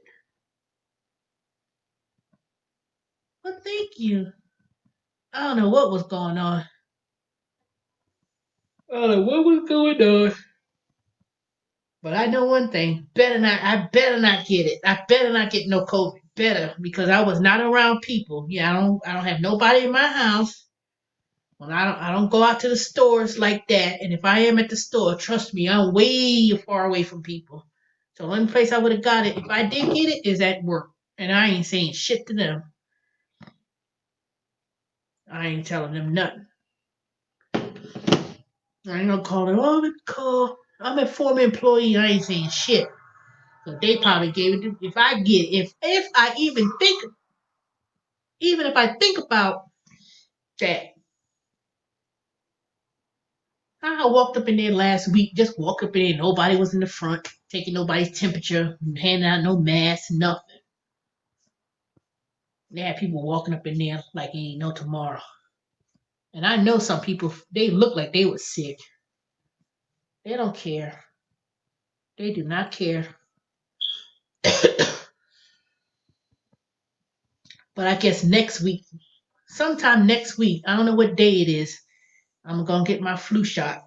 well, thank you. I don't know what was going on. I don't know what was going on. But I know one thing: I better not get it. I better not get no COVID. Better, because I was not around people. Yeah, I don't have nobody in my house. Well, I don't go out to the stores like that. And if I am at the store, trust me, I'm way far away from people. So the only place I would have got it, if I did get it, is at work. And I ain't saying shit to them. I ain't telling them nothing. I ain't gonna call them. I'm a former employee. I ain't saying shit. So they probably gave it. If I get it, if I even if I think about that, I walked up in there last week. Just walked up in there. Nobody was in the front taking nobody's temperature, handing out no masks, nothing. They had people walking up in there like ain't no tomorrow. And I know some people. They look like they were sick. They don't care. They do not care. But I guess next week, sometime next week, I don't know what day it is. I'm gonna get my flu shot.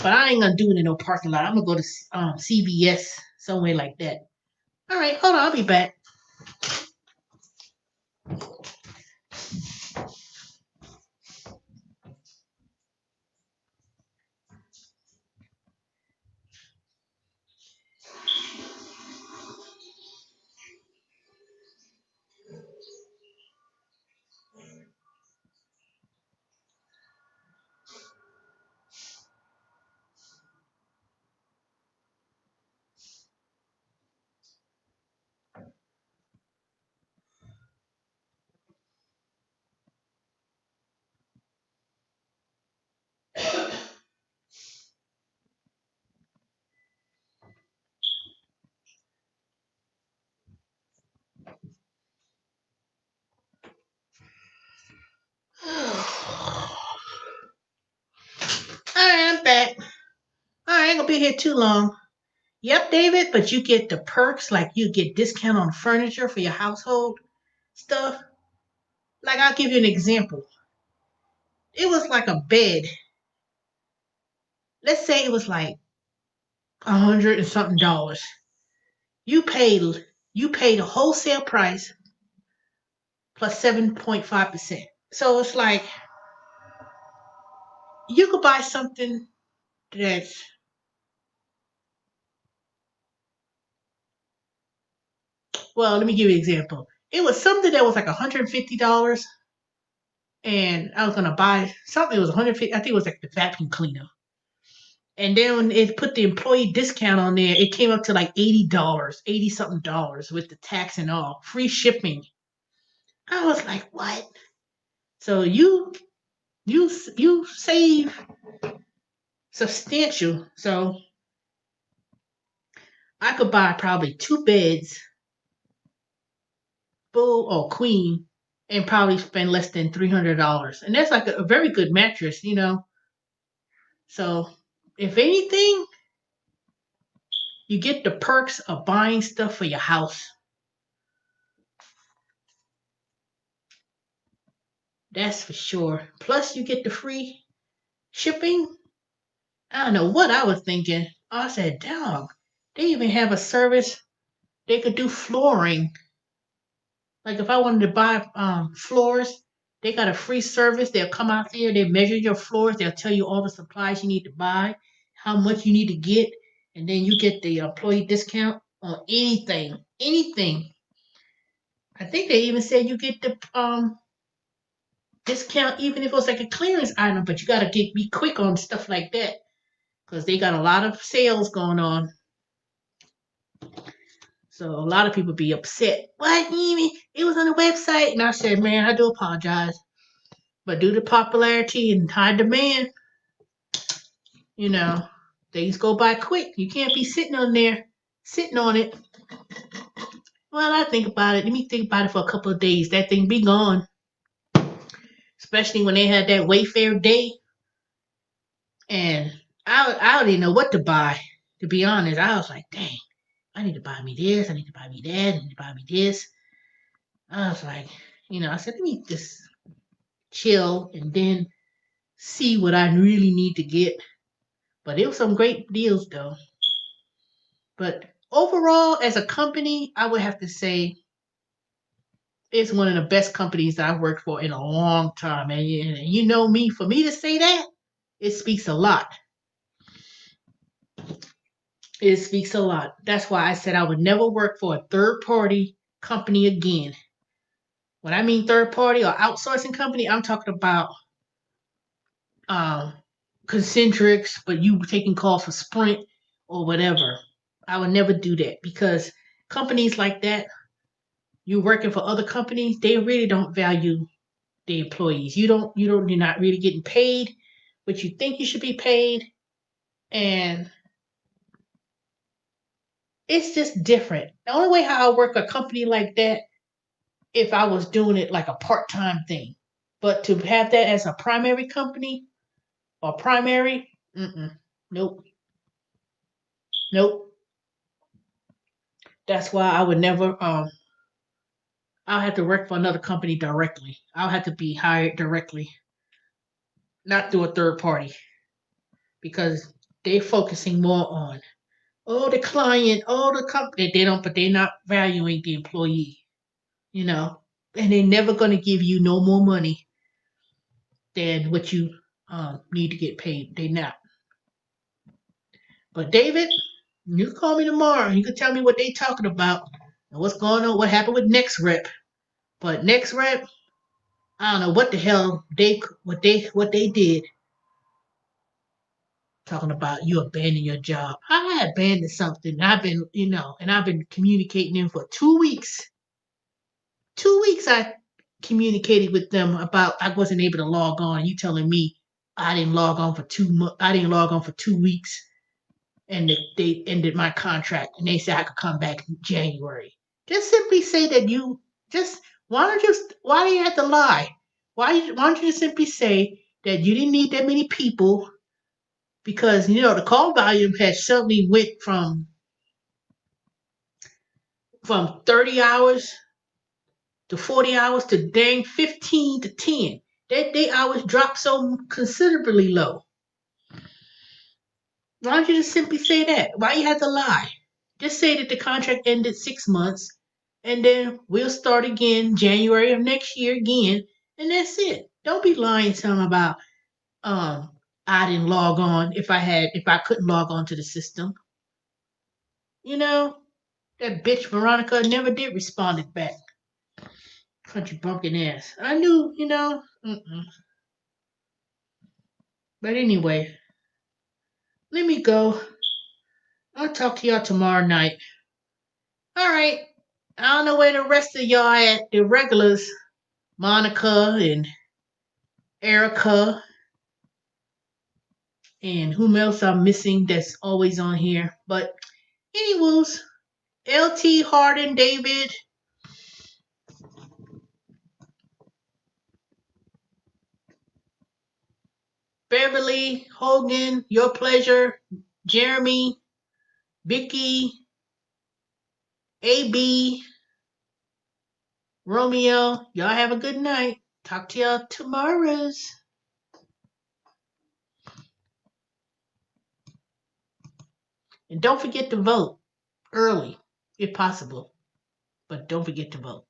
But I ain't gonna do it in no parking lot. I'm gonna go to CVS somewhere like that. All right, hold on, I'll be back. All right, I'm back. All right, I ain't gonna be here too long. Yep, David, but you get the perks, like you get discount on furniture for your household stuff. Like I'll give you an example. It was like a bed. Let's say it was like $100 and something dollars. You paid you paid a wholesale price plus 7.5%. So it's like you could buy something that's, well, let me give you an example. It was something that was like $150, and I was gonna buy something. It was 150. I think it was like the vacuum cleaner. And then when it put the employee discount on there, it came up to like $80, 80 something dollars with the tax and all, free shipping. I was like, what? So you save substantial. So I could buy probably 2 beds, full or queen, and probably spend less than $300. And that's like a very good mattress, you know. So if anything, you get the perks of buying stuff for your house. That's for sure. Plus, you get the free shipping. I don't know what I was thinking. I said, dog, they even have a service. They could do flooring. Like if I wanted to buy floors, they got a free service. They'll come out there, they measure your floors, they'll tell you all the supplies you need to buy, how much you need to get, and then you get the employee discount on anything. Anything. I think they even said you get the discount even if it was like a clearance item, but you gotta be quick on stuff like that because they got a lot of sales going on. So a lot of people be upset. What, Amy? It was on the website, and I said, man, I do apologize, but due to popularity and high demand, you know, things go by quick. You can't be sitting on there, sitting on it. Well, I think about it. Let me think about it for a couple of days. That thing be gone. Especially when they had that Wayfair day, and I didn't know what to buy. To be honest, I was like, dang, I need to buy me this. I need to buy me that. I need to buy me this. I was like, I said, let me just chill and then see what I really need to get. But it was some great deals though. But overall, as a company, I would have to say it's one of the best companies I've worked for in a long time. And you know me, for me to say that, it speaks a lot. It speaks a lot. That's why I said I would never work for a third party company again. When I mean third party or outsourcing company, I'm talking about um, Concentrix, but you taking calls for Sprint or whatever. I would never do that because companies like that, you working for other companies, they really don't value the employees. You're not really getting paid what you think you should be paid, and it's just different. The only way how I work a company like that if I was doing it like a part-time thing, but to have that as a primary company or primary, nope, nope. That's why I would never. I'll have to work for another company directly. I'll have to be hired directly, not through a third party, because they're focusing more on the client, the company. They don't, but they're not valuing the employee, you know, and they're never going to give you no more money than what you need to get paid. They're not. But David, you call me tomorrow. You can tell me what they talking about and what's going on, what happened with NextRep. But NextRep, I don't know what the hell what they did. Talking about you abandon your job. I abandoned something. I've been, and I've been communicating them for 2 weeks. 2 weeks I communicated with them about I wasn't able to log on. You telling me I didn't log on for 2 months. I didn't log on for 2 weeks, and they ended my contract, and they said I could come back in January. Just simply say that you just why do you have to lie? Why don't you just simply say that you didn't need that many people because the call volume has suddenly went from 30 hours to 40 hours to dang 15 to 10. That day hours dropped so considerably low. Why don't you just simply say that? Why you have to lie? Just say that the contract ended 6 months and then we'll start again January of next year again, and that's it. Don't be lying something about um I didn't log on if I couldn't log on to the system. You know, that bitch Veronica never did respond back. Country bumpkin ass. I knew, But anyway, let me go. I'll talk to y'all tomorrow night. All right. I don't know where the rest of y'all at, the regulars, Monica and Erica And whom else I'm missing that's always on here. But anyways, LT Harden, David, Beverly, Hogan, Your Pleasure, Jeremy, Vicky, AB, Romeo. Y'all have a good night. Talk to y'all tomorrow. And don't forget to vote early, if possible. But don't forget to vote.